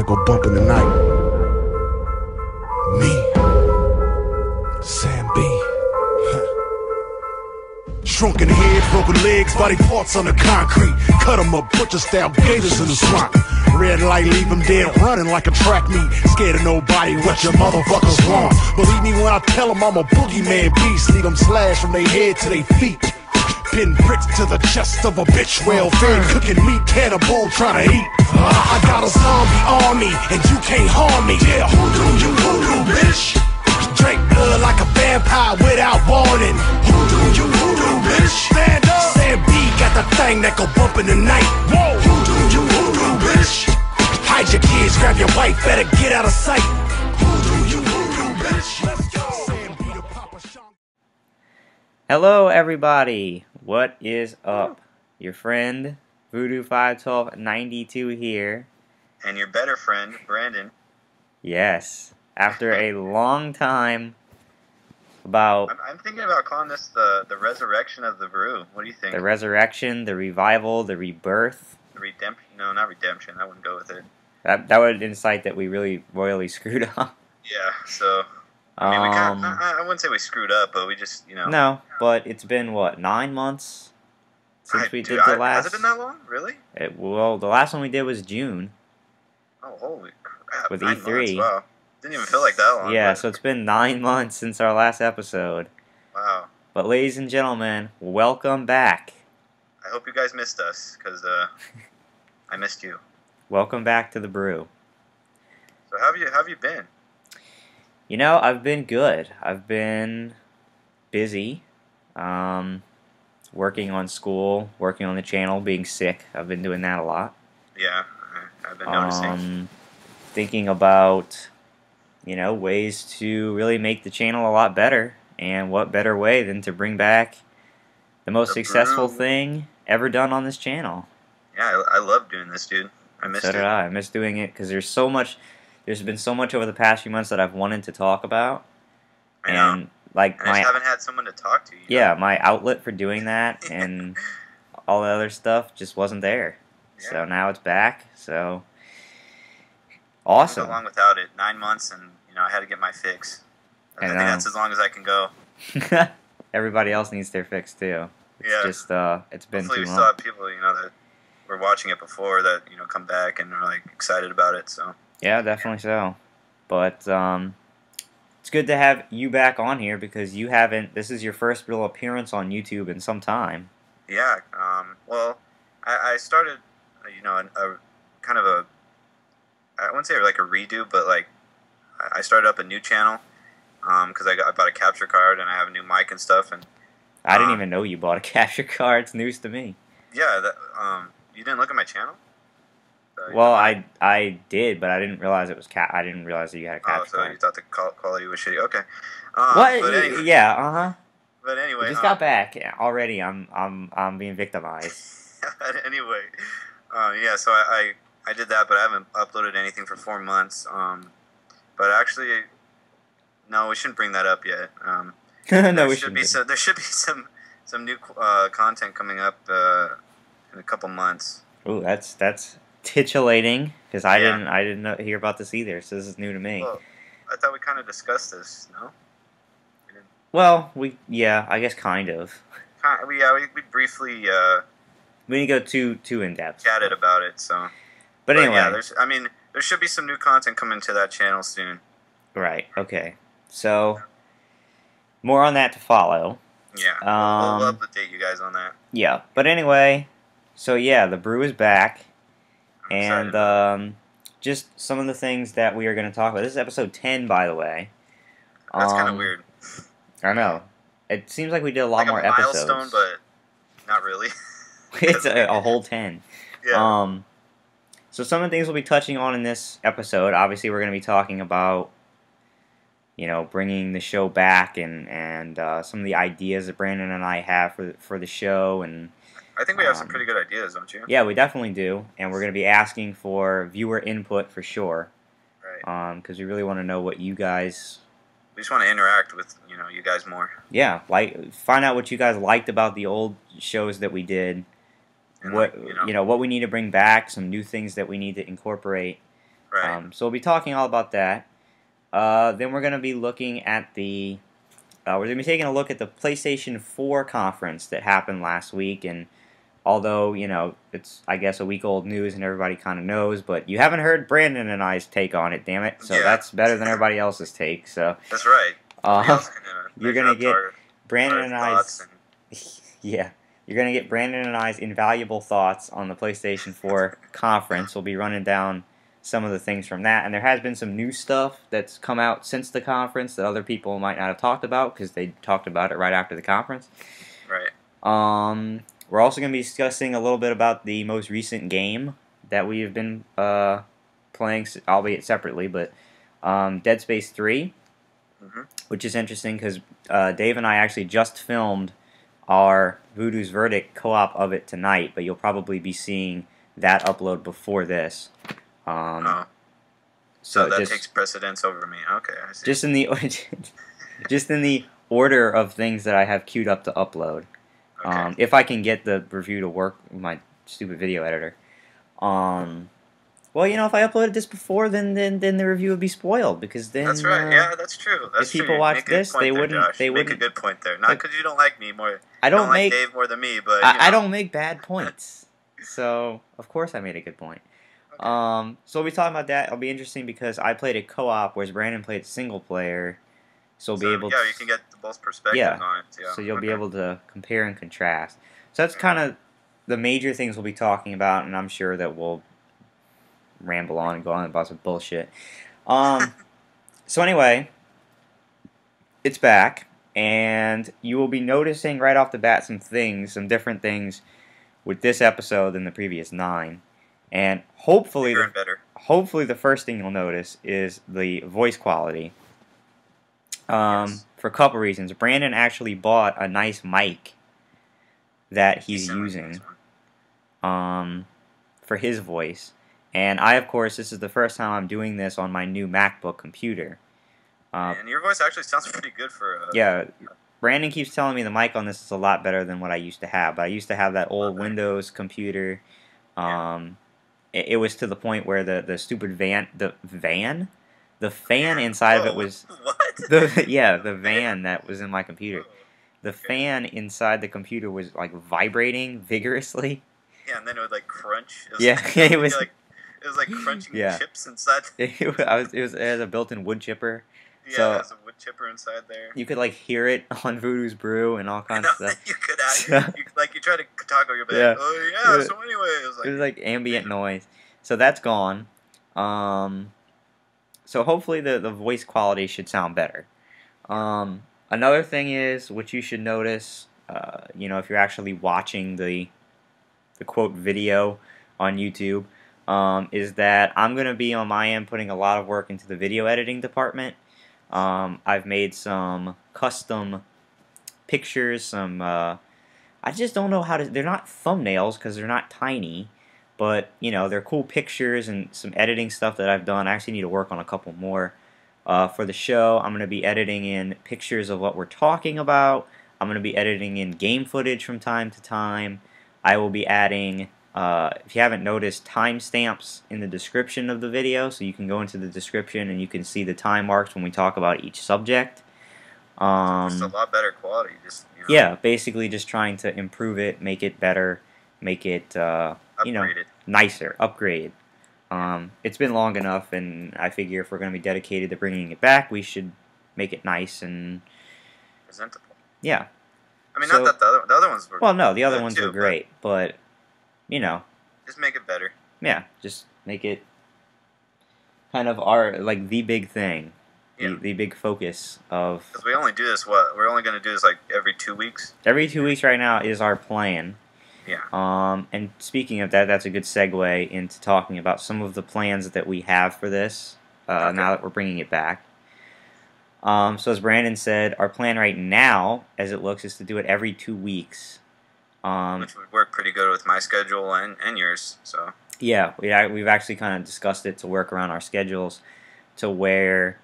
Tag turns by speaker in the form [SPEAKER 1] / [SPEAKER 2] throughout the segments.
[SPEAKER 1] that go bump in the night. Me, Sam B. Shrunken head, broken legs, body parts on the concrete. Cut 'em up, butcher style gators in the swamp. Red light, leave 'em dead, running like a track meet. Scared of nobody, what your motherfuckers want. Believe me when I tell 'em I'm a boogeyman beast. Leave 'em slashed from their head to their feet. Pin bricks to the chest of a bitch, well fed, cooking meat, cannibal trying to eat. I got a zombie army, and you can't harm me. Yeah, Voodoo, you Voodoo, bitch. Drink blood like a vampire without warning. Voodoo, you Voodoo, bitch. Stand up. Sam B got the thing that go bump in the night. Whoa. Voodoo, you Voodoo, bitch. Hide your kids, grab your wife, better get out of sight. Voodoo, you Voodoo, bitch. Let's go. Sam B to Papa Sean.
[SPEAKER 2] Hello everybody, what is up? Your friend Voodoo 51292 here.
[SPEAKER 3] And your better friend, Brandon.
[SPEAKER 2] Yes, after a long time.
[SPEAKER 3] I'm thinking about calling this the resurrection of the Brew. What do you think?
[SPEAKER 2] The resurrection, the revival, the rebirth.
[SPEAKER 3] The redemption? No, not redemption. I wouldn't go with it.
[SPEAKER 2] That would incite that we really royally screwed up.
[SPEAKER 3] Yeah, so... I mean, I wouldn't say we screwed up, but we just, you know...
[SPEAKER 2] No, but it's been, what, 9 months since we did the last...
[SPEAKER 3] Has it been that long? Really?
[SPEAKER 2] Well, the last one we did was June.
[SPEAKER 3] Oh, holy crap.
[SPEAKER 2] With
[SPEAKER 3] 9
[SPEAKER 2] E3.
[SPEAKER 3] months, wow. Didn't even feel like that long.
[SPEAKER 2] Yeah,
[SPEAKER 3] but...
[SPEAKER 2] so it's been 9 months since our last episode.
[SPEAKER 3] Wow.
[SPEAKER 2] But ladies and gentlemen, welcome back.
[SPEAKER 3] I hope you guys missed us, because I missed you.
[SPEAKER 2] Welcome back to the Brew.
[SPEAKER 3] So how have you been?
[SPEAKER 2] You know, I've been good. I've been busy, working on school, working on the channel, being sick. I've been doing that a lot.
[SPEAKER 3] Yeah, I've been noticing.
[SPEAKER 2] Thinking about, you know, ways to really make the channel a lot better. And what better way than to bring back the most successful thing ever done on this channel.
[SPEAKER 3] Yeah, I love doing this, dude. I missed it.
[SPEAKER 2] So did I. I miss doing it because there's so much... There's been so much over the past few months that I've wanted to talk about.
[SPEAKER 3] I know.
[SPEAKER 2] And, like,
[SPEAKER 3] I just haven't had someone to talk to.
[SPEAKER 2] Yeah, my outlet for doing that and all the other stuff just wasn't there. Yeah. So now it's back. So awesome.
[SPEAKER 3] Along without it, 9 months, and you know I had to get my fix. I think that's as long as I can go.
[SPEAKER 2] Everybody else needs their fix too. It's just it's been
[SPEAKER 3] Hopefully
[SPEAKER 2] too long.
[SPEAKER 3] We still have people, you know, that were watching it before that, you know, come back and are like excited about it. So
[SPEAKER 2] yeah, definitely so. But it's good to have you back on here because you haven't. This is your first real appearance on YouTube in some time.
[SPEAKER 3] Yeah. Well, I started, you know, a kind of a, I wouldn't say like a redo, but like I started up a new channel because I bought a capture card and I have a new mic and stuff. And
[SPEAKER 2] I didn't even know you bought a capture card. It's news to me.
[SPEAKER 3] Yeah. You didn't look at my channel?
[SPEAKER 2] Well, I did, but I didn't realize it was I didn't realize that you had a capture card.
[SPEAKER 3] Oh, so you thought the quality was shitty? Okay.
[SPEAKER 2] What?
[SPEAKER 3] But anyway,
[SPEAKER 2] yeah.
[SPEAKER 3] But anyway,
[SPEAKER 2] we just got back. Yeah, already, I'm being victimized.
[SPEAKER 3] But anyway, yeah. So I did that, but I haven't uploaded anything for 4 months. But actually, no, we shouldn't bring that up yet.
[SPEAKER 2] No,
[SPEAKER 3] there should be some new content coming up in a couple months.
[SPEAKER 2] Ooh, that's titillating because I didn't hear about this either. So this is new to me.
[SPEAKER 3] Well, I thought we kind of discussed this. No.
[SPEAKER 2] Well, I guess kind of.
[SPEAKER 3] We briefly.
[SPEAKER 2] We didn't go too in depth.
[SPEAKER 3] Chatted about it, so.
[SPEAKER 2] But anyway,
[SPEAKER 3] yeah, there should be some new content coming to that channel soon.
[SPEAKER 2] Right. Okay. So, more on that to follow.
[SPEAKER 3] Yeah. We'll update you guys on that.
[SPEAKER 2] Yeah. But anyway, so yeah, the Brew is back, and just some of the things that we are going to talk about. This is episode 10, by the way.
[SPEAKER 3] That's kind of weird.
[SPEAKER 2] I know. It seems like we did a lot more episodes.
[SPEAKER 3] Milestone, but not really.
[SPEAKER 2] It's a whole 10.
[SPEAKER 3] Yeah.
[SPEAKER 2] So some of the things we'll be touching on in this episode, obviously we're going to be talking about, you know, bringing the show back and some of the ideas that Brandon and I have for the show. And
[SPEAKER 3] I think we have some pretty good ideas, don't you?
[SPEAKER 2] Yeah, we definitely do. And we're going to be asking for viewer input for sure.
[SPEAKER 3] Right.
[SPEAKER 2] Because we really want to know what you guys...
[SPEAKER 3] We just want to interact with, you know, you guys more.
[SPEAKER 2] Yeah, find out what you guys liked about the old shows that we did. And what what we need to bring back, some new things that we need to incorporate
[SPEAKER 3] Right.
[SPEAKER 2] So we'll be talking all about that. Then we're going to be looking at we're going to be taking a look at the PlayStation 4 conference that happened last week, and although, it's, I guess, a week-old news and everybody kind of knows, but you haven't heard Brandon and I's take on it, damn it. So
[SPEAKER 3] Yeah.
[SPEAKER 2] that's better than everybody else's take. So
[SPEAKER 3] That's right.
[SPEAKER 2] you're going to get Brandon and I's... Yeah. You're going to get Brandon and I's invaluable thoughts on the PlayStation 4 conference. We'll be running down some of the things from that. And there has been some new stuff that's come out since the conference that other people might not have talked about because they talked about it right after the conference.
[SPEAKER 3] Right.
[SPEAKER 2] We're also going to be discussing a little bit about the most recent game that we have been playing, albeit separately, but Dead Space 3, which is interesting because Dave and I actually just filmed our Voodoo's Verdict co-op of it tonight, but you'll probably be seeing that upload before this.
[SPEAKER 3] So that takes precedence over me. Okay, I see.
[SPEAKER 2] Just in the order of things that I have queued up to upload.
[SPEAKER 3] Okay.
[SPEAKER 2] If I can get the review to work with my stupid video editor. Well, if I uploaded this before, then the review would be spoiled because then.
[SPEAKER 3] That's right. Yeah, that's true. That's
[SPEAKER 2] if people watch this, they wouldn't. They
[SPEAKER 3] make a good point there. Not because you don't like me more.
[SPEAKER 2] I don't
[SPEAKER 3] like Dave more than me, but
[SPEAKER 2] I don't make bad points. So of course I made a good point. Okay. So we'll be talking about that. It'll be interesting because I played a co-op, whereas Brandon played single player. So we'll be able.
[SPEAKER 3] Yeah, you can get both perspectives on it. Yeah.
[SPEAKER 2] So you'll be able to compare and contrast. So that's kind of the major things we'll be talking about, and I'm sure that we'll ramble on and go on about some bullshit. So anyway, it's back, and you will be noticing right off the bat some different things with this episode than the previous 9. And hopefully, hopefully the first thing you'll notice is the voice quality.
[SPEAKER 3] Yes.
[SPEAKER 2] For a couple reasons. Brandon actually bought a nice mic that he's using for his voice. And I, of course, this is the first time I'm doing this on my new MacBook computer.
[SPEAKER 3] And your voice actually sounds pretty good for...
[SPEAKER 2] yeah, Brandon keeps telling me the mic on this is a lot better than what I used to have. But I used to have that old Windows computer. It was to the point where the stupid the fan inside of it was...
[SPEAKER 3] What?
[SPEAKER 2] The van that was in my computer. The fan inside the computer was, like, vibrating vigorously.
[SPEAKER 3] Yeah, and then it would, like, crunch.
[SPEAKER 2] It was
[SPEAKER 3] like crunching chips inside.
[SPEAKER 2] It had a built-in wood chipper.
[SPEAKER 3] Yeah,
[SPEAKER 2] so
[SPEAKER 3] there's a wood chipper inside there.
[SPEAKER 2] You could, like, hear it on Voodoo's Brew and all kinds of stuff.
[SPEAKER 3] You could you try to talk over your bed. Oh, yeah, so anyway.
[SPEAKER 2] It was like ambient noise. So that's gone. So hopefully the voice quality should sound better. Another thing is, which you should notice, if you're actually watching the quote video on YouTube, is that I'm going to be on my end putting a lot of work into the video editing department. I've made some custom pictures, I just don't know how to, they're not thumbnails because they're not tiny, but, they're cool pictures and some editing stuff that I've done. I actually need to work on a couple more. For the show, I'm going to be editing in pictures of what we're talking about. I'm going to be editing in game footage from time to time. I will be adding, if you haven't noticed, timestamps in the description of the video, so you can go into the description and you can see the time marks when we talk about each subject.
[SPEAKER 3] It's a lot better quality.
[SPEAKER 2] Yeah, basically just trying to improve it, make it better, make it, nicer, upgrade. It's been long enough, and I figure if we're going to be dedicated to bringing it back, we should make it nice and
[SPEAKER 3] presentable.
[SPEAKER 2] Yeah.
[SPEAKER 3] I mean, not that the other ones were.
[SPEAKER 2] Well, no, the other ones were great, but
[SPEAKER 3] just make it better.
[SPEAKER 2] Yeah, just make it kind of the big thing, the big focus of.
[SPEAKER 3] Because we only do this. We're only going to do this like every 2 weeks.
[SPEAKER 2] Every 2 weeks right now is our plan.
[SPEAKER 3] Yeah.
[SPEAKER 2] And speaking of that, that's a good segue into talking about some of the plans that we have for this. Now that we're bringing it back. So as Brandon said, our plan right now, as it looks, is to do it every 2 weeks.
[SPEAKER 3] Which would work pretty good with my schedule and yours. So.
[SPEAKER 2] Yeah, we've actually kind of discussed it to work around our schedules, to where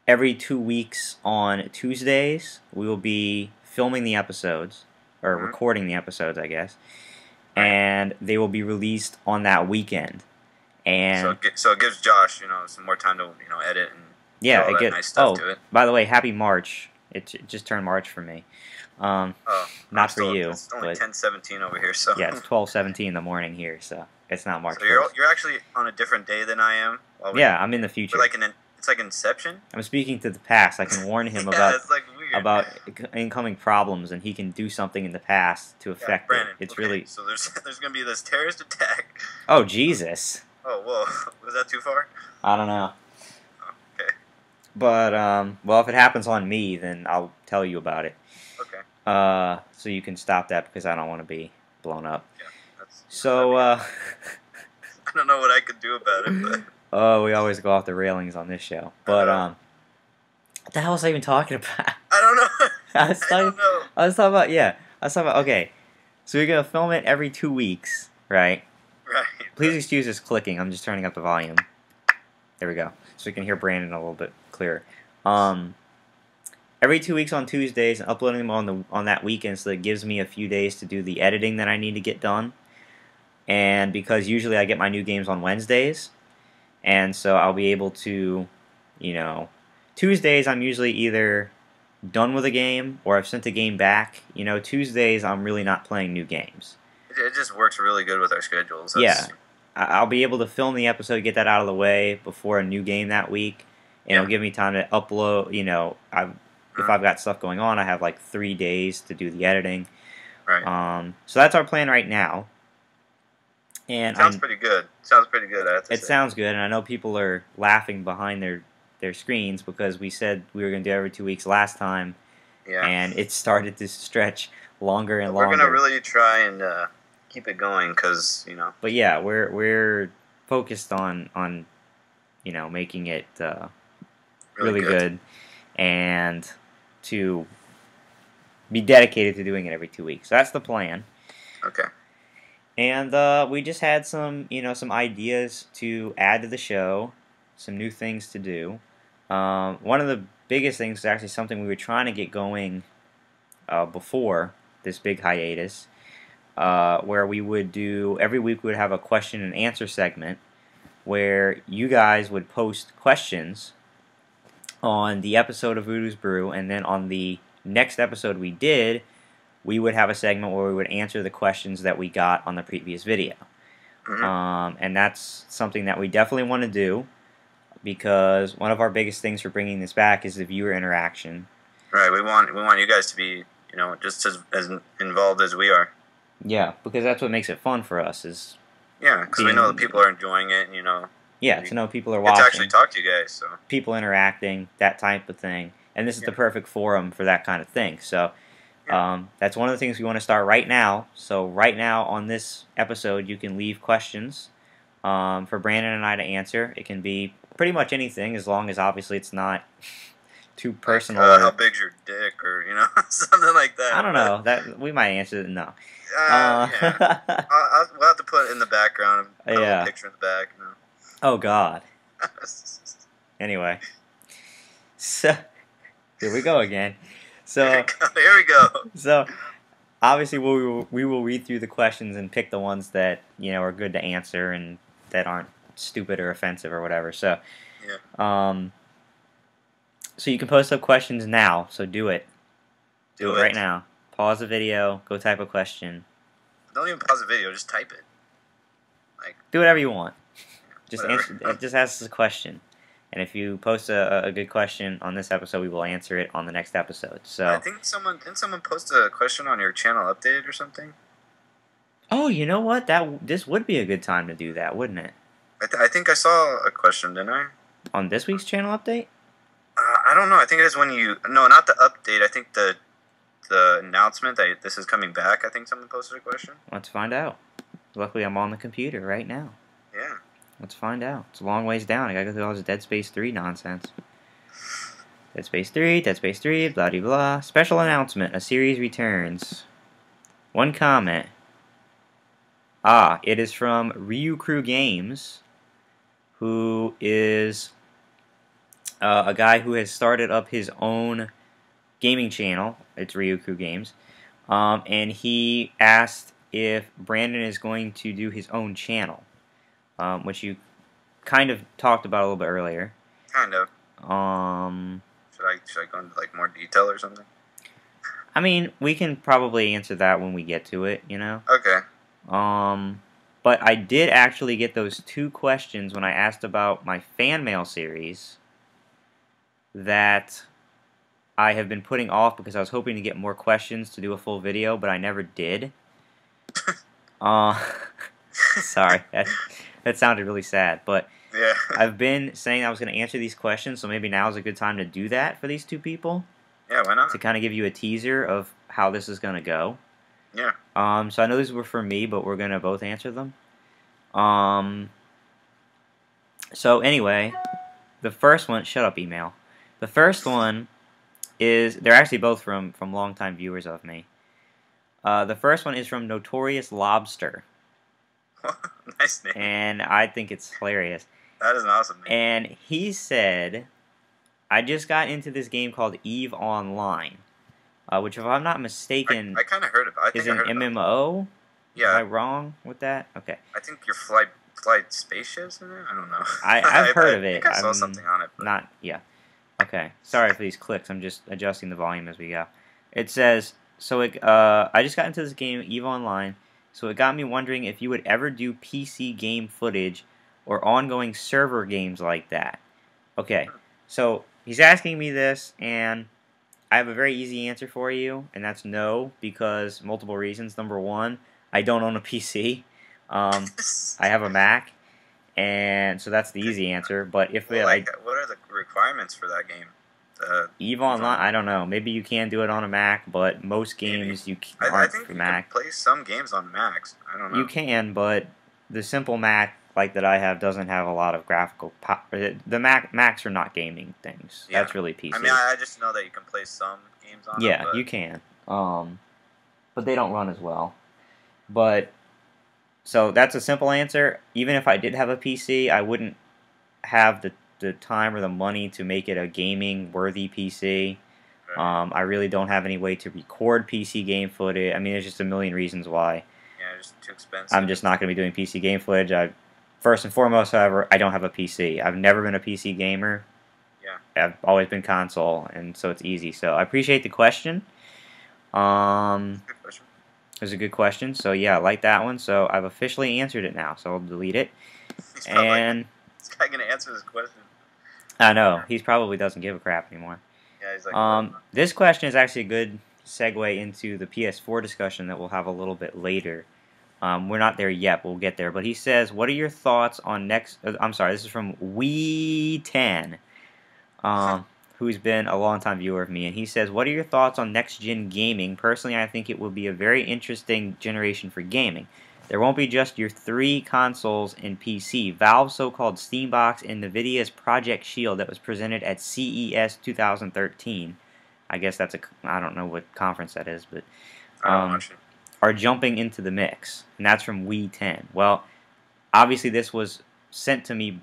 [SPEAKER 2] every 2 weeks on Tuesdays we will be filming the episodes, or recording the episodes, I guess. and they will be released on that weekend. And
[SPEAKER 3] so it gives Josh, some more time to, edit and do all that nice stuff to it.
[SPEAKER 2] By the way, happy March. It just turned March for me. Not for you.
[SPEAKER 3] It's only 10:17 over here, so.
[SPEAKER 2] Yeah, it's 12:17 in the morning here, so it's not March.
[SPEAKER 3] So you're actually on a different day than I am.
[SPEAKER 2] Yeah, I'm in the future.
[SPEAKER 3] It's like Inception.
[SPEAKER 2] I'm speaking to the past. I can warn him about incoming problems, and he can do something in the past to affect
[SPEAKER 3] Brandon,
[SPEAKER 2] it. It's
[SPEAKER 3] okay,
[SPEAKER 2] really.
[SPEAKER 3] So there's gonna be this terrorist attack.
[SPEAKER 2] Oh Jesus!
[SPEAKER 3] Oh whoa, was that too far?
[SPEAKER 2] I don't know.
[SPEAKER 3] Oh, okay.
[SPEAKER 2] But well, if it happens on me, then I'll tell you about it.
[SPEAKER 3] Okay.
[SPEAKER 2] So you can stop that because I don't want to be blown up.
[SPEAKER 3] Yeah.
[SPEAKER 2] So
[SPEAKER 3] I don't know what I could do about it, but.
[SPEAKER 2] Oh, we always go off the railings on this show. But what the hell was I even talking about?
[SPEAKER 3] I don't know.
[SPEAKER 2] I was talking about okay. So we're gonna film it every 2 weeks, right?
[SPEAKER 3] Right.
[SPEAKER 2] Please excuse this clicking. I'm just turning up the volume. There we go. So we can hear Brandon a little bit clearer. Every 2 weeks on Tuesdays, and uploading them on that weekend, so that gives me a few days to do the editing that I need to get done. And because usually I get my new games on Wednesdays, and so I'll be able to, Tuesdays I'm usually either done with a game or I've sent a game back. Tuesdays I'm really not playing new games.
[SPEAKER 3] It just works really good with our schedules.
[SPEAKER 2] I'll be able to film the episode, get that out of the way before a new game that week, and it'll give me time to upload. If I've got stuff going on, I have like 3 days to do the editing.
[SPEAKER 3] Right.
[SPEAKER 2] So that's our plan right now. And
[SPEAKER 3] sounds pretty good. Sounds pretty good. I have to say.
[SPEAKER 2] It sounds good, and I know people are laughing behind their screens because we said we were going to do every 2 weeks last time, and it started to stretch longer and longer.
[SPEAKER 3] We're going to really try and keep it going because
[SPEAKER 2] But yeah, we're focused on making it really good, and to be dedicated to doing it every 2 weeks. So that's the plan.
[SPEAKER 3] Okay.
[SPEAKER 2] And we just had some ideas to add to the show, some new things to do. One of the biggest things is actually something we were trying to get going before this big hiatus, where we would do, every week we would have a question and answer segment where you guys would post questions on the episode of Voodoo's Brew, and then on the next episode we did, we would have a segment where we would answer the questions that we got on the previous video. And that's something that we definitely want to do, because one of our biggest things for bringing this back is the viewer interaction.
[SPEAKER 3] Right, we want you guys to be, just as involved as we are.
[SPEAKER 2] Yeah, because that's what makes it fun for us.
[SPEAKER 3] Because we know that people are enjoying it, and
[SPEAKER 2] Yeah, to know people are watching.
[SPEAKER 3] To actually talk to you guys, so.
[SPEAKER 2] People interacting, that type of thing. And this is the perfect forum for that kind of thing. So that's one of the things we want to start right now. So right now on this episode, you can leave questions for Brandon and I to answer. It can be pretty much anything, as long as obviously it's not too personal.
[SPEAKER 3] How big's your dick, or something like that.
[SPEAKER 2] I don't know. That we might answer it. No.
[SPEAKER 3] We'll have to put it in the background. Put a picture in the back.
[SPEAKER 2] Oh God. Anyway, so here we go again. So
[SPEAKER 3] here we go.
[SPEAKER 2] So obviously we will read through the questions and pick the ones that are good to answer and that aren't stupid or offensive or whatever. So so you can post up questions now. So do it. Do it right now. Pause the video. Go type a question.
[SPEAKER 3] Don't even pause the video. Just type it.
[SPEAKER 2] Do whatever you want. Just just ask us a question. And if you post a good question on this episode, we will answer it on the next episode. So
[SPEAKER 3] I think didn't someone post a question on your channel update or something?
[SPEAKER 2] Oh, you know what? This would be a good time to do that, wouldn't it?
[SPEAKER 3] I think I saw a question, didn't I?
[SPEAKER 2] On this week's channel update?
[SPEAKER 3] I don't know. I think it's when no, not the update. I think the announcement that this is coming back. I think someone posted a question.
[SPEAKER 2] Let's find out. Luckily, I'm on the computer right now.
[SPEAKER 3] Yeah.
[SPEAKER 2] Let's find out. It's a long ways down. I gotta go through all this Dead Space 3 nonsense. Dead Space 3, blah de blah. Special announcement. A series returns. One comment. It is from Ryu Crew Games, who is a guy who has started up his own gaming channel. It's Ryu Crew Games. And he asked if Brandon is going to do his own channel, which you kind of talked about a little bit earlier.
[SPEAKER 3] Kind of.
[SPEAKER 2] Um,
[SPEAKER 3] should I go into like more detail or something?
[SPEAKER 2] I mean, we can probably answer that when we get to it, you know?
[SPEAKER 3] Okay.
[SPEAKER 2] But I did actually get those 2 questions when I asked about my fan mail series that I have been putting off because I was hoping to get more questions to do a full video, but I never did. Sorry, that sounded really sad, but
[SPEAKER 3] Yeah.
[SPEAKER 2] I've been saying I was going to answer these questions, so maybe now is a good time to do that for these 2 people.
[SPEAKER 3] Yeah, why not?
[SPEAKER 2] To kind of give you a teaser of how this is going to go.
[SPEAKER 3] Yeah.
[SPEAKER 2] So I know these were for me, but we're going to both answer them. So anyway, the first one, shut up email. The first one is, they're actually both from longtime viewers of me. The first one is from Notorious Lobster.
[SPEAKER 3] Nice name.
[SPEAKER 2] And I think it's hilarious.
[SPEAKER 3] That is an awesome name.
[SPEAKER 2] And he said, I just got into this game called EVE Online, which, if I'm not mistaken,
[SPEAKER 3] I kind of heard about it.
[SPEAKER 2] is an MMO?
[SPEAKER 3] Yeah.
[SPEAKER 2] Am I wrong with that? Okay.
[SPEAKER 3] I think your flight spaceships in there? I don't know.
[SPEAKER 2] I've heard of
[SPEAKER 3] I
[SPEAKER 2] it.
[SPEAKER 3] think I saw something on it. But...
[SPEAKER 2] Yeah. Okay. Sorry for these clicks. I'm just adjusting the volume as we go. It says, I just got into this game, EVE Online, so it got me wondering if you would ever do PC game footage or ongoing server games like that. Okay. So he's asking me this, and I have a very easy answer for you, and that's no, because multiple reasons. Number one, I don't own a PC. I have a Mac, and so that's the easy answer. But if
[SPEAKER 3] what are the requirements for that game?
[SPEAKER 2] EVE Online, I don't know. Maybe you can do it on a Mac, but most games you aren't
[SPEAKER 3] I think
[SPEAKER 2] for
[SPEAKER 3] you
[SPEAKER 2] Mac.
[SPEAKER 3] can play some games on Macs. I don't know.
[SPEAKER 2] You can, but the simple Mac like that I have doesn't have a lot of graphical power. The Macs are not gaming things.
[SPEAKER 3] Yeah.
[SPEAKER 2] That's really PC.
[SPEAKER 3] I mean, I just know that you can play some games on
[SPEAKER 2] Yeah,
[SPEAKER 3] them.
[SPEAKER 2] you can. But they don't run as well. But so that's a simple answer. Even if I did have a PC, I wouldn't have the time or the money to make it a gaming worthy PC.
[SPEAKER 3] Right.
[SPEAKER 2] I really don't have any way to record PC game footage. I mean, there's just a million reasons why.
[SPEAKER 3] Yeah, it's too expensive.
[SPEAKER 2] I'm just not going to be doing PC game footage. First and foremost, however, I don't have a PC. I've never been a PC gamer.
[SPEAKER 3] Yeah.
[SPEAKER 2] I've always been console, and so it's easy. So I appreciate the question.
[SPEAKER 3] Good question.
[SPEAKER 2] It was a good question. So yeah, I like that one. So I've officially answered it now. So I'll delete it. And
[SPEAKER 3] this guy gonna answer this question.
[SPEAKER 2] I know he probably doesn't give a crap anymore.
[SPEAKER 3] Yeah, he's like.
[SPEAKER 2] This question is actually a good segue into the PS4 discussion that we'll have a little bit later. We're not there yet. We'll get there. But he says, "What are your thoughts on next?" I'm sorry. This is from Wee10, who's been a longtime viewer of me, and he says, "What are your thoughts on next-gen gaming? Personally, I think it will be a very interesting generation for gaming. There won't be just your 3 consoles and PC. Valve's so-called Steambox and NVIDIA's Project Shield that was presented at CES 2013. I guess that's I don't know what conference that is, but are jumping into the mix." And that's from Wee10. Well, obviously this was sent to me.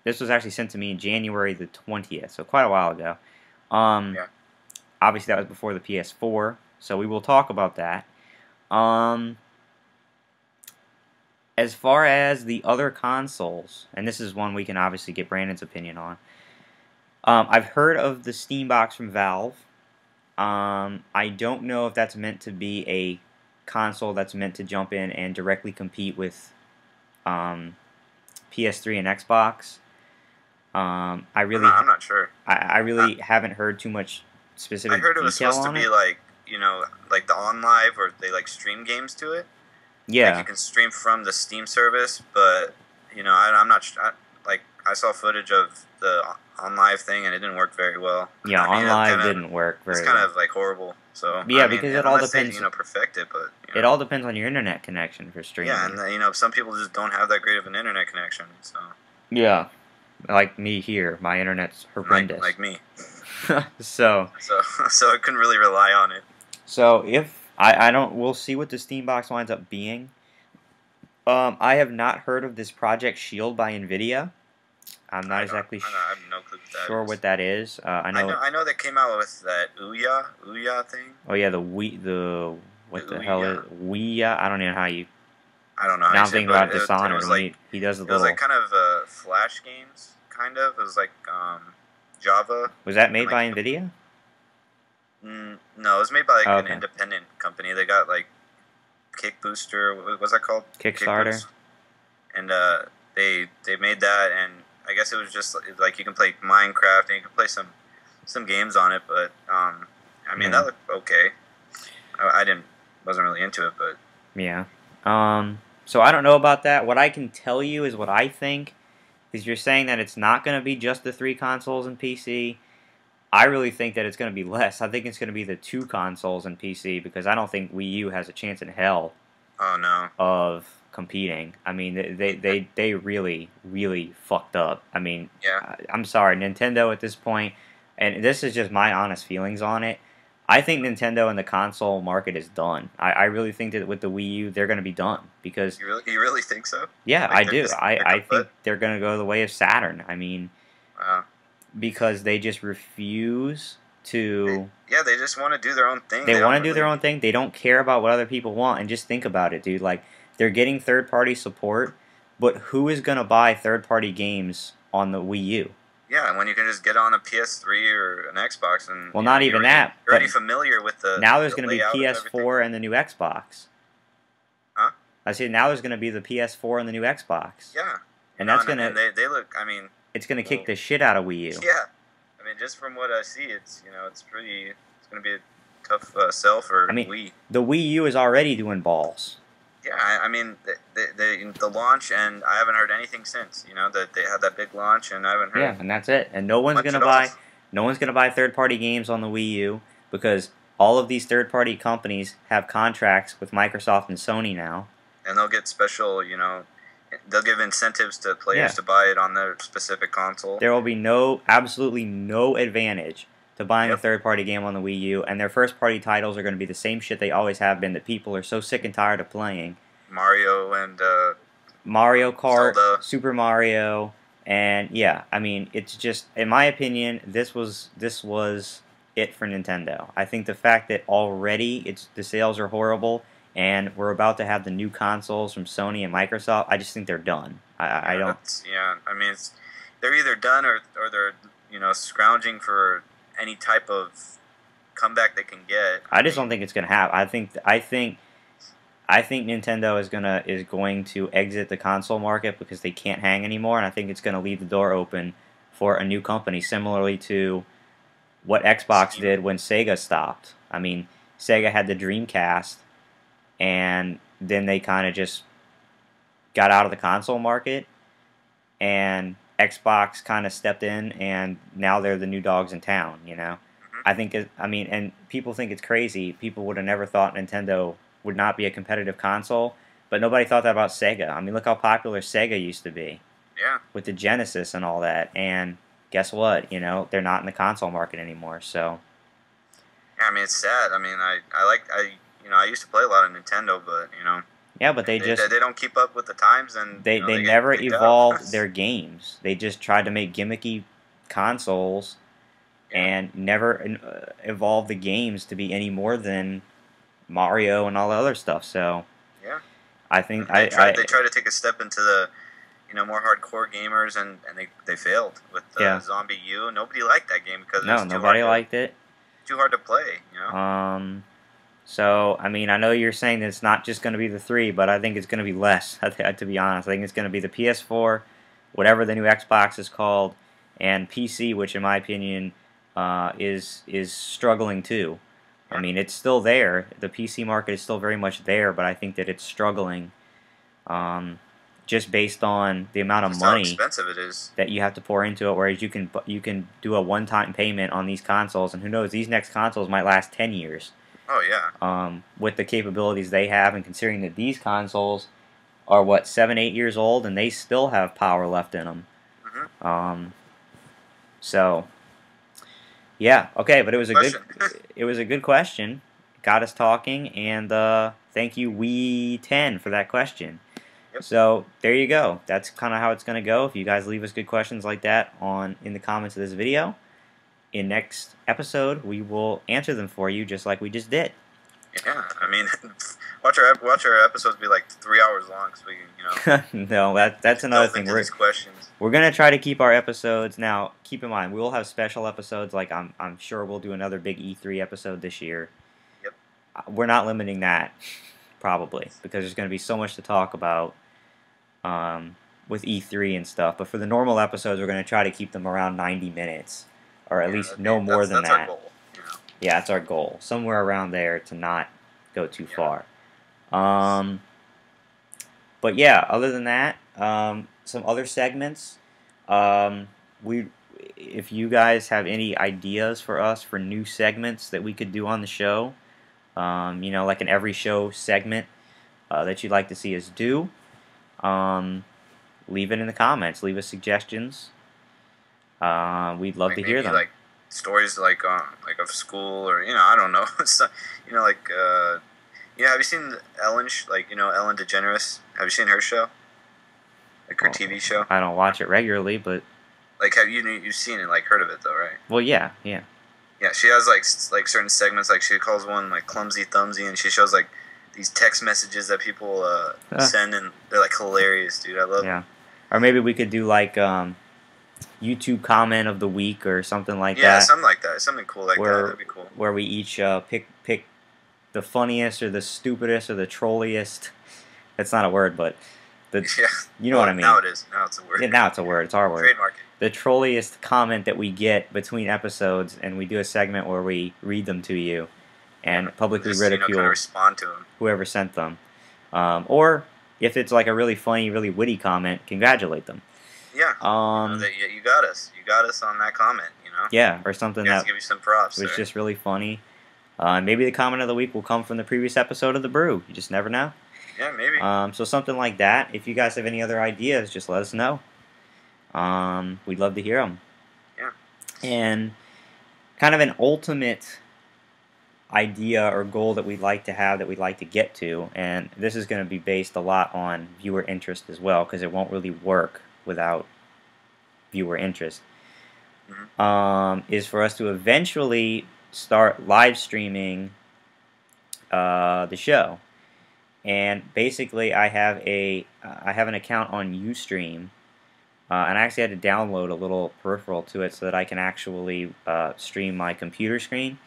[SPEAKER 2] This was actually sent to me in January the 20th, so quite a while ago.
[SPEAKER 3] Yeah.
[SPEAKER 2] Obviously that was before the PS4, so we will talk about that. As far as the other consoles, and this is one we can obviously get Brandon's opinion on. I've heard of the Steambox from Valve. I don't know if that's meant to be a console that's meant to jump in and directly compete with PS3 and Xbox. I'm
[SPEAKER 3] not sure.
[SPEAKER 2] I really haven't heard too much specific detail on it.
[SPEAKER 3] I heard it was supposed to be like, like the OnLive, or they like stream games to it.
[SPEAKER 2] Yeah.
[SPEAKER 3] Like you can stream from the Steam service, but I'm not like I saw footage of the OnLive thing and it didn't work very well.
[SPEAKER 2] Yeah, OnLive didn't work very well.
[SPEAKER 3] It's kind of like horrible. So
[SPEAKER 2] yeah, because it all depends.
[SPEAKER 3] They, perfect it, but
[SPEAKER 2] it all depends on your internet connection for streaming.
[SPEAKER 3] Yeah, and some people just don't have that great of an internet connection. So
[SPEAKER 2] yeah, like me here, my internet's horrendous.
[SPEAKER 3] Like me.
[SPEAKER 2] So
[SPEAKER 3] I couldn't really rely on it.
[SPEAKER 2] So if I don't, we'll see what the Steambox winds up being. I have not heard of this Project Shield by NVIDIA. I'm not exactly
[SPEAKER 3] I have no clue
[SPEAKER 2] what that is. I know
[SPEAKER 3] they came out with that Ouya thing.
[SPEAKER 2] Oh yeah, the What the hell is Wii? I don't even know how you.
[SPEAKER 3] I don't know. How
[SPEAKER 2] Now
[SPEAKER 3] you
[SPEAKER 2] I'm
[SPEAKER 3] say it,
[SPEAKER 2] thinking
[SPEAKER 3] but
[SPEAKER 2] about Dishonored.
[SPEAKER 3] It was
[SPEAKER 2] when
[SPEAKER 3] like
[SPEAKER 2] he does the
[SPEAKER 3] it was
[SPEAKER 2] little.
[SPEAKER 3] like kind of Flash games, kind of. It was like Java.
[SPEAKER 2] Was that made
[SPEAKER 3] and,
[SPEAKER 2] by
[SPEAKER 3] like,
[SPEAKER 2] Nvidia?
[SPEAKER 3] No, it was made by like
[SPEAKER 2] Oh,
[SPEAKER 3] an
[SPEAKER 2] okay.
[SPEAKER 3] independent company. They got like Kick Booster. What was that called?
[SPEAKER 2] Kickstarter.
[SPEAKER 3] Kick Boost. And they made that, and I guess it was just like you can play Minecraft and you can play some games on it. But I mean that looked okay. I wasn't really into it, but
[SPEAKER 2] Yeah. So I don't know about that. What I can tell you is what I think. Is you're saying that it's not going to be just the 3 consoles and PC. I really think that it's going to be less. I think it's going to be the 2 consoles and PC because I don't think Wii U has a chance in hell.
[SPEAKER 3] Oh no.
[SPEAKER 2] Of competing. I mean, they really fucked up. I mean,
[SPEAKER 3] yeah.
[SPEAKER 2] I'm sorry, Nintendo at this point, and this is just my honest feelings on it. I think Nintendo and the console market is done. I really think that with the Wii U, they're going to be done because.
[SPEAKER 3] You really think so?
[SPEAKER 2] Yeah,
[SPEAKER 3] like
[SPEAKER 2] I do. I think they're going to go the way of Saturn. I mean,
[SPEAKER 3] wow.
[SPEAKER 2] Because they just refuse to.
[SPEAKER 3] They just want to do their own thing.
[SPEAKER 2] They want to do their own thing. They don't care about what other people want. And just think about it, dude. Like, they're getting third-party support, but who is going to buy third-party games on the Wii U?
[SPEAKER 3] Yeah, when you can just get on a PS3 or an Xbox and
[SPEAKER 2] well, not even that.
[SPEAKER 3] You're already familiar with the.
[SPEAKER 2] Now there's going to be
[SPEAKER 3] PS4
[SPEAKER 2] and the new Xbox.
[SPEAKER 3] Huh?
[SPEAKER 2] I said now there's going to be the PS4 and the new Xbox.
[SPEAKER 3] Yeah.
[SPEAKER 2] And that's going to.
[SPEAKER 3] They look. I mean.
[SPEAKER 2] It's going to kick the shit out of Wii U.
[SPEAKER 3] Yeah. I mean, just from what I see, it's it's pretty. It's going to be a tough sell for Wii.
[SPEAKER 2] The Wii U is already doing balls.
[SPEAKER 3] Yeah, I mean the launch, and I haven't heard anything since. That they had that big launch, and I haven't heard.
[SPEAKER 2] Yeah, and that's it. And no one's gonna buy. No one's gonna buy third-party games on the Wii U because all of these third-party companies have contracts with Microsoft and Sony now.
[SPEAKER 3] And they'll get special, they'll give incentives to players to buy it on their specific console.
[SPEAKER 2] There will be absolutely no advantage to buying a third-party game on the Wii U, and their first-party titles are going to be the same shit they always have been that people are so sick and tired of playing.
[SPEAKER 3] Mario and
[SPEAKER 2] Mario Kart,
[SPEAKER 3] Zelda.
[SPEAKER 2] Super Mario, and yeah, I mean, it's just, in my opinion, this was it for Nintendo. I think the fact that already the sales are horrible, and we're about to have the new consoles from Sony and Microsoft, I just think they're done. I don't.
[SPEAKER 3] Yeah, I mean, they're either done or they're scrounging for any type of comeback they can get.
[SPEAKER 2] I just don't think it's gonna happen. I think Nintendo is going to exit the console market because they can't hang anymore, and I think it's gonna leave the door open for a new company, similarly to what Xbox did when Sega stopped. I mean, Sega had the Dreamcast, and then they kind of just got out of the console market, and Xbox kind of stepped in, and now they're the new dogs in town, I think, and people think it's crazy. People would have never thought Nintendo would not be a competitive console, but nobody thought that about Sega. I mean, look how popular Sega used to be.
[SPEAKER 3] Yeah.
[SPEAKER 2] With the Genesis and all that, and guess what? They're not in the console market anymore, so.
[SPEAKER 3] Yeah, I mean, it's sad. I mean, I used to play a lot of Nintendo, but,
[SPEAKER 2] Yeah, but they
[SPEAKER 3] don't keep up with the times, and
[SPEAKER 2] they never evolved their games. They just tried to make gimmicky consoles, and never evolved the games to be any more than Mario and all the other stuff. So
[SPEAKER 3] yeah,
[SPEAKER 2] I think
[SPEAKER 3] they tried to take a step into the more hardcore gamers, and they failed with Zombie U. Nobody liked that game because
[SPEAKER 2] nobody liked it.
[SPEAKER 3] Too hard to play.
[SPEAKER 2] So, I mean, I know you're saying that it's not just going to be the 3, but I think it's going to be less, to be honest. I think it's going to be the PS4, whatever the new Xbox is called, and PC, which, in my opinion, is struggling too.
[SPEAKER 3] Yeah.
[SPEAKER 2] I mean, it's still there. The PC market is still very much there, but I think that it's struggling just based on the amount of money
[SPEAKER 3] how expensive it is
[SPEAKER 2] that you have to pour into it, whereas you can do a one-time payment on these consoles, and who knows, these next consoles might last 10 years.
[SPEAKER 3] Oh, yeah.
[SPEAKER 2] With the capabilities they have, and considering that these consoles are, 7, 8 years old, and they still have power left in them.
[SPEAKER 3] Mm-hmm.
[SPEAKER 2] So, yeah, okay, but it was a good question. Got us talking, and thank you, Wii 10, for that question.
[SPEAKER 3] Yep.
[SPEAKER 2] So, there you go. That's kind of how it's going to go. If you guys leave us good questions like that in the comments of this video, in next episode, we will answer them for you just like we just did.
[SPEAKER 3] Yeah, I mean, watch our episodes be like 3 hours long, so we can,
[SPEAKER 2] No, that's another
[SPEAKER 3] delve
[SPEAKER 2] thing.
[SPEAKER 3] into these questions.
[SPEAKER 2] We're gonna try to keep our episodes. Now, keep in mind, we will have special episodes. Like I'm sure we'll do another big E3 episode this year.
[SPEAKER 3] Yep.
[SPEAKER 2] We're not limiting that, probably, because there's gonna be so much to talk about with E3 and stuff. But for the normal episodes, we're gonna try to keep them around 90 minutes, or at least no more than
[SPEAKER 3] that's our
[SPEAKER 2] that.
[SPEAKER 3] goal.
[SPEAKER 2] Yeah, that's our goal. Somewhere around there to not go too far. But yeah, other than that, some other segments. If you guys have any ideas for us for new segments that we could do on the show, like an every show segment that you'd like to see us do, leave it in the comments. Leave us suggestions. We'd love to hear them.
[SPEAKER 3] Like stories like of school, or I don't know. So, have you seen Ellen? Ellen DeGeneres. Have you seen her show? Like her TV show.
[SPEAKER 2] I don't watch it regularly, but
[SPEAKER 3] like, have you've seen it? Like, heard of it though, right?
[SPEAKER 2] Well, yeah.
[SPEAKER 3] Yeah, she has like certain segments. Like, she calls one like Clumsy Thumbsy, and she shows like these text messages that people send, and they're like hilarious, dude. I love.
[SPEAKER 2] Yeah, or maybe we could do like YouTube comment of the week or something like that.
[SPEAKER 3] Yeah, something like that. Something cool like that. That'd be cool.
[SPEAKER 2] Where we each pick the funniest or the stupidest or the trolliest. That's not a word, but you know what I mean.
[SPEAKER 3] Now it is. Now it's a word.
[SPEAKER 2] Yeah, now it's a word. It's our word.
[SPEAKER 3] Trademark it.
[SPEAKER 2] The trolliest comment that we get between episodes, and we do a segment where we read them to you and publicly ridicule
[SPEAKER 3] kind of respond to them.
[SPEAKER 2] Whoever sent them. Or if it's like a really funny, really witty comment, congratulate them.
[SPEAKER 3] Yeah. You got us. You got us on that comment.
[SPEAKER 2] Yeah, or something that
[SPEAKER 3] give you some props.
[SPEAKER 2] Was just really funny. Maybe the comment of the week will come from the previous episode of the Brew. You just never know.
[SPEAKER 3] Yeah, maybe.
[SPEAKER 2] So something like that. If you guys have any other ideas, just let us know. We'd love to hear them.
[SPEAKER 3] Yeah.
[SPEAKER 2] And kind of an ultimate idea or goal that we'd like to have, that we'd like to get to, and this is going to be based a lot on viewer interest as well, because it won't really work without viewer interest, is for us to eventually start live streaming the show. And basically, I have an account on Ustream, and I actually had to download a little peripheral to it so that I can actually stream my computer screen.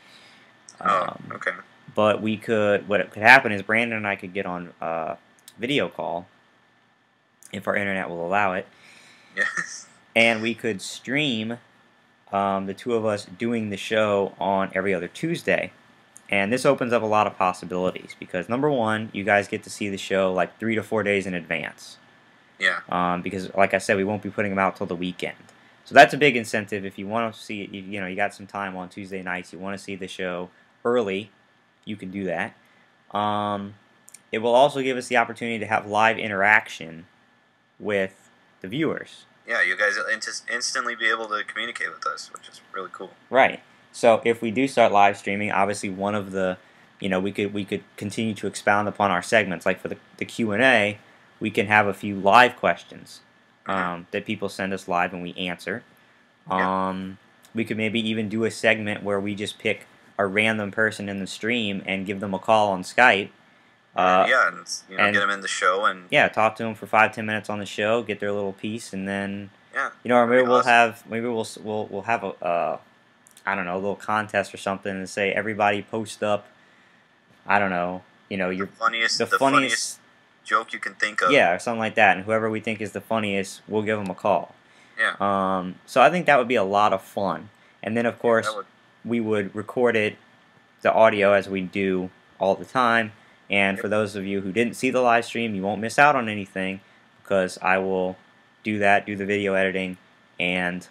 [SPEAKER 3] Okay.
[SPEAKER 2] But what could happen is Brandon and I could get on video call if our internet will allow it.
[SPEAKER 3] Yes.
[SPEAKER 2] And we could stream the two of us doing the show on every other Tuesday. And this opens up a lot of possibilities because, number one, you guys get to see the show like 3 to 4 days in advance.
[SPEAKER 3] Yeah.
[SPEAKER 2] Because, like I said, we won't be putting them out till the weekend. So that's a big incentive. If you want to see, you got some time on Tuesday nights, you want to see the show early, you can do that. It will also give us the opportunity to have live interaction with the viewers.
[SPEAKER 3] Yeah, you guys will instantly be able to communicate with us, which is really cool.
[SPEAKER 2] Right. So if we do start live streaming, obviously one of the, we could continue to expound upon our segments. Like for the Q&A, we can have a few live questions that people send us live and we answer. We could maybe even do a segment where we just pick a random person in the stream and give them a call on Skype.
[SPEAKER 3] And get them in the show and
[SPEAKER 2] talk to them for 5-10 minutes on the show, get their little piece, and then or maybe we'll have a I don't know, a little contest or something, and say everybody post up, I don't know, your
[SPEAKER 3] the funniest joke you can think of.
[SPEAKER 2] Yeah, or something like that, and whoever we think is the funniest, we'll give them a call.
[SPEAKER 3] Yeah.
[SPEAKER 2] So I think that would be a lot of fun, and then of course we would record the audio as we do all the time. And for those of you who didn't see the live stream, you won't miss out on anything because I will do the video editing, and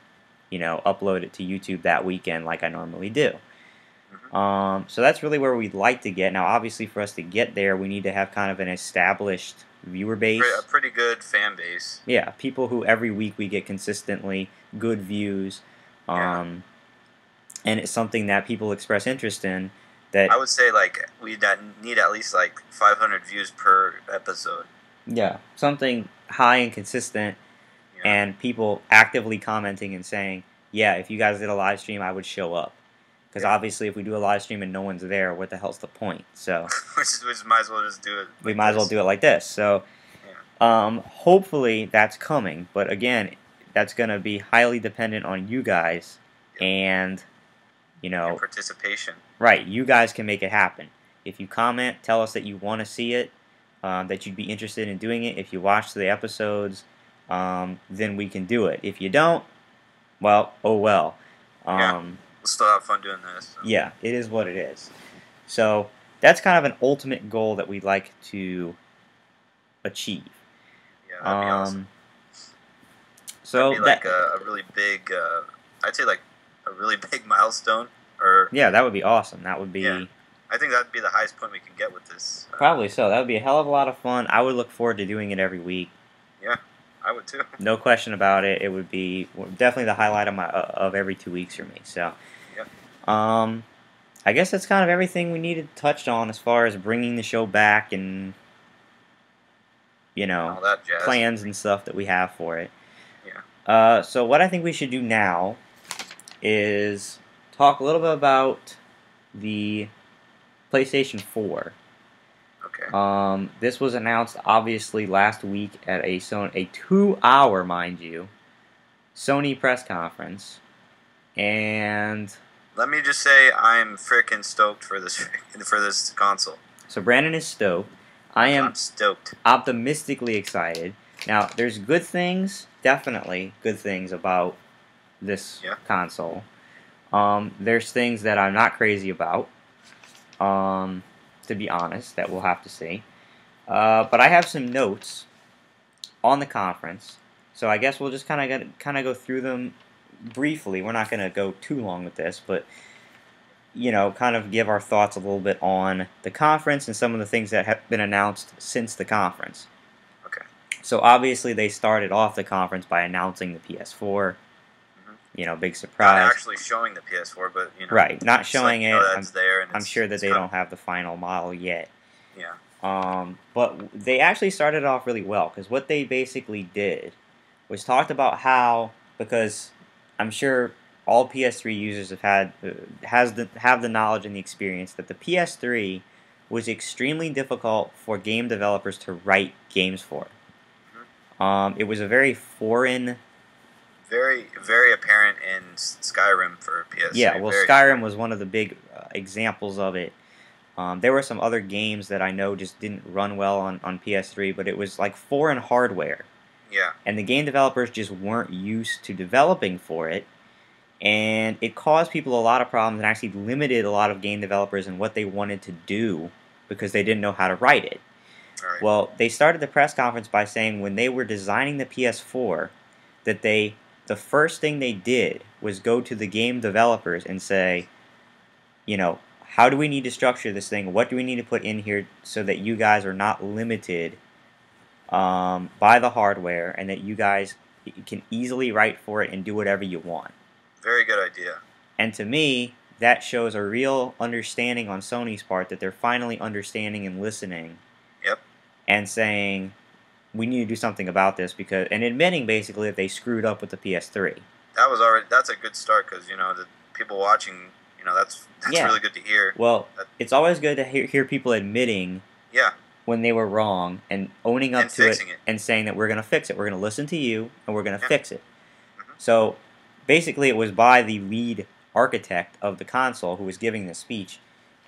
[SPEAKER 2] upload it to YouTube that weekend like I normally do. So that's really where we'd like to get. Now, obviously, for us to get there, we need to have kind of an established viewer base.
[SPEAKER 3] A pretty good fan base.
[SPEAKER 2] Yeah, people who every week we get consistently good views. And it's something that people express interest in. That
[SPEAKER 3] I would say we need at least 500 views per episode.
[SPEAKER 2] Yeah, something high and consistent, and people actively commenting and saying, "Yeah, if you guys did a live stream, I would show up." Because obviously, if we do a live stream and no one's there, what the hell's the point? So
[SPEAKER 3] we just might as well just do it.
[SPEAKER 2] We might as well do it like this. So hopefully that's coming. But again, that's going to be highly dependent on you guys and, you know,
[SPEAKER 3] your participation.
[SPEAKER 2] Right. You guys can make it happen. If you comment, tell us that you want to see it, that you'd be interested in doing it. If you watch the episodes, then we can do it. If you don't, well, oh well.
[SPEAKER 3] We'll still have fun doing this. So.
[SPEAKER 2] Yeah, it is what it is. So that's kind of an ultimate goal that we'd like to achieve.
[SPEAKER 3] Yeah, that'd be awesome.
[SPEAKER 2] So
[SPEAKER 3] that'd be like a really big, I'd say like a really big milestone. Or
[SPEAKER 2] yeah, that would be awesome. That would be.
[SPEAKER 3] Yeah. I think that'd be the highest point we can get with this.
[SPEAKER 2] Probably so. That would be a hell of a lot of fun. I would look forward to doing it every week.
[SPEAKER 3] Yeah, I would too.
[SPEAKER 2] No question about it. It would be definitely the highlight of every 2 weeks for me. So, I guess that's kind of everything we needed to touch on as far as bringing the show back and, you know,
[SPEAKER 3] all that jazz.
[SPEAKER 2] Plans and stuff that we have for it.
[SPEAKER 3] Yeah.
[SPEAKER 2] So what I think we should do now is talk a little bit about the PlayStation 4.
[SPEAKER 3] Okay.
[SPEAKER 2] This was announced obviously last week at a 2-hour, mind you, Sony press conference, and
[SPEAKER 3] let me just say I'm freaking stoked for this console.
[SPEAKER 2] So Brandon is stoked. I'm
[SPEAKER 3] stoked.
[SPEAKER 2] Optimistically excited. Now, there's good things, definitely good things about this console. There's things that I'm not crazy about, to be honest, that we'll have to see. But I have some notes on the conference, so I guess we'll just kind of go through them briefly. We're not going to go too long with this, but you know, kind of give our thoughts a little bit on the conference and some of the things that have been announced since the conference.
[SPEAKER 3] Okay.
[SPEAKER 2] So obviously they started off the conference by announcing the PS4. You know, big surprise.
[SPEAKER 3] Not actually showing the PS4, but you know,
[SPEAKER 2] right, not showing it.
[SPEAKER 3] I'm
[SPEAKER 2] sure that they don't have the final model yet.
[SPEAKER 3] Yeah.
[SPEAKER 2] But they actually started off really well because what they basically did was talked about how, because I'm sure all PS3 users have have the knowledge and the experience that the PS3 was extremely difficult for game developers to write games for. It was a very foreign.
[SPEAKER 3] Very, very apparent in Skyrim for PS3.
[SPEAKER 2] Yeah, well, Skyrim was one of the big examples of it. There were some other games that I know just didn't run well on PS3, but it was like foreign hardware.
[SPEAKER 3] Yeah.
[SPEAKER 2] And the game developers just weren't used to developing for it, and it caused people a lot of problems and actually limited a lot of game developers in what they wanted to do because they didn't know how to write it.
[SPEAKER 3] Right.
[SPEAKER 2] Well, they started the press conference by saying when they were designing the PS4 that the first thing they did was go to the game developers and say, you know, how do we need to structure this thing? What do we need to put in here so that you guys are not limited by the hardware and that you guys can easily write for it and do whatever you want?
[SPEAKER 3] Very good idea.
[SPEAKER 2] And to me, that shows a real understanding on Sony's part that they're finally understanding and listening.
[SPEAKER 3] Yep.
[SPEAKER 2] And saying, we need to do something about this because, and admitting basically that they screwed up with the PS3.
[SPEAKER 3] That's a good start because, you know, the people watching, you know, that's really good to hear.
[SPEAKER 2] Well, it's always good to hear people admitting when they were wrong and owning up to it and saying that we're going to fix it. We're going to listen to you and we're going to fix it. So basically it was by the lead architect of the console who was giving this speech,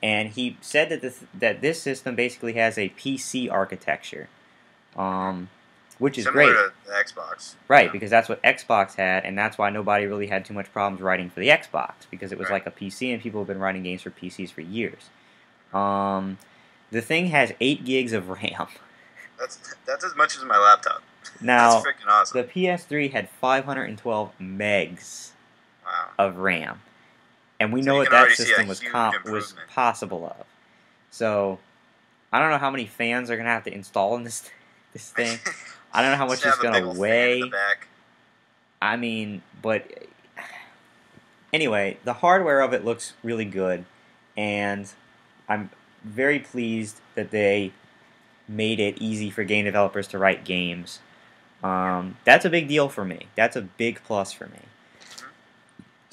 [SPEAKER 2] and he said that this system basically has a PC architecture. Which is
[SPEAKER 3] similar
[SPEAKER 2] great.
[SPEAKER 3] To the Xbox.
[SPEAKER 2] Right, because that's what Xbox had, and that's why nobody really had too much problems writing for the Xbox, because it was like a PC, and people have been writing games for PCs for years. The thing has 8 gigs of RAM.
[SPEAKER 3] That's as much as my laptop.
[SPEAKER 2] Now,
[SPEAKER 3] that's freaking awesome.
[SPEAKER 2] The PS3 had 512 megs of RAM, and we know what that system was possible of. So, I don't know how many fans are going to have to install in this thing. I don't know how much it's going to weigh. I mean, but anyway, the hardware of it looks really good, and I'm very pleased that they made it easy for game developers to write games. That's a big deal for me. That's a big plus for me.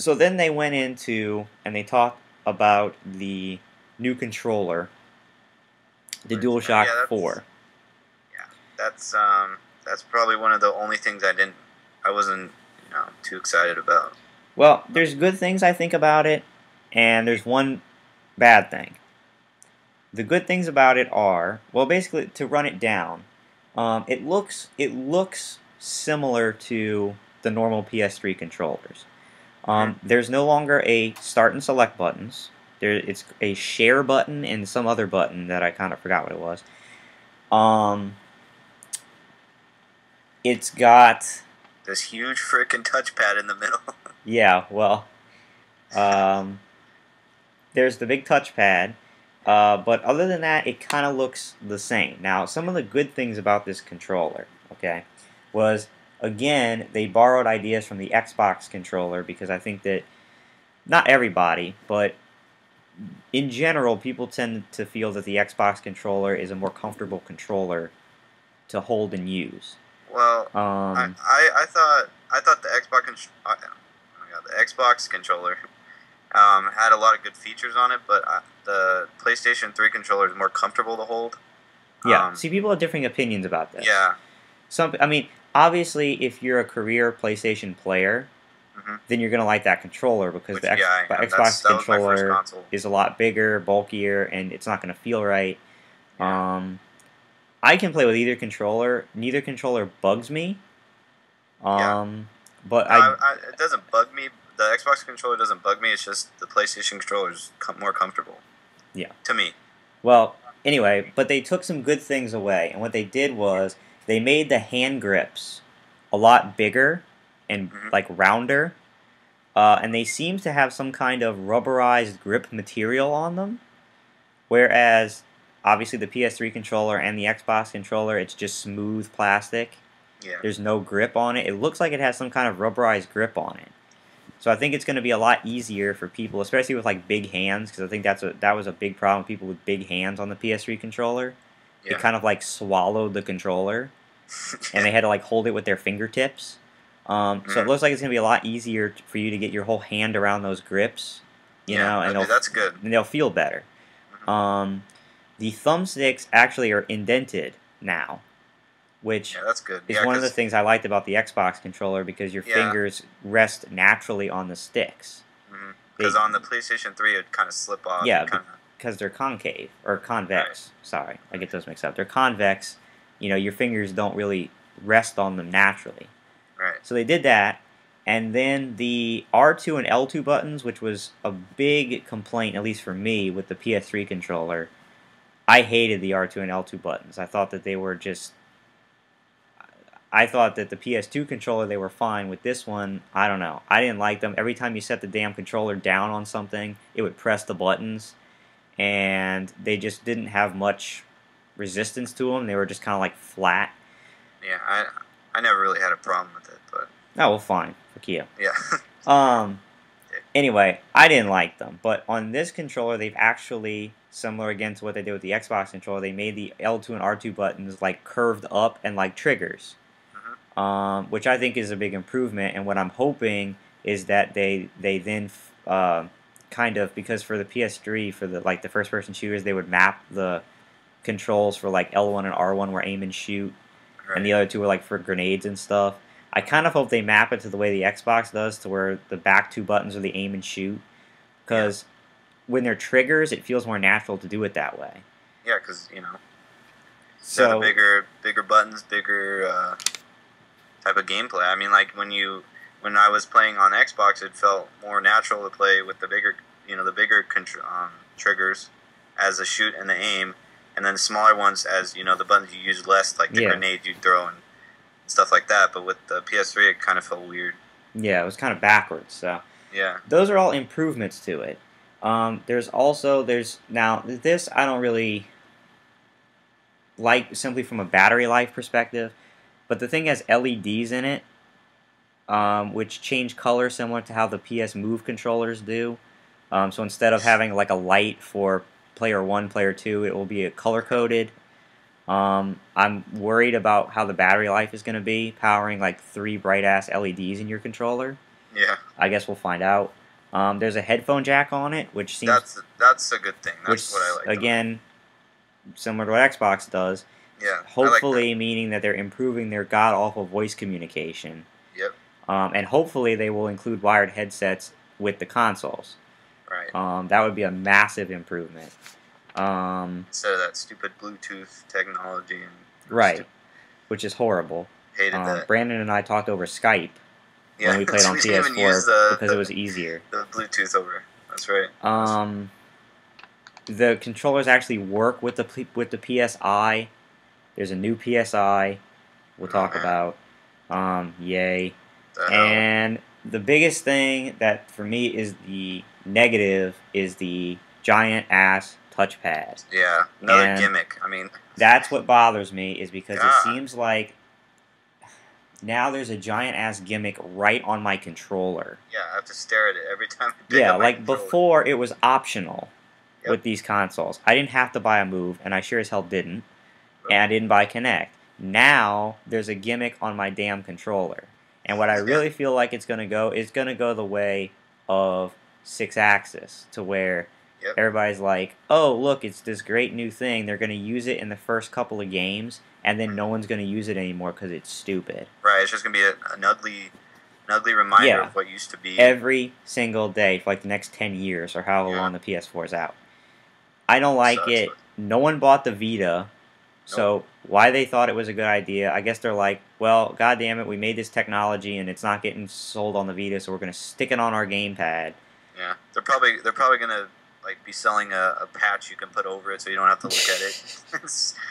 [SPEAKER 2] So then they went into and they talked about the new controller, the DualShock
[SPEAKER 3] Yeah,
[SPEAKER 2] 4.
[SPEAKER 3] Yeah, that's probably one of the only things I wasn't, too excited about.
[SPEAKER 2] Well, there's good things I think about it, and there's one bad thing. The good things about it are, well, basically to run it down, it looks similar to the normal PS3 controllers. There's no longer a start and select buttons. It's a share button and some other button that I kind of forgot what it was. It's got
[SPEAKER 3] this huge frickin' touchpad in the middle.
[SPEAKER 2] Yeah, well, there's the big touchpad, but other than that, it kind of looks the same. Now, some of the good things about this controller, okay, was, again, they borrowed ideas from the Xbox controller, because I think that, not everybody, but in general, people tend to feel that the Xbox controller is a more comfortable controller to hold and use.
[SPEAKER 3] Well, I thought the Xbox controller had a lot of good features on it, but the PlayStation 3 controller is more comfortable to hold.
[SPEAKER 2] Yeah, see, people have differing opinions about this.
[SPEAKER 3] Yeah.
[SPEAKER 2] I mean, obviously, if you're a career PlayStation player, then you're going to like that controller, because the Xbox controller is a lot bigger, bulkier, and it's not going to feel right.
[SPEAKER 3] Yeah.
[SPEAKER 2] I can play with either controller. Neither controller bugs me. But
[SPEAKER 3] it doesn't bug me. The Xbox controller doesn't bug me. It's just the PlayStation controller is more comfortable.
[SPEAKER 2] Yeah.
[SPEAKER 3] To me.
[SPEAKER 2] Well, anyway, but they took some good things away, and what they did was they made the hand grips a lot bigger and like rounder, and they seem to have some kind of rubberized grip material on them, whereas obviously the PS3 controller and the Xbox controller, it's just smooth plastic.
[SPEAKER 3] Yeah.
[SPEAKER 2] There's no grip on it. It looks like it has some kind of rubberized grip on it. So I think it's going to be a lot easier for people, especially with like big hands, because I think that was a big problem with people with big hands on the PS3 controller.
[SPEAKER 3] Yeah.
[SPEAKER 2] It kind of like swallowed the controller, and they had to like hold it with their fingertips. So it looks like it's going to be a lot easier for you to get your whole hand around those grips, you know, and
[SPEAKER 3] that's good.
[SPEAKER 2] And they'll feel better. The thumbsticks actually are indented now, which
[SPEAKER 3] that's good.
[SPEAKER 2] is one of the things I liked about the Xbox controller, because your fingers rest naturally on the sticks.
[SPEAKER 3] Because on the PlayStation 3, it kind of slip off.
[SPEAKER 2] Yeah, because they're concave, or convex. Right. Sorry, I get those mixed up. They're convex. You know, your fingers don't really rest on them naturally.
[SPEAKER 3] Right.
[SPEAKER 2] So they did that, and then the R2 and L2 buttons, which was a big complaint, at least for me, with the PS3 controller. I hated the R2 and L2 buttons. I thought that they were just... I thought that the PS2 controller, they were fine. With this one, I don't know. I didn't like them. Every time you set the damn controller down on something, it would press the buttons, and they just didn't have much resistance to them. They were just kind of like flat.
[SPEAKER 3] Yeah, I never really had a problem with it, but...
[SPEAKER 2] Oh, well, fine. Fuck you.
[SPEAKER 3] Yeah.
[SPEAKER 2] Anyway, I didn't like them. But on this controller, they've actually, similar again to what they did with the Xbox controller, they made the L2 and R2 buttons like curved up and like triggers. Which I think is a big improvement. And what I'm hoping is that they then kind of, because for the PS3, for the first-person shooters, they would map the controls for like L1 and R1 were aim and shoot. Right. And the other two were like for grenades and stuff. I kind of hope they map it to the way the Xbox does, to where the back two buttons are the aim and shoot. Because when they're triggers, it feels more natural to do it that way.
[SPEAKER 3] Yeah, because, you know, so the bigger buttons, bigger type of gameplay. I mean, like when I was playing on Xbox, it felt more natural to play with the bigger, triggers as the shoot and the aim, and then the smaller ones as, the buttons you use less, like the grenades you throw and stuff like that. But with the PS3, it kind of felt weird.
[SPEAKER 2] Yeah, it was kind of backwards. So
[SPEAKER 3] yeah,
[SPEAKER 2] those are all improvements to it. Now this I don't really like, simply from a battery life perspective, but the thing has LEDs in it, which change color similar to how the PS Move controllers do. So instead of having like a light for player 1, player 2, it will be color coded. I'm worried about how the battery life is going to be, powering like 3 bright ass LEDs in your controller.
[SPEAKER 3] Yeah.
[SPEAKER 2] I guess we'll find out. There's a headphone jack on it, which seems
[SPEAKER 3] that's a good thing.
[SPEAKER 2] which
[SPEAKER 3] That's what I like.
[SPEAKER 2] again, similar to what Xbox does.
[SPEAKER 3] Yeah.
[SPEAKER 2] Hopefully,
[SPEAKER 3] I like
[SPEAKER 2] meaning that they're improving their god awful voice communication.
[SPEAKER 3] Yep.
[SPEAKER 2] And hopefully they will include wired headsets with the consoles.
[SPEAKER 3] Right.
[SPEAKER 2] That would be a massive improvement.
[SPEAKER 3] Instead of that stupid Bluetooth technology and
[SPEAKER 2] Right, which is horrible.
[SPEAKER 3] hated that.
[SPEAKER 2] Brandon and I talked over Skype when we played on
[SPEAKER 3] we didn't even use
[SPEAKER 2] PS4 because it was easier.
[SPEAKER 3] The Bluetooth over. That's right.
[SPEAKER 2] The controllers actually work with the PSI. There's a new PSI we'll talk about. Yay. And the biggest thing that for me is the negative is the giant ass touchpad.
[SPEAKER 3] Yeah, another gimmick. I mean,
[SPEAKER 2] that's what bothers me is because it seems like now there's a giant ass gimmick right on my controller.
[SPEAKER 3] Yeah, I have to stare at it every time I pick up my
[SPEAKER 2] like
[SPEAKER 3] controller.
[SPEAKER 2] before it was optional with these consoles. I didn't have to buy a Move, and I sure as hell didn't. And I didn't buy Kinect. Now there's a gimmick on my damn controller. And what I really feel like it's going to go is going to go the way of 6-axis, to where everybody's like, oh, look, it's this great new thing. They're going to use it in the first couple of games, and then no one's going to use it anymore because it's stupid.
[SPEAKER 3] Right, it's just going to be an ugly reminder of what used to be.
[SPEAKER 2] Every single day for like the next 10 years or however long the PS4 is out. I don't like it. No one bought the Vita. So why they thought it was a good idea, I guess they're like, well, god damn it, we made this technology and it's not getting sold on the Vita, so we're going to stick it on our gamepad.
[SPEAKER 3] Yeah, they're probably going to like be selling a patch you can put over it so you don't have to look at it.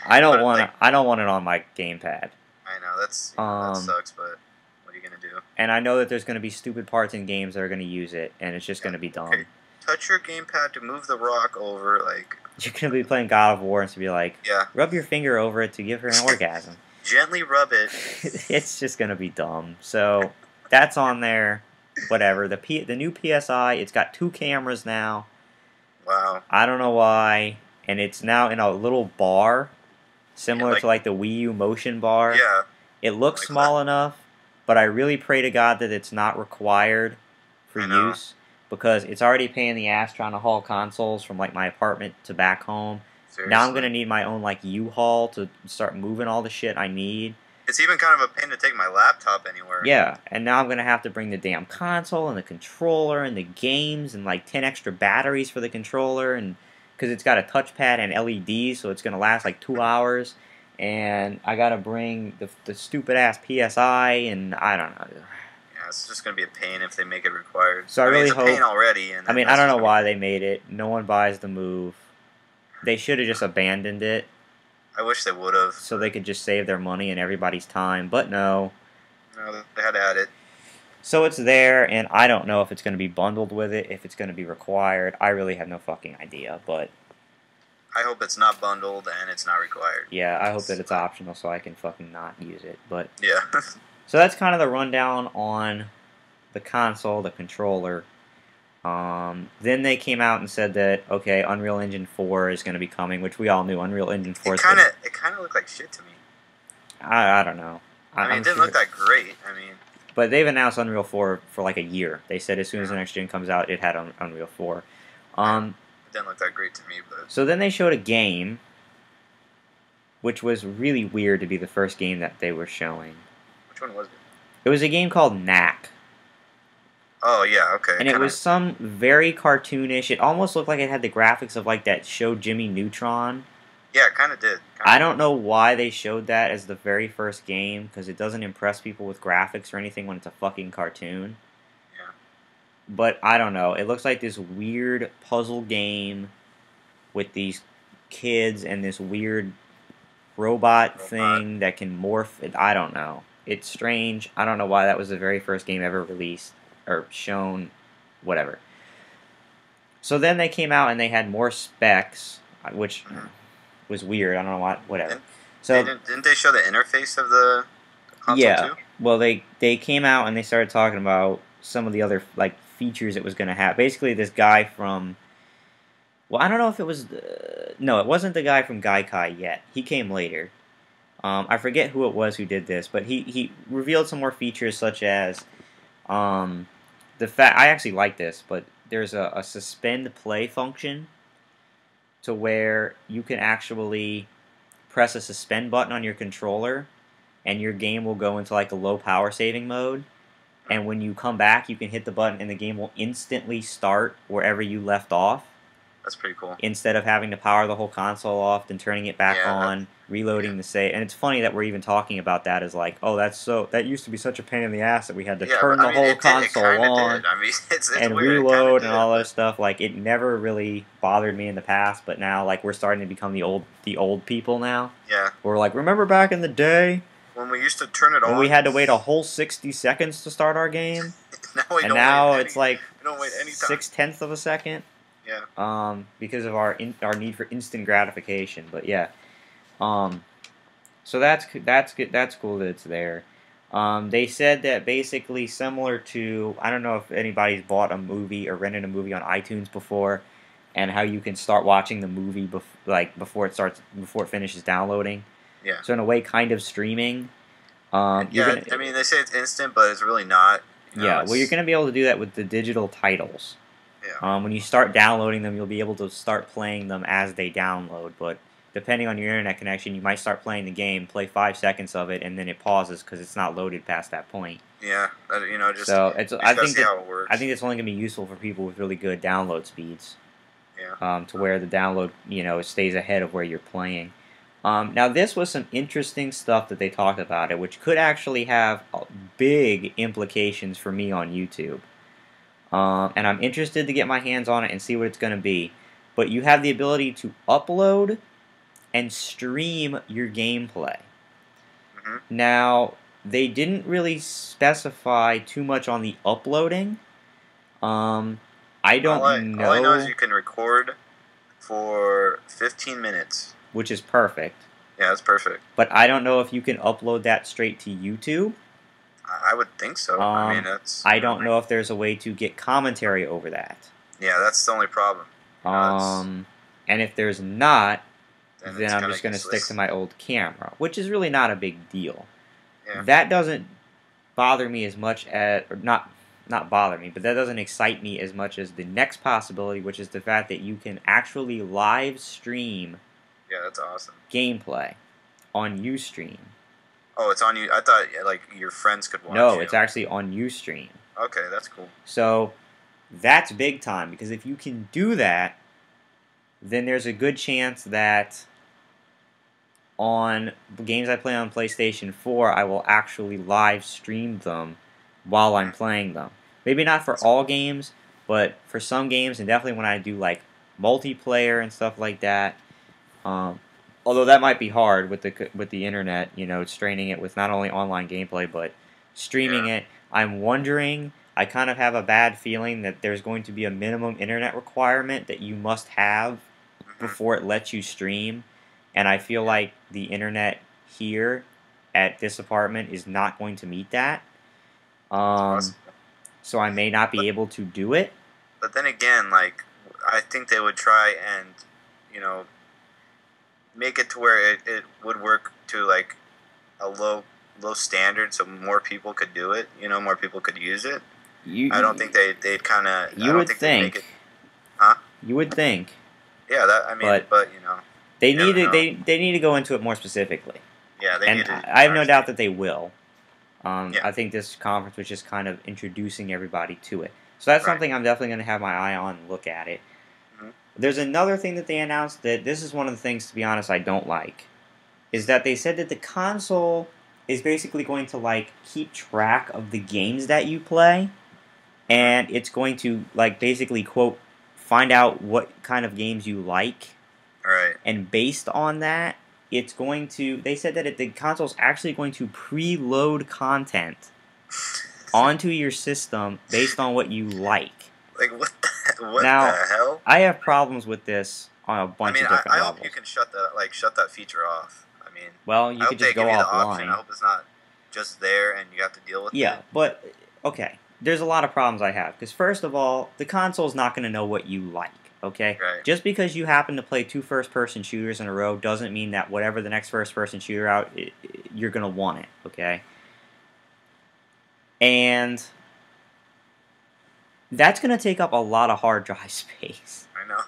[SPEAKER 2] I don't want it on my gamepad.
[SPEAKER 3] I know that sucks, but what are you going to do? And
[SPEAKER 2] I know that there's going to be stupid parts in games that are going to use it, and it's just going to be dumb.
[SPEAKER 3] Okay. Touch your gamepad to move the rock over, like.
[SPEAKER 2] You're going to be playing God of War and to be like, rub your finger over it to give her an orgasm.
[SPEAKER 3] Gently rub it.
[SPEAKER 2] It's just going to be dumb. So, that's on there. Whatever. The new PSI, it's got 2 cameras now.
[SPEAKER 3] Wow.
[SPEAKER 2] I don't know why. And it's now in a little bar, similar to like the Wii U motion bar.
[SPEAKER 3] Yeah.
[SPEAKER 2] It looks small enough, but I really pray to God that it's not required for use. Because it's already a pain in the ass trying to haul consoles from like my apartment to back home. Seriously? Now I'm going to need my own like U-Haul to start moving all the shit I need.
[SPEAKER 3] It's even kind of a pain to take my laptop anywhere.
[SPEAKER 2] Yeah, and now I'm going to have to bring the damn console and the controller and the games and like 10 extra batteries for the controller, and because it's got a touchpad and LEDs, so it's going to last like 2 hours. And I got to bring the stupid ass PSI, and I don't know.
[SPEAKER 3] It's just going to be a pain if they make it required.
[SPEAKER 2] So I really hope.
[SPEAKER 3] It's a pain already. And
[SPEAKER 2] I mean, I don't know why they made it. No one buys the Move. They should have just abandoned it.
[SPEAKER 3] I wish they would have.
[SPEAKER 2] So they could just save their money and everybody's time. But no.
[SPEAKER 3] No, they had to add it.
[SPEAKER 2] So it's there, and I don't know if it's going to be bundled with it, if it's going to be required. I really have no fucking idea, but.
[SPEAKER 3] I hope it's not bundled and it's not required.
[SPEAKER 2] Yeah, I hope that it's optional so I can fucking not use it. But.
[SPEAKER 3] Yeah.
[SPEAKER 2] So that's kind of the rundown on the console, the controller. Then they came out and said that, okay, Unreal Engine 4 is going to be coming, which we all knew. Unreal Engine 4
[SPEAKER 3] it kind of looked like shit to me.
[SPEAKER 2] I don't know.
[SPEAKER 3] I mean, it didn't look that great. I mean,
[SPEAKER 2] but they've announced Unreal 4 for like a year. They said as soon as the next gen comes out, it had Unreal 4.
[SPEAKER 3] It didn't look that great to me. But
[SPEAKER 2] so then they showed a game, which was really weird to be the first game that they were showing.
[SPEAKER 3] Which one was it?
[SPEAKER 2] It was a game called Knack.
[SPEAKER 3] Oh, yeah, okay.
[SPEAKER 2] And it was some very cartoonish. It almost looked like it had the graphics of like that show Jimmy Neutron.
[SPEAKER 3] Yeah, it kind of did.
[SPEAKER 2] I don't know why they showed that as the very first game, because it doesn't impress people with graphics or anything when it's a fucking cartoon.
[SPEAKER 3] Yeah.
[SPEAKER 2] But I don't know. It looks like this weird puzzle game with these kids and this weird robot thing that can morph. I don't know. It's strange. I don't know why that was the very first game ever released or shown, whatever. So then they came out and they had more specs, which was weird. I don't know why, whatever. So
[SPEAKER 3] didn't they show the interface of the console too?
[SPEAKER 2] Well, they came out and they started talking about some of the other like features it was going to have. Basically, this guy from, well, I don't know if it was, no, it wasn't the guy from Gaikai yet. He came later. I forget who it was who did this, but he revealed some more features such as the fact I actually like this, but there's a suspend play function to where you can actually press a suspend button on your controller, and your game will go into like a low power saving mode. And when you come back, you can hit the button, and the game will instantly start wherever you left off.
[SPEAKER 3] That's pretty cool.
[SPEAKER 2] Instead of having to power the whole console off, then turning it back on, reloading the save. And it's funny that we're even talking about that as like, oh, that used to be such a pain in the ass that we had to turn the whole console on and
[SPEAKER 3] weird.
[SPEAKER 2] Reload and all that stuff. Like, it never really bothered me in the past, but now like we're starting to become the old people now.
[SPEAKER 3] Yeah.
[SPEAKER 2] We're like, remember back in the day
[SPEAKER 3] when we used to turn it on,
[SPEAKER 2] when we had to wait a whole 60 seconds to start our game?
[SPEAKER 3] now
[SPEAKER 2] it's like
[SPEAKER 3] we don't wait any time.
[SPEAKER 2] 6/10 of a second.
[SPEAKER 3] Yeah.
[SPEAKER 2] Because of our need for instant gratification. But yeah. So that's good. That's cool that it's there. They said that basically similar to, I don't know if anybody's bought a movie or rented a movie on iTunes before, and how you can start watching the movie before it finishes downloading.
[SPEAKER 3] Yeah.
[SPEAKER 2] So in a way, kind of streaming.
[SPEAKER 3] I mean, they say it's instant, but it's really not.
[SPEAKER 2] Well, you're going to be able to do that with the digital titles.
[SPEAKER 3] Yeah.
[SPEAKER 2] When you start downloading them, you'll be able to start playing them as they download. But depending on your internet connection, you might start playing the game, play 5 seconds of it, and then it pauses because it's not loaded past that point.
[SPEAKER 3] Yeah, just
[SPEAKER 2] so I think
[SPEAKER 3] how it works.
[SPEAKER 2] I think it's only going to be useful for people with really good download speeds.
[SPEAKER 3] Yeah.
[SPEAKER 2] To where the download, it stays ahead of where you're playing. Now, this was some interesting stuff that they talked about, which could actually have big implications for me on YouTube. And I'm interested to get my hands on it and see what it's going to be. But you have the ability to upload and stream your gameplay.
[SPEAKER 3] Mm-hmm.
[SPEAKER 2] Now, they didn't really specify too much on the uploading. I don't know.
[SPEAKER 3] All I know is you can record for 15 minutes.
[SPEAKER 2] Which is perfect.
[SPEAKER 3] Yeah, that's perfect.
[SPEAKER 2] But I don't know if you can upload that straight to YouTube.
[SPEAKER 3] I would think so. I mean, that's.
[SPEAKER 2] I don't know if there's a way to get commentary over that.
[SPEAKER 3] Yeah, that's the only problem.
[SPEAKER 2] And if there's not, then I'm just going to
[SPEAKER 3] useless.
[SPEAKER 2] stick to my old camera, which is really not a big deal.
[SPEAKER 3] Yeah.
[SPEAKER 2] That doesn't bother me as much as, or not bother me, but that doesn't excite me as much as the next possibility, which is the fact that you can actually live stream.
[SPEAKER 3] Yeah, that's awesome.
[SPEAKER 2] Gameplay on Ustream.
[SPEAKER 3] Oh, it's on you. I thought like your friends could watch.
[SPEAKER 2] No, it's actually on Ustream.
[SPEAKER 3] Okay, that's cool.
[SPEAKER 2] So that's big time, because if you can do that, then there's a good chance that on games I play on PlayStation 4, I will actually live stream them while I'm playing them. Maybe not for all games, but for some games, and definitely when I do like multiplayer and stuff like that. Although that might be hard with the internet, straining it with not only online gameplay but streaming it. I'm wondering. I kind of have a bad feeling that there's going to be a minimum internet requirement that you must have before it lets you stream, and I feel like the internet here at this apartment is not going to meet that. So I may not be able to do it.
[SPEAKER 3] But then again, like, I think they would try and, make it to where it would work to like a low standard, so more people could do it. More people could use it. I don't think they'd kind of.
[SPEAKER 2] You would think.
[SPEAKER 3] Make it, huh?
[SPEAKER 2] You would think.
[SPEAKER 3] Yeah, but
[SPEAKER 2] they need to they need to go into it more specifically.
[SPEAKER 3] Yeah, they need to.
[SPEAKER 2] I have no doubt that they will. I think this conference was just kind of introducing everybody to it. So that's something I'm definitely going to have my eye on and look at it. Mm-hmm. There's another thing that they announced that this is one of the things, to be honest, I don't like. Is that they said that the console is basically going to like keep track of the games that you play. And it's going to like basically, quote, find out what kind of games you like.
[SPEAKER 3] Right.
[SPEAKER 2] And based on that, it's going to, they said that the console's actually going to preload content onto your system based on what you like.
[SPEAKER 3] Like, what the hell?
[SPEAKER 2] I have problems with this on a bunch of different levels.
[SPEAKER 3] I hope you can shut that feature off. I mean,
[SPEAKER 2] well, you could just go offline.
[SPEAKER 3] I hope it's not just there and you have to deal with it.
[SPEAKER 2] Yeah, but, okay, there's a lot of problems I have. Because first of all, the console's not going to know what you like. Okay?
[SPEAKER 3] Right.
[SPEAKER 2] Just because you happen to play 2 first-person shooters in a row doesn't mean that whatever the next first-person shooter out, you're going to want it. Okay? And That's going to take up a lot of hard drive space.
[SPEAKER 3] I know.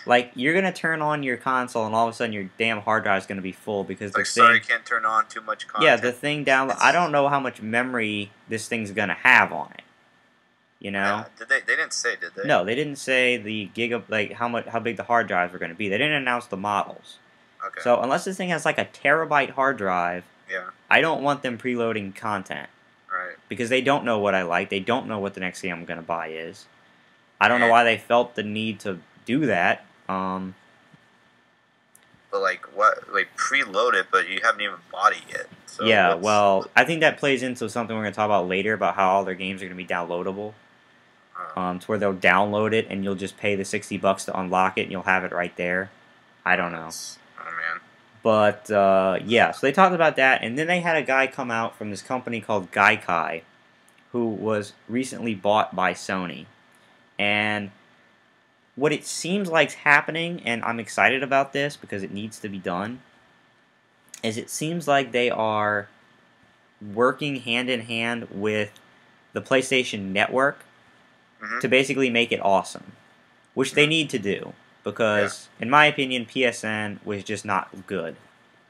[SPEAKER 2] Like, you're going to turn on your console, and all of a sudden your damn hard drive is going to be full because
[SPEAKER 3] Like, sorry, can't turn on too much content.
[SPEAKER 2] Yeah, the thing download. I don't know how much memory this thing's going to have on it. You know?
[SPEAKER 3] Yeah, they didn't say, did they?
[SPEAKER 2] No, they didn't say the like how big the hard drives were going to be. They didn't announce the models.
[SPEAKER 3] Okay.
[SPEAKER 2] So unless this thing has like a terabyte hard drive,
[SPEAKER 3] yeah,
[SPEAKER 2] I don't want them preloading content.
[SPEAKER 3] right.
[SPEAKER 2] Because they don't know what I like. They don't know what the next game I'm going to buy is. I don't know why they felt the need to do that.
[SPEAKER 3] But like what? Like preload it, but you haven't even bought it yet. So
[SPEAKER 2] yeah, well, I think that plays into something we're going to talk about later about how all their games are going to be downloadable. To where they'll download it and you'll just pay the $60 to unlock it and you'll have it right there. I don't know.
[SPEAKER 3] Oh man.
[SPEAKER 2] But yeah, so they talked about that, and then they had a guy come out from this company called Gaikai, who was recently bought by Sony. And what it seems like's happening, and I'm excited about this because it needs to be done, is it seems like they are working hand in hand with the PlayStation Network to basically make it awesome, which they need to do because, in my opinion, PSN was just not good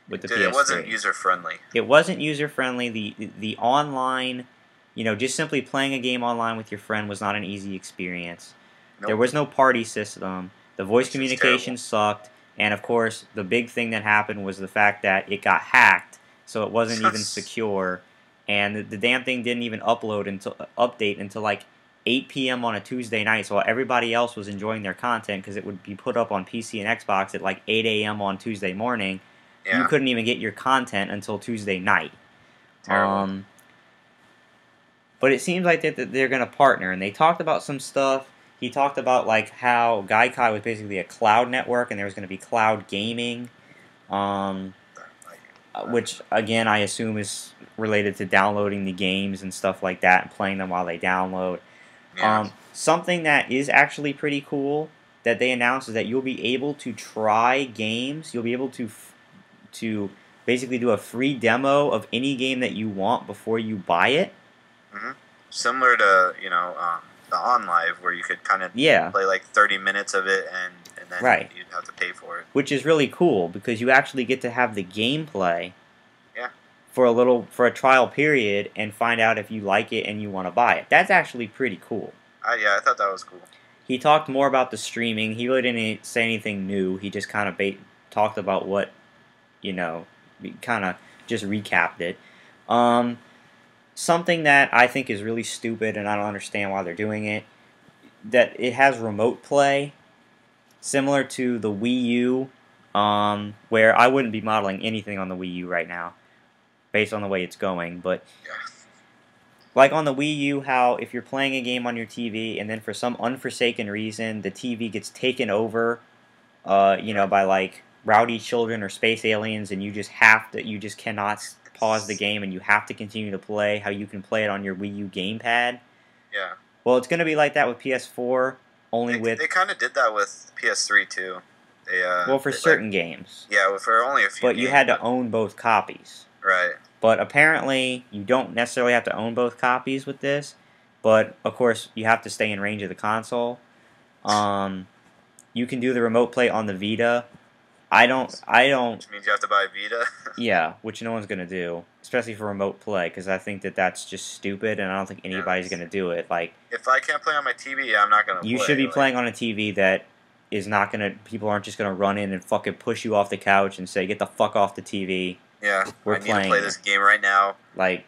[SPEAKER 2] with the PS3.
[SPEAKER 3] It wasn't user friendly.
[SPEAKER 2] It wasn't user friendly. The online, you know, just simply playing a game online with your friend was not an easy experience. Nope. There was no party system. The voice communication sucked, and of course, the big thing that happened was the fact that it got hacked, so it wasn't even secure, and the damn thing didn't even update until like 8 p.m. on a Tuesday night, so while everybody else was enjoying their content because it would be put up on PC and Xbox at like 8 a.m. on Tuesday morning. You couldn't even get your content until Tuesday night. But it seems like that they're going to partner, and they talked about some stuff. He talked about like how Gaikai was basically a cloud network, and there was going to be cloud gaming, which again I assume is related to downloading the games and stuff like that, and playing them while they download. Something that is actually pretty cool that they announced is that you'll be able to try games. You'll be able to basically do a free demo of any game that you want before you buy it.
[SPEAKER 3] Similar to, you know, the OnLive, where you could kind of play like 30 minutes of it and then you'd have to pay for it.
[SPEAKER 2] Which is really cool because you actually get to have the gameplay for a trial period and find out if you like it and you want to buy it. That's actually pretty cool.
[SPEAKER 3] Yeah, I thought that was cool.
[SPEAKER 2] He talked more about the streaming. He really didn't say anything new. He just kind of talked about what, you know, kind of just recapped it. Something that I think is really stupid and I don't understand why they're doing it, that it has remote play, similar to the Wii U, where I wouldn't be modeling anything on the Wii U right now, based on the way it's going, but like on the Wii U, how if you're playing a game on your TV and then for some unforsaken reason the TV gets taken over, you know, by like rowdy children or space aliens, and you just cannot pause the game and you have to continue to play, how you can play it on your Wii U gamepad. Yeah. Well, it's going to be like that with PS4,
[SPEAKER 3] They kind of did that with PS3 too.
[SPEAKER 2] Well, for certain games.
[SPEAKER 3] Yeah, for only a few
[SPEAKER 2] But you had to own both copies.
[SPEAKER 3] Right.
[SPEAKER 2] But apparently, you don't necessarily have to own both copies with this. But, of course, you have to stay in range of the console. You can do the remote play on the Vita. I don't.
[SPEAKER 3] Which means you have to buy a Vita.
[SPEAKER 2] Yeah, which no one's gonna do, especially for remote play, because I think that's just stupid, and I don't think anybody's gonna do it. Like,
[SPEAKER 3] if I can't play on my TV, I'm not gonna.
[SPEAKER 2] You should be playing on a TV that is not gonna. People aren't just gonna run in and fucking push you off the couch and say, "Get the fuck off the TV."
[SPEAKER 3] Yeah,
[SPEAKER 2] I
[SPEAKER 3] need to play this game right now.
[SPEAKER 2] Like,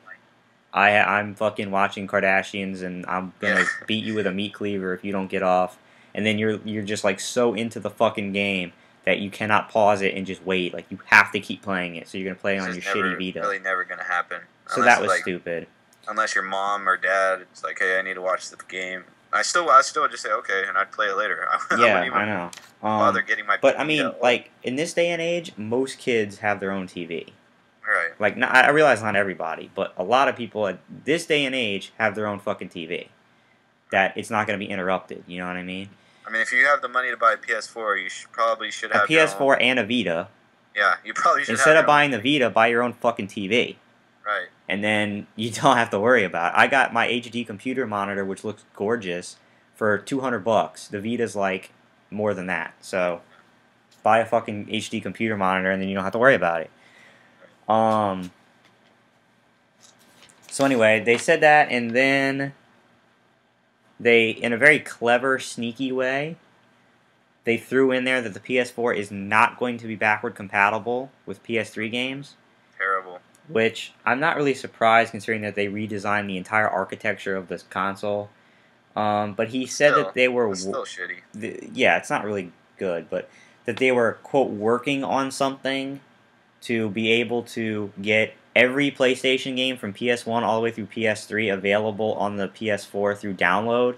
[SPEAKER 2] I'm fucking watching Kardashians, and I'm gonna beat you with a meat cleaver if you don't get off. And then you're just like so into the fucking game that you cannot pause it and just wait. Like, you have to keep playing it, so you're going to play it on your shitty Vita.
[SPEAKER 3] It's really never going to happen.
[SPEAKER 2] So that was stupid.
[SPEAKER 3] Unless your mom or dad, it's like, hey, I need to watch the game. I still would just say, okay, and I'd play it later.
[SPEAKER 2] Yeah, I know.
[SPEAKER 3] Bother getting my
[SPEAKER 2] But, I mean, like, in this day and age, most kids have their own TV.
[SPEAKER 3] Right.
[SPEAKER 2] Like, I realize not everybody, but a lot of people at this day and age have their own fucking TV. That it's not going to be interrupted, you know what I mean?
[SPEAKER 3] I mean, if you have the money to buy a PS4, you probably should have
[SPEAKER 2] a PS4 and a Vita.
[SPEAKER 3] Yeah, you probably should.
[SPEAKER 2] Instead of buying the Vita, buy your own fucking TV.
[SPEAKER 3] Right.
[SPEAKER 2] And then you don't have to worry about it. I got my HD computer monitor, which looks gorgeous, for $200. The Vita's like more than that. So buy a fucking HD computer monitor, and then you don't have to worry about it. So anyway, they said that, and then they, in a very clever, sneaky way, they threw in there that the PS4 is not going to be backward compatible with PS3 games.
[SPEAKER 3] Terrible.
[SPEAKER 2] Which I'm not really surprised, considering that they redesigned the entire architecture of this console. But he said that they were...
[SPEAKER 3] It's still shitty.
[SPEAKER 2] Yeah, it's not really good, but that they were, quote, working on something to be able to get every PlayStation game from PS1 all the way through PS3 available on the PS4 through download.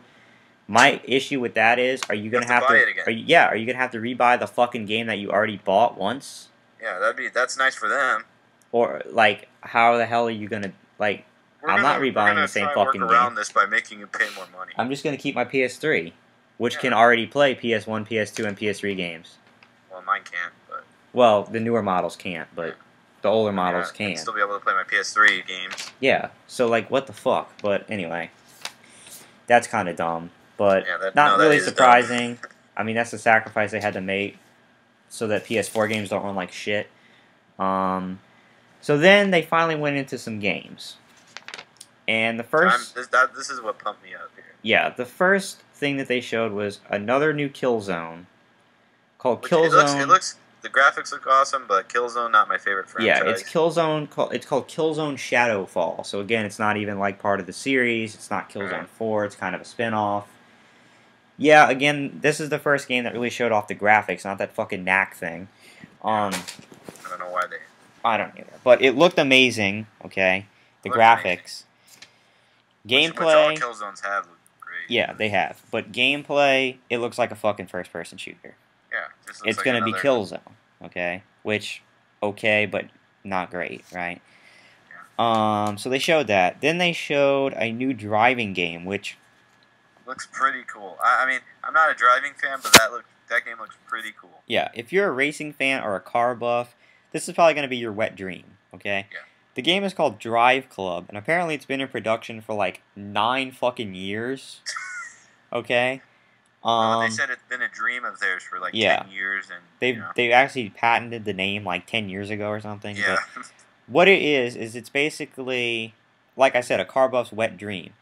[SPEAKER 2] My issue with that is, are you gonna have to? Are you gonna have to rebuy the fucking game that you already bought once?
[SPEAKER 3] Yeah, that's nice for them.
[SPEAKER 2] Or like, how the hell are you gonna like? I'm not rebuying the same fucking game.
[SPEAKER 3] Work around this by making you pay more money.
[SPEAKER 2] I'm just gonna keep my PS3, which can already play PS1, PS2, and PS3 games.
[SPEAKER 3] Well, mine can't, but.
[SPEAKER 2] Well, the newer models can't, but the older models can.
[SPEAKER 3] I can still be able to play my PS3 games.
[SPEAKER 2] Yeah. So like, what the fuck? But anyway, that's kind of dumb. But not really surprising. I mean, that's the sacrifice they had to make so that PS4 games don't run like shit. So then they finally went into some games. And the first...
[SPEAKER 3] This is what pumped me up here.
[SPEAKER 2] Yeah, the first thing that they showed was another new Killzone called Killzone...
[SPEAKER 3] The graphics look awesome, but Killzone not my favorite franchise.
[SPEAKER 2] Yeah, it's Killzone. It's called Killzone Shadowfall. So again, it's not even like part of the series. It's not Killzone 4. It's kind of a spin-off. Yeah, again, this is the first game that really showed off the graphics, not that fucking knack thing. I
[SPEAKER 3] don't know why they...
[SPEAKER 2] I don't either. But it looked amazing, okay? The graphics.
[SPEAKER 3] Amazing.
[SPEAKER 2] Gameplay...
[SPEAKER 3] Which all Killzones have looked great.
[SPEAKER 2] Yeah, they have. But gameplay, it looks like a fucking first-person shooter.
[SPEAKER 3] Yeah.
[SPEAKER 2] It's going to be Killzone, okay? Which, okay, but not great, right? Yeah. So they showed that. Then they showed a new driving game, which...
[SPEAKER 3] looks pretty cool. I mean, I'm not a driving fan, but that game looks pretty cool.
[SPEAKER 2] Yeah, if you're a racing fan or a car buff, this is probably going to be your wet dream, okay?
[SPEAKER 3] Yeah.
[SPEAKER 2] The game is called Drive Club, and apparently it's been in production for like 9 fucking years, okay?
[SPEAKER 3] They said it's been a dream of theirs for like 10 years. And
[SPEAKER 2] they've actually patented the name like 10 years ago or something.
[SPEAKER 3] Yeah.
[SPEAKER 2] But what it is it's basically, like I said, a car buff's wet dream.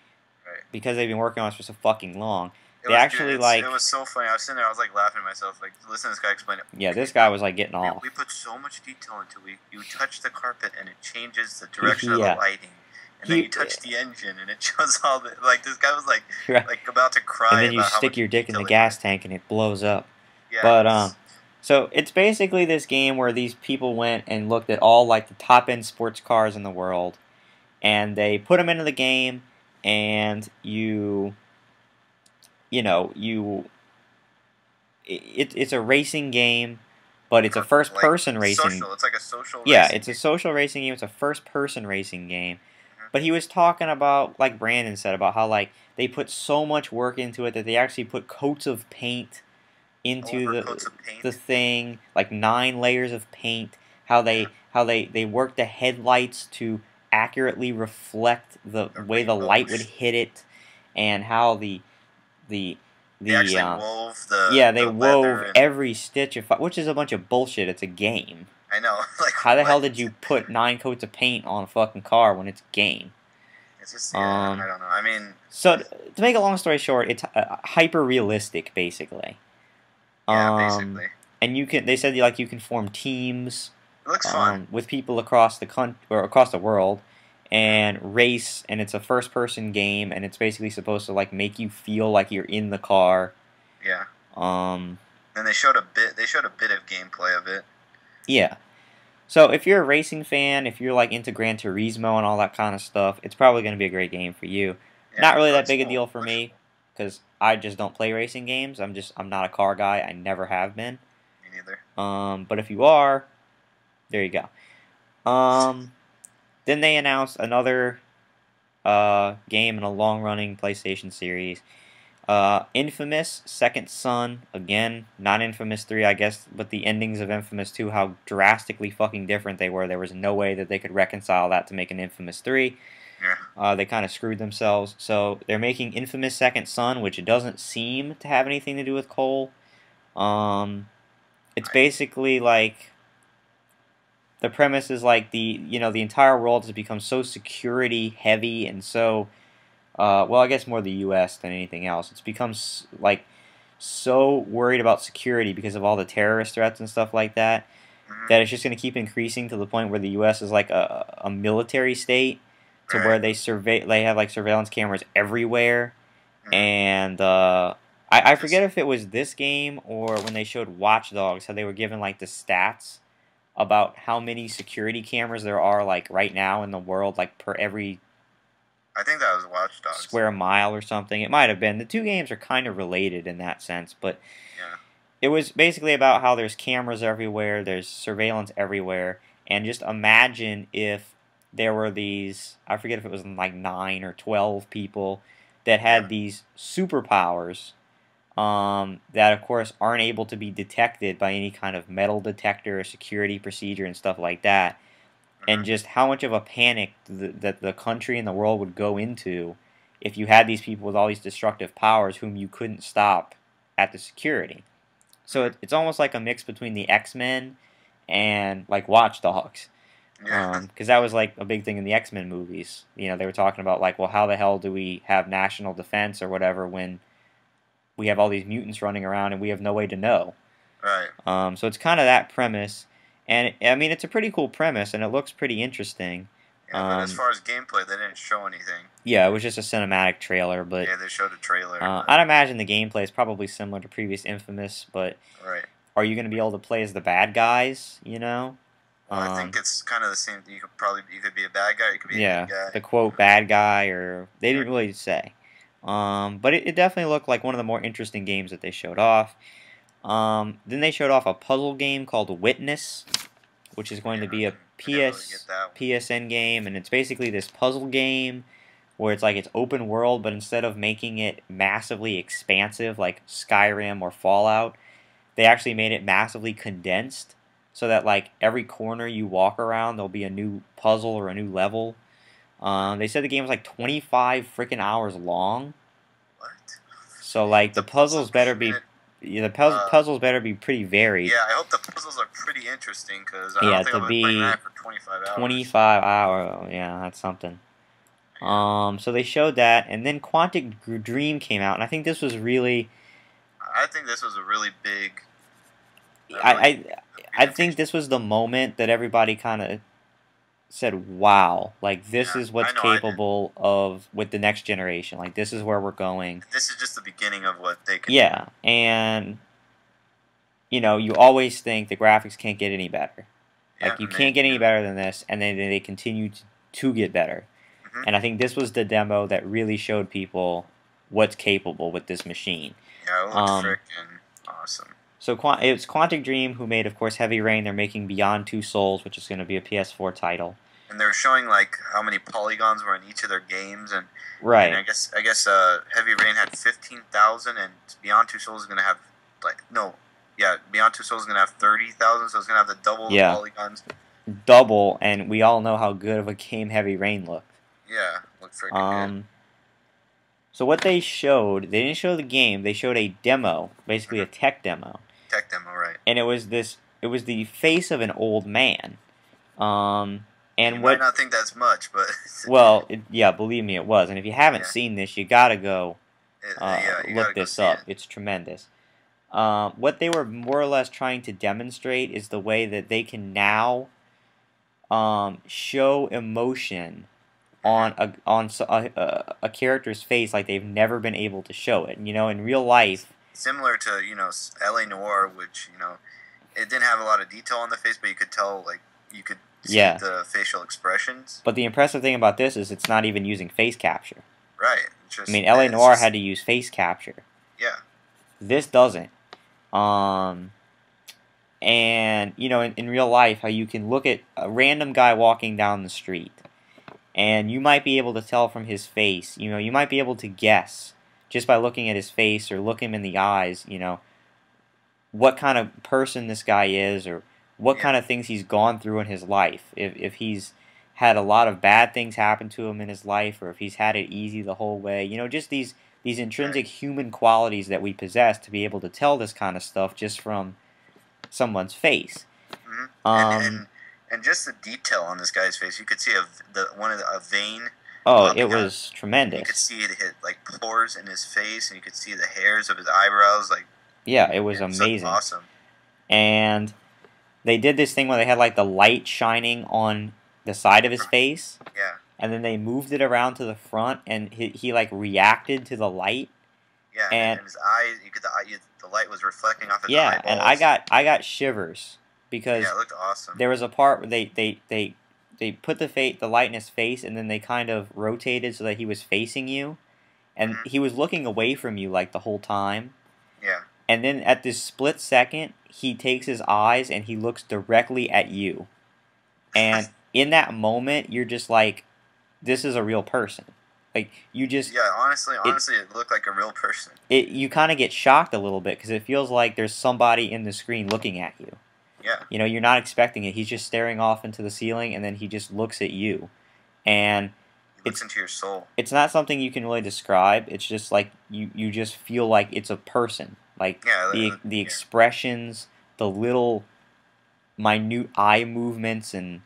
[SPEAKER 2] Because they've been working on this for so fucking long. It
[SPEAKER 3] was so funny. I was sitting there, I was like laughing to myself, like, listen to this guy explain it.
[SPEAKER 2] Yeah, this guy was like getting off.
[SPEAKER 3] We put so much detail into it. You touch the carpet and it changes the direction of the lighting. And then you touch the engine and it shows all the, like, this guy was like about to cry.
[SPEAKER 2] And then you stick your dick in the gas tank and it blows up. Yeah. But so it's basically this game where these people went and looked at all like the top end sports cars in the world, and they put them into the game. And it's a racing game, but it's a first-person racing.
[SPEAKER 3] It's like a social.
[SPEAKER 2] Yeah, it's a social racing game. It's a first-person racing game. But he was talking about, like Brandon said, about how like they put so much work into it that they actually put coats of paint into the thing, like 9 layers of paint. How they work the headlights to accurately reflect the way the light would hit it, and how they wove every stitch of, which is a bunch of bullshit. It's a game.
[SPEAKER 3] I know. Like,
[SPEAKER 2] how the hell did you put 9 coats of paint on a fucking car when it's a game?
[SPEAKER 3] It's just I don't know. I mean,
[SPEAKER 2] so to make a long story short, it's hyper realistic, basically.
[SPEAKER 3] Yeah, basically.
[SPEAKER 2] And they said like you can form teams.
[SPEAKER 3] It looks fun.
[SPEAKER 2] With people across the country or across the world, and race, and it's a first-person game, and it's basically supposed to like make you feel like you're in the car.
[SPEAKER 3] Yeah. And they showed a bit of gameplay of it.
[SPEAKER 2] Yeah. So if you're a racing fan, if you're like into Gran Turismo and all that kind of stuff, it's probably going to be a great game for you. Yeah, not really that big a deal for me, because I just don't play racing games. I'm not a car guy. I never have been.
[SPEAKER 3] Me neither.
[SPEAKER 2] But if you are, there you go. Then they announced another game in a long-running PlayStation series. Infamous Second Son. Again, not Infamous 3, I guess, but the endings of Infamous 2, how drastically fucking different they were. There was no way that they could reconcile that to make an Infamous 3.
[SPEAKER 3] Yeah.
[SPEAKER 2] They kind of screwed themselves. So they're making Infamous Second Son, which it doesn't seem to have anything to do with coal. It's basically like the premise is like the entire world has become so security heavy and so well, I guess more the U.S. than anything else. It's become like so worried about security because of all the terrorist threats and stuff like that, that it's just going to keep increasing to the point where the U.S. is like a military state, to where they have like surveillance cameras everywhere, and I forget if it was this game or when they showed Watch Dogs how they were given like the stats about how many security cameras there are like right now in the world, like per every
[SPEAKER 3] I think that was Watch Dogs.
[SPEAKER 2] square mile or something. It might have been. The two games are kind of related in that sense, but
[SPEAKER 3] Yeah.
[SPEAKER 2] it was basically about how there's cameras everywhere, there's surveillance everywhere, and just imagine if there were these, I forget if it was like 9 or 12 people that had these superpowers that, of course, aren't able to be detected by any kind of metal detector or security procedure and stuff like that. And just how much of a panic that the country and the world would go into if you had these people with all these destructive powers whom you couldn't stop at the security. So it's almost like a mix between the X-Men and like Watch Dogs.
[SPEAKER 3] Yeah.
[SPEAKER 2] Because that was like a big thing in the X-Men movies. You know, they were talking about like, well, how the hell do we have national defense or whatever when we have all these mutants running around and we have no way to know.
[SPEAKER 3] Right.
[SPEAKER 2] So it's kind of that premise. And, I mean, it's a pretty cool premise, and it looks pretty interesting.
[SPEAKER 3] Yeah, but as far as gameplay, they didn't show anything.
[SPEAKER 2] Yeah, it was just a cinematic trailer, but
[SPEAKER 3] Yeah, they showed a trailer.
[SPEAKER 2] I'd imagine the gameplay is probably similar to previous Infamous, but
[SPEAKER 3] Right.
[SPEAKER 2] are you going to be able to play as the bad guys, you know?
[SPEAKER 3] Well, I think it's kind of the same. You could be a bad guy, you could be a good guy.
[SPEAKER 2] The quote bad guy, or they didn't really say. But it definitely looked like one of the more interesting games that they showed off. Then they showed off a puzzle game called Witness, which is going to be a PSN game, and it's basically this puzzle game where it's like it's open world, but instead of making it massively expansive like Skyrim or Fallout, they actually made it massively condensed so that like every corner you walk around there'll be a new puzzle or a new level. They said the game was like 25 freaking hours long.
[SPEAKER 3] What?
[SPEAKER 2] So like the puzzles better be puzzles better be pretty varied.
[SPEAKER 3] Yeah, I hope the puzzles are pretty interesting because I don't think I'll be playing that for 25 hours.
[SPEAKER 2] 25 hours, yeah, that's something. So they showed that, and then Quantic Dream came out, and I think this was really.
[SPEAKER 3] I think this was a really big.
[SPEAKER 2] I think this was the moment that everybody kind of said, "Wow, like this is what's capable of with the next generation. Like this is where we're going."
[SPEAKER 3] This is just the beginning of what they can.
[SPEAKER 2] Yeah, and you know, you always think the graphics can't get any better. Like you can't get any better than this, and then they continue to get better. And I think this was the demo that really showed people what's capable with this machine.
[SPEAKER 3] Yeah, it looks freaking awesome.
[SPEAKER 2] So it's Quantic Dream who made, of course, Heavy Rain. They're making Beyond Two Souls, which is going to be a PS4 title.
[SPEAKER 3] And they were showing like how many polygons were in each of their games, and
[SPEAKER 2] right.
[SPEAKER 3] And I guess Heavy Rain had 15,000, and Beyond Two Souls is going to have Beyond Two Souls is going to have 30,000, so it's going to have the double the polygons.
[SPEAKER 2] Double, and we all know how good of a game Heavy Rain looked.
[SPEAKER 3] Yeah, looked freaking good.
[SPEAKER 2] So what they showed, they didn't show the game. They showed a demo, basically a tech demo.
[SPEAKER 3] Tech demo, right?
[SPEAKER 2] And it was the face of an old man. And
[SPEAKER 3] you might not think that's much, but
[SPEAKER 2] well, yeah, believe me, it was. And if you haven't seen this, you gotta go look this up. It's tremendous. What they were more or less trying to demonstrate is the way that they can now show emotion on a character's face like they've never been able to show it. You know, in real life,
[SPEAKER 3] similar to L.A. Noire, which it didn't have a lot of detail on the face, but you could tell you could see the facial expressions.
[SPEAKER 2] But the impressive thing about this is it's not even using face capture.
[SPEAKER 3] Right.
[SPEAKER 2] I mean, L.A. Noire had to use face capture.
[SPEAKER 3] Yeah.
[SPEAKER 2] This doesn't. And in real life, how you can look at a random guy walking down the street, and you might be able to tell from his face, you might be able to guess, just by looking at his face or look him in the eyes, what kind of person this guy is or what kind of things he's gone through in his life. If he's, had a lot of bad things happen to him in his life, or if he's had it easy the whole way. You know, just these intrinsic human qualities that we possess to be able to tell this kind of stuff just from someone's face.
[SPEAKER 3] Mm-hmm. And just the detail on this guy's face, you could see a vein.
[SPEAKER 2] Oh, it was tremendous.
[SPEAKER 3] You could see it like pores in his face, and you could see the hairs of his eyebrows. Like,
[SPEAKER 2] yeah, it was amazing.
[SPEAKER 3] Awesome.
[SPEAKER 2] And they did this thing where they had like the light shining on the side of his face.
[SPEAKER 3] Yeah.
[SPEAKER 2] And then they moved it around to the front, and he like reacted to the light.
[SPEAKER 3] Yeah, and his eyes, the light was reflecting off his eyeballs.
[SPEAKER 2] Yeah, and I got shivers because
[SPEAKER 3] it looked awesome.
[SPEAKER 2] There was a part where they put the light in his face, and then they kind of rotated so that he was facing you, and he was looking away from you like the whole time.
[SPEAKER 3] Yeah.
[SPEAKER 2] And then at this split second, he takes his eyes and he looks directly at you, and in that moment, you're just like, this is a real person. Like, you just...
[SPEAKER 3] Yeah, honestly, it looked like a real person.
[SPEAKER 2] You kind of get shocked a little bit, because it feels like there's somebody in the screen looking at you.
[SPEAKER 3] Yeah.
[SPEAKER 2] You know, you're not expecting it. He's just staring off into the ceiling, and then he just looks at you. And...
[SPEAKER 3] He looks into your soul.
[SPEAKER 2] It's not something you can really describe. It's just like, you just feel like it's a person. Like, the expressions, the little minute eye movements, and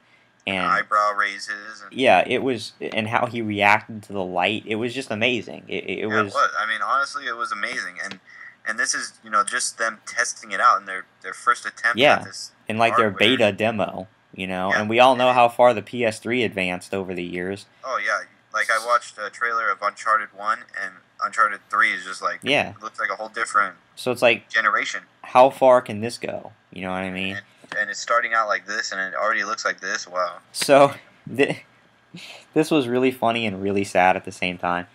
[SPEAKER 3] eyebrow raises.
[SPEAKER 2] Yeah, it was, and how he reacted to the light. It was just amazing. It was.
[SPEAKER 3] I mean, honestly, it was amazing, and this is just them testing it out in their first attempt at this.
[SPEAKER 2] And like
[SPEAKER 3] hardware.
[SPEAKER 2] Their beta demo, and we all know how far the PS3 advanced over the years.
[SPEAKER 3] Oh yeah, like I watched a trailer of Uncharted 1, and Uncharted 3 is just like, it looks like a whole different.
[SPEAKER 2] So it's like,
[SPEAKER 3] generation.
[SPEAKER 2] How far can this go? You know what I mean?
[SPEAKER 3] And it's starting out like this, and it already looks like this. Wow.
[SPEAKER 2] So, this was really funny and really sad at the same time,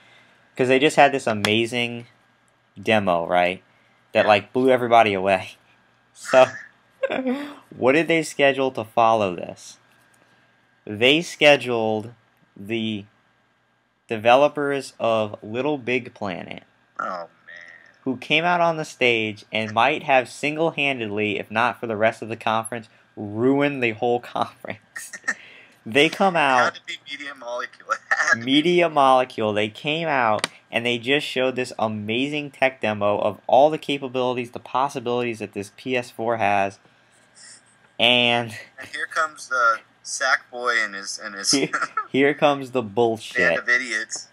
[SPEAKER 2] because they just had this amazing demo, right? That like blew everybody away. So, what did they schedule to follow this? They scheduled the developers of Little Big Planet.
[SPEAKER 3] Oh,
[SPEAKER 2] who came out on the stage and might have single-handedly, if not for the rest of the conference, ruined the whole conference. They come out...
[SPEAKER 3] It had to be Media Molecule.
[SPEAKER 2] Media Molecule. They came out and they just showed this amazing tech demo of all the capabilities, the possibilities that this PS4 has. And
[SPEAKER 3] here comes the Sackboy and his
[SPEAKER 2] here comes the bullshit.
[SPEAKER 3] Band of idiots.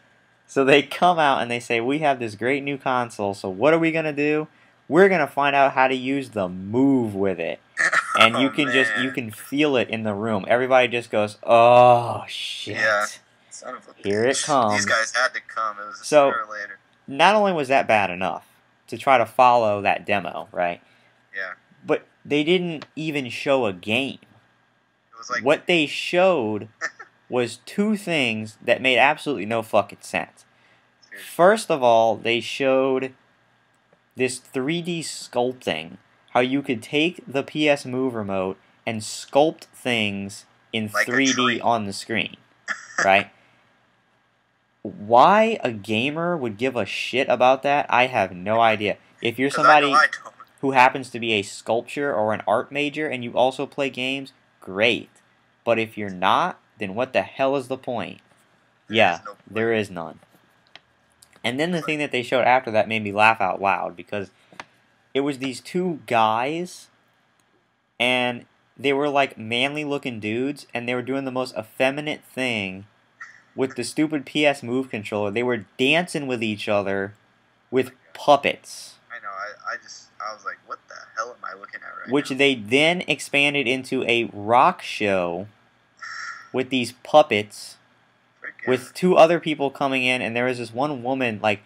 [SPEAKER 2] So they come out and they say, we have this great new console, so what are we going to do? We're going to find out how to use the Move with it. And you can feel it in the room. Everybody just goes, oh, shit.
[SPEAKER 3] Yeah. Son of a
[SPEAKER 2] Here it comes.
[SPEAKER 3] These guys had to come. It was sooner or later.
[SPEAKER 2] Not only was that bad enough to try to follow that demo, right?
[SPEAKER 3] Yeah.
[SPEAKER 2] But they didn't even show a game.
[SPEAKER 3] It was like...
[SPEAKER 2] What they showed... was two things that made absolutely no fucking sense. First of all, they showed this 3D sculpting. How you could take the PS Move remote and sculpt things in like 3D on the screen. Right? Why a gamer would give a shit about that, I have no idea. If you're somebody who happens to be a sculpture or an art major and you also play games, great. But if you're not, then what the hell is the point? There is none. And then the thing that they showed after that made me laugh out loud, because it was these two guys, and they were like manly looking dudes, and they were doing the most effeminate thing with the stupid PS Move controller. They were dancing with each other with puppets.
[SPEAKER 3] I know, I was like, what the hell am I looking at right now?
[SPEAKER 2] Which they then expanded into a rock show with these puppets, with two other people coming in, and there was this one woman, like,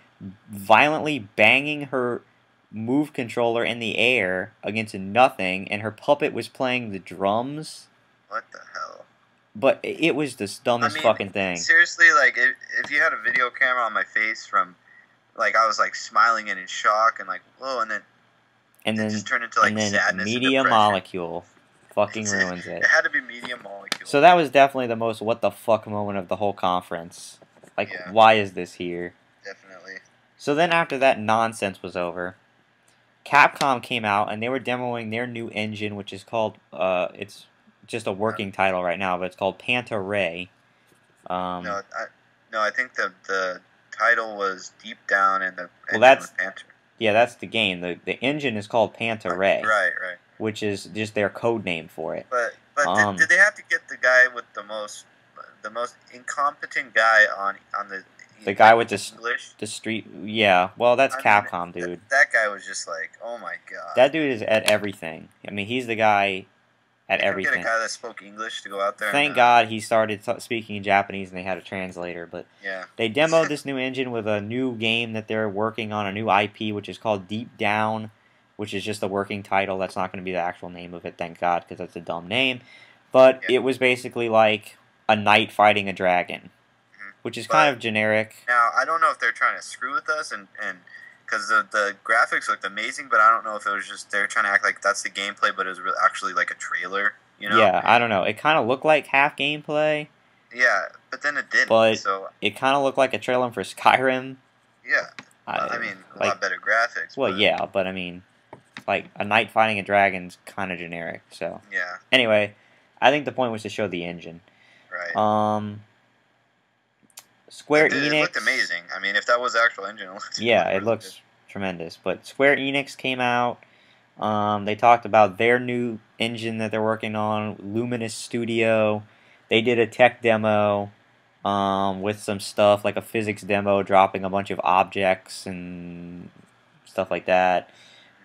[SPEAKER 2] violently banging her Move controller in the air against nothing, and her puppet was playing the drums.
[SPEAKER 3] What the hell?
[SPEAKER 2] But it was the dumbest fucking thing.
[SPEAKER 3] Seriously, like, if you had a video camera on my face from, like, I was, like, smiling and in shock, and, like, whoa, and then it just turned into, like, sadness
[SPEAKER 2] Media
[SPEAKER 3] and
[SPEAKER 2] Molecule fucking ruins it.
[SPEAKER 3] It had to be Media Molecule.
[SPEAKER 2] So that was definitely the most what the fuck moment of the whole conference. Like, why is this here?
[SPEAKER 3] Definitely.
[SPEAKER 2] So then after that nonsense was over, Capcom came out and they were demoing their new engine, which is called, it's just a working title right now, but it's called Panta Ray.
[SPEAKER 3] No, I think the title was Deep Down, and the
[SPEAKER 2] well, that's
[SPEAKER 3] Panther.
[SPEAKER 2] Yeah, that's the game. The engine is called Panta Ray.
[SPEAKER 3] Right.
[SPEAKER 2] Which is just their code name for it.
[SPEAKER 3] But did they have to get the guy with the most incompetent guy on
[SPEAKER 2] the guy with
[SPEAKER 3] English?
[SPEAKER 2] the street? Yeah, well, that's Capcom, dude.
[SPEAKER 3] That guy was just like, oh my god.
[SPEAKER 2] That dude is at everything. I mean, he's the guy at everything.
[SPEAKER 3] Get a guy that spoke English to go out there.
[SPEAKER 2] Thank God he started speaking Japanese and they had a translator. But
[SPEAKER 3] yeah,
[SPEAKER 2] they demoed this new engine with a new game that they're working on, a new IP, which is called Deep Down, which is just a working title. That's not going to be the actual name of it, thank God, because that's a dumb name. But it was basically like a knight fighting a dragon, which is kind of generic.
[SPEAKER 3] Now, I don't know if they're trying to screw with us, and because the graphics looked amazing, but I don't know if it was just they're trying to act like that's the gameplay, but it was actually like a trailer, you know?
[SPEAKER 2] Yeah, I don't know. It kind of looked like half gameplay.
[SPEAKER 3] Yeah, but then it didn't.
[SPEAKER 2] But
[SPEAKER 3] so
[SPEAKER 2] it kind of looked like a trailer for Skyrim.
[SPEAKER 3] Yeah, I mean, a lot better graphics.
[SPEAKER 2] Well, yeah, but I mean, like a knight fighting a dragon's kind of generic. So
[SPEAKER 3] yeah.
[SPEAKER 2] Anyway, I think the point was to show the engine.
[SPEAKER 3] Right.
[SPEAKER 2] Square Enix.
[SPEAKER 3] It looked amazing. I mean, if that was the actual engine, it looked.
[SPEAKER 2] Yeah, it looks tremendous. But Square Enix came out. They talked about their new engine that they're working on, Luminous Studio. They did a tech demo with some stuff like a physics demo, dropping a bunch of objects and stuff like that.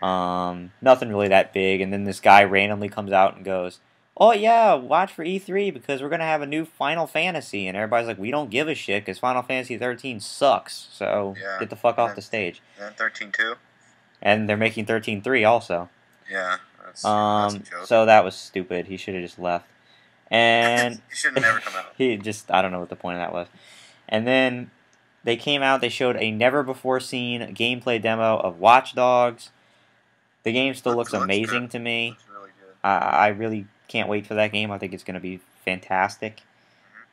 [SPEAKER 2] Nothing really that big. And then this guy randomly comes out and goes, "Oh yeah, watch for E3 because we're gonna have a new Final Fantasy." And everybody's like, "We don't give a shit because Final Fantasy 13 sucks. So get the fuck off the stage."
[SPEAKER 3] And 13-2.
[SPEAKER 2] And they're making 13-3 also.
[SPEAKER 3] Yeah. That's a joke.
[SPEAKER 2] So that was stupid. He should have just left. And
[SPEAKER 3] he should have never come out.
[SPEAKER 2] I don't know what the point of that was. And then they came out. They showed a never before seen gameplay demo of Watch Dogs. The game still looks amazing to me.
[SPEAKER 3] Looks really good.
[SPEAKER 2] I really can't wait for that game. I think it's going to be fantastic.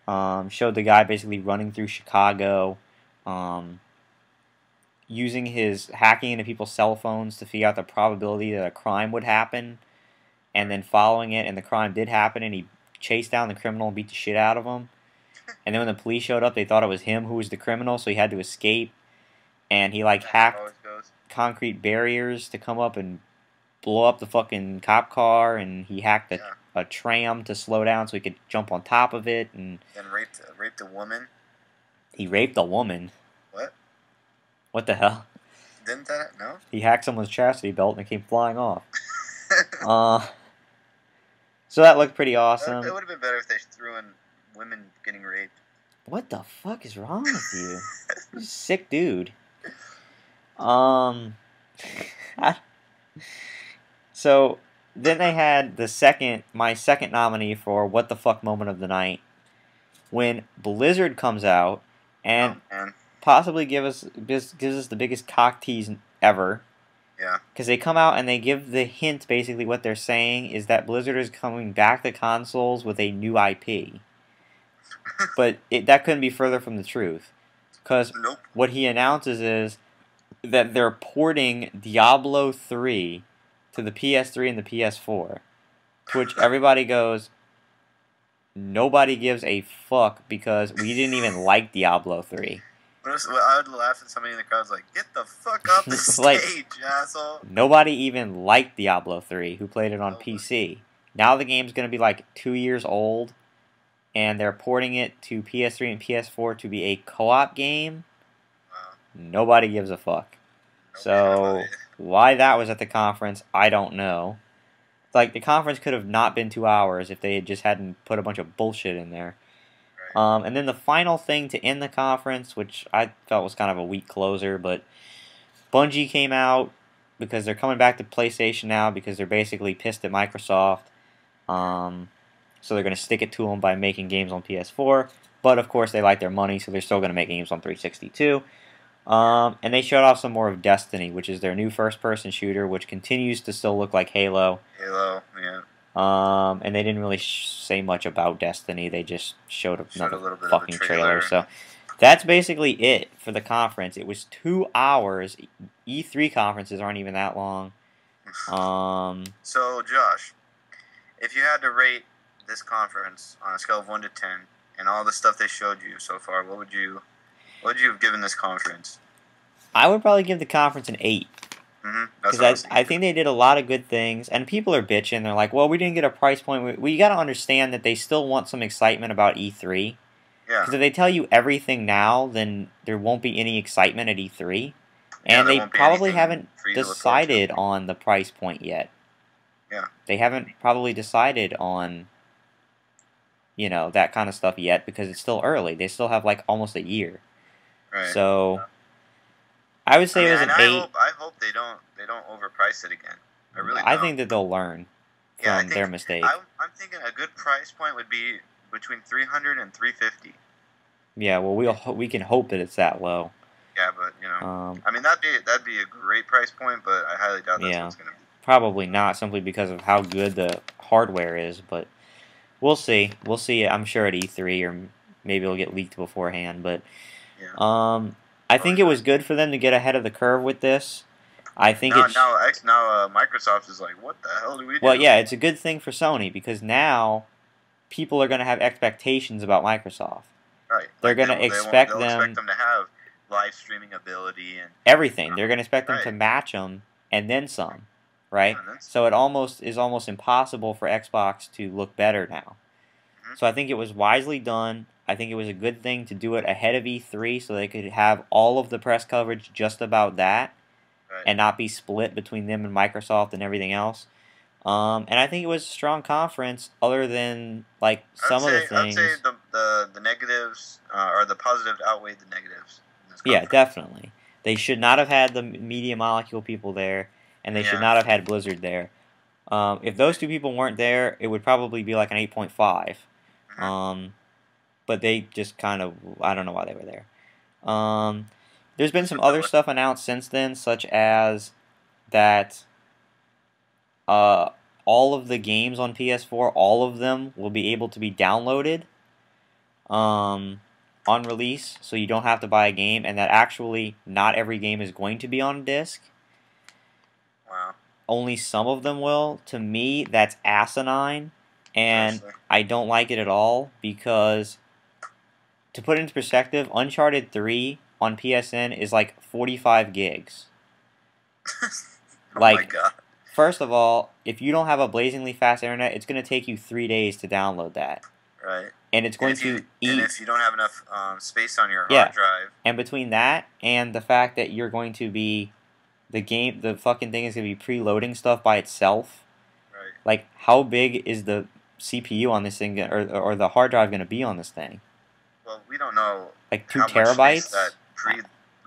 [SPEAKER 2] Showed the guy basically running through Chicago, using his hacking into people's cell phones to figure out the probability that a crime would happen, and then following it, and the crime did happen, and he chased down the criminal and beat the shit out of him. And then when the police showed up, they thought it was him who was the criminal, so he had to escape. And he like hacked concrete barriers to come up and blow up the fucking cop car, and he hacked a tram to slow down so he could jump on top of it, and
[SPEAKER 3] raped a woman.
[SPEAKER 2] He raped a woman.
[SPEAKER 3] What?
[SPEAKER 2] What the hell?
[SPEAKER 3] Didn't that? No.
[SPEAKER 2] He hacked someone's chastity belt and it came flying off. So that looked pretty awesome.
[SPEAKER 3] It would have been better if they threw in women getting raped.
[SPEAKER 2] What the fuck is wrong with you? You're a sick dude. So then they had my second nominee for what the fuck moment of the night, when Blizzard comes out and possibly gives us the biggest cock tease ever.
[SPEAKER 3] Yeah.
[SPEAKER 2] Because they come out and they give the hint, basically what they're saying is that Blizzard is coming back to consoles with a new IP. But that couldn't be further from the truth. Because what he announces is that they're porting Diablo 3 to the PS3 and the PS4. To which everybody goes, nobody gives a fuck because we didn't even like Diablo 3.
[SPEAKER 3] I would laugh at somebody in the crowd like, "Get the fuck off the stage, asshole!"
[SPEAKER 2] Nobody even liked Diablo 3 who played it on PC. Now the game's going to be like 2 years old, and they're porting it to PS3 and PS4 to be a co-op game.
[SPEAKER 3] Wow.
[SPEAKER 2] Nobody gives a fuck. So why that was at the conference, I don't know. Like, the conference could have not been 2 hours if they had just hadn't put a bunch of bullshit in there. And then the final thing to end the conference, which I felt was kind of a weak closer, but Bungie came out because they're coming back to PlayStation now because they're basically pissed at Microsoft. So they're going to stick it to them by making games on PS4. But, of course, they like their money, so they're still going to make games on 360 too. And they showed off some more of Destiny, which is their new first-person shooter, which continues to still look like Halo.
[SPEAKER 3] Halo, yeah.
[SPEAKER 2] And they didn't really say much about Destiny. They just showed another fucking trailer. So that's basically it for the conference. It was 2 hours. E3 conferences aren't even that long.
[SPEAKER 3] So, Josh, if you had to rate this conference on a scale of 1 to 10, and all the stuff they showed you so far, what would you have given this conference?
[SPEAKER 2] I would probably give the conference an 8.
[SPEAKER 3] That's
[SPEAKER 2] Because I think they did a lot of good things, and people are bitching. They're like, well, we didn't get a price point. We got to understand that they still want some excitement about E3.
[SPEAKER 3] Yeah.
[SPEAKER 2] Because if they tell you everything now, then there won't be any excitement at E3. And they probably haven't decided on the price point yet.
[SPEAKER 3] Yeah.
[SPEAKER 2] They haven't probably decided on, that kind of stuff yet because it's still early. They still have like almost a year.
[SPEAKER 3] Right.
[SPEAKER 2] So I would say it was an 8.
[SPEAKER 3] I hope they don't overprice it again. I really don't.
[SPEAKER 2] I think that they'll learn from their mistake.
[SPEAKER 3] I'm thinking a good price point would be between 300 and 350.
[SPEAKER 2] Yeah, well, we can hope that it's that low.
[SPEAKER 3] Yeah, but I mean that'd be a great price point, but I highly doubt that's what it's gonna be.
[SPEAKER 2] Probably not, simply because of how good the hardware is. But we'll see. We'll see. I'm sure at E3, or maybe it'll get leaked beforehand. But I think it was good for them to get ahead of the curve with this. I think
[SPEAKER 3] now Microsoft is like, what the hell do we do?
[SPEAKER 2] Well, yeah, it's a good thing for Sony because now people are going to have expectations about Microsoft.
[SPEAKER 3] Right.
[SPEAKER 2] They're going to expect them
[SPEAKER 3] to have live streaming ability and
[SPEAKER 2] everything. They're going to expect them to match them and then some, right?
[SPEAKER 3] Yeah,
[SPEAKER 2] so it is almost impossible for Xbox to look better now. So I think it was wisely done. I think it was a good thing to do it ahead of E3 so they could have all of the press coverage just about that. And not be split between them and Microsoft and everything else. And I think it was a strong conference, other than like some of the things.
[SPEAKER 3] I'd say the negatives or the positives outweighed the negatives.
[SPEAKER 2] Yeah, definitely. They should not have had the Media Molecule people there, and they should not have had Blizzard there. If those two people weren't there, it would probably be like an 8.5. But they just kind of, I don't know why they were there. There's been some other stuff announced since then, such as that all of the games on PS4, all of them will be able to be downloaded on release, so you don't have to buy a game, and that actually not every game is going to be on a disc.
[SPEAKER 3] Wow.
[SPEAKER 2] Only some of them will. To me, that's asinine, and I don't like it at all, because to put it into perspective, Uncharted 3 on PSN is like 45 gigs.
[SPEAKER 3] Oh my God.
[SPEAKER 2] First of all, if you don't have a blazingly fast internet, it's going to take you 3 days to download that.
[SPEAKER 3] Right.
[SPEAKER 2] And it's going to eat.
[SPEAKER 3] And if you don't have enough space on your hard drive.
[SPEAKER 2] And between that and the fact that you're going to be the fucking thing is going to be preloading stuff by itself.
[SPEAKER 3] Right.
[SPEAKER 2] Like, how big is the CPU on this thing, or the hard drive going to be on this thing?
[SPEAKER 3] Well, we don't know.
[SPEAKER 2] Like 2
[SPEAKER 3] how
[SPEAKER 2] terabytes?
[SPEAKER 3] Much space that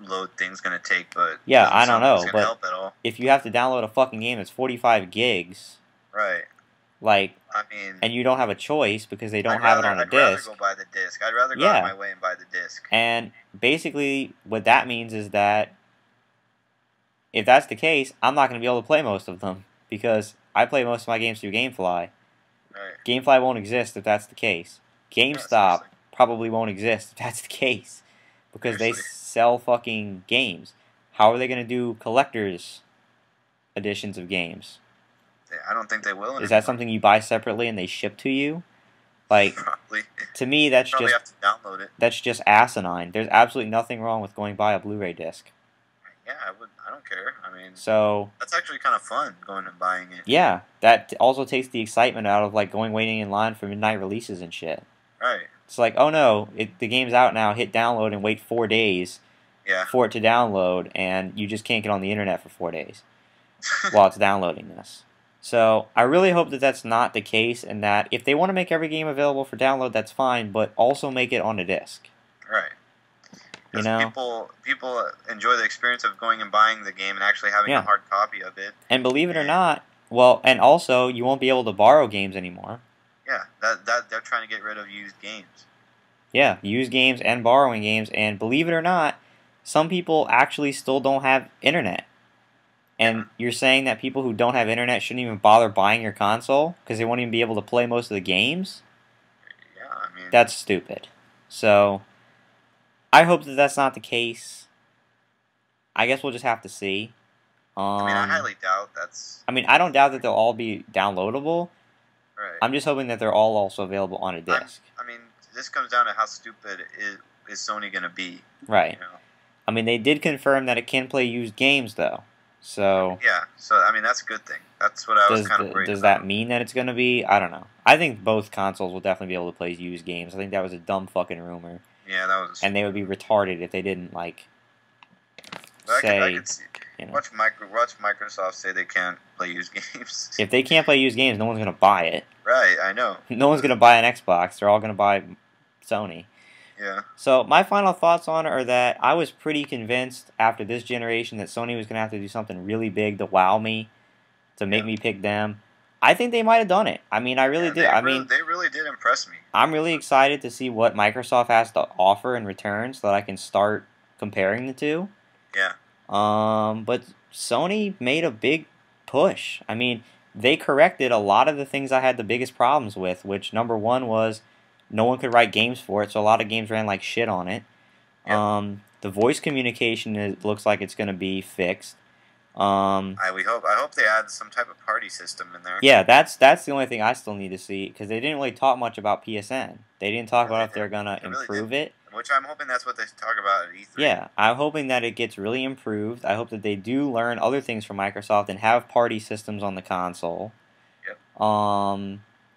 [SPEAKER 3] preload thing's going to take, but
[SPEAKER 2] yeah, I don't know. But
[SPEAKER 3] help at all.
[SPEAKER 2] If you have to download a fucking game that's 45 gigs,
[SPEAKER 3] right?
[SPEAKER 2] Like,
[SPEAKER 3] I mean,
[SPEAKER 2] and you don't have a choice because they don't have it on a disc.
[SPEAKER 3] I'd rather go buy the disc. I'd rather go out of my way and buy the disc.
[SPEAKER 2] And basically, what that means is that if that's the case, I'm not going to be able to play most of them because I play most of my games through GameFly.
[SPEAKER 3] Right.
[SPEAKER 2] GameFly won't exist if that's the case. GameStop probably won't exist if that's the case because they sell fucking games. How are they going to do collector's editions of games?
[SPEAKER 3] I don't think they will anymore.
[SPEAKER 2] Is that something you buy separately and they ship to you? Like,
[SPEAKER 3] probably.
[SPEAKER 2] To me, that's
[SPEAKER 3] probably
[SPEAKER 2] just
[SPEAKER 3] have to download it.
[SPEAKER 2] That's just asinine. There's absolutely nothing wrong with going buy a Blu-ray disc.
[SPEAKER 3] Yeah, I don't care. I mean,
[SPEAKER 2] so
[SPEAKER 3] that's actually kind of fun going and buying it.
[SPEAKER 2] Yeah, that also takes the excitement out of like waiting in line for midnight releases and shit.
[SPEAKER 3] Right.
[SPEAKER 2] It's like, oh no, the game's out now. Hit download and wait 4 days. For it to download, and you just can't get on the internet for 4 days while it's downloading this. So I really hope that that's not the case, and that if they want to make every game available for download, that's fine, but also make it on a disc.
[SPEAKER 3] Right.
[SPEAKER 2] You know,
[SPEAKER 3] people enjoy the experience of going and buying the game and actually having a hard copy of it.
[SPEAKER 2] And believe it or not, well, and also you won't be able to borrow games anymore.
[SPEAKER 3] Yeah, that they're trying to get rid of used games.
[SPEAKER 2] Yeah, used games and borrowing games, and believe it or not, some people actually still don't have internet. And you're saying that people who don't have internet shouldn't even bother buying your console because they won't even be able to play most of the games?
[SPEAKER 3] Yeah, I mean,
[SPEAKER 2] that's stupid. So I hope that that's not the case. I guess we'll just have to see.
[SPEAKER 3] I mean, I highly doubt that's...
[SPEAKER 2] I mean, I don't doubt that they'll all be downloadable.
[SPEAKER 3] Right.
[SPEAKER 2] I'm just hoping that they're all also available on a disc.
[SPEAKER 3] I mean, this comes down to how stupid is Sony gonna be.
[SPEAKER 2] Right.
[SPEAKER 3] You know?
[SPEAKER 2] I mean, they did confirm that it can play used games, though. So
[SPEAKER 3] Yeah. So I mean, that's a good thing. That's what I was kind of worried
[SPEAKER 2] does
[SPEAKER 3] about.
[SPEAKER 2] that mean that it's going to be? I don't know. I think both consoles will definitely be able to play used games. I think that was a dumb fucking rumor.
[SPEAKER 3] Yeah, that was.
[SPEAKER 2] And they would be retarded if they didn't, like,
[SPEAKER 3] But
[SPEAKER 2] say...
[SPEAKER 3] I could see.
[SPEAKER 2] You know,
[SPEAKER 3] Watch Microsoft say they can't play used games.
[SPEAKER 2] if they can't play used games, no one's going to buy it.
[SPEAKER 3] Right, I know.
[SPEAKER 2] No one's going to buy an Xbox. They're all going to buy Sony.
[SPEAKER 3] Yeah.
[SPEAKER 2] So my final thoughts on it are that I was pretty convinced after this generation that Sony was going to have to do something really big to wow me, to make me pick them. I think they might have done it. I mean, I really did.
[SPEAKER 3] They really did impress me.
[SPEAKER 2] I'm really excited to see what Microsoft has to offer in return so that I can start comparing the two.
[SPEAKER 3] Yeah.
[SPEAKER 2] But Sony made a big push. I mean, they corrected a lot of the things I had the biggest problems with, which number one was no one could write games for it, so a lot of games ran like shit on it. Yep. The voice communication looks like it's going to be fixed.
[SPEAKER 3] I hope they add some type of party system in there.
[SPEAKER 2] Yeah, that's the only thing I still need to see, because they didn't really talk much about PSN. They didn't talk about if they're going to improve it.
[SPEAKER 3] Which I'm hoping that's what they talk about at E3.
[SPEAKER 2] Yeah, I'm hoping that it gets really improved. I hope that they do learn other things from Microsoft and have party systems on the console.
[SPEAKER 3] Yep.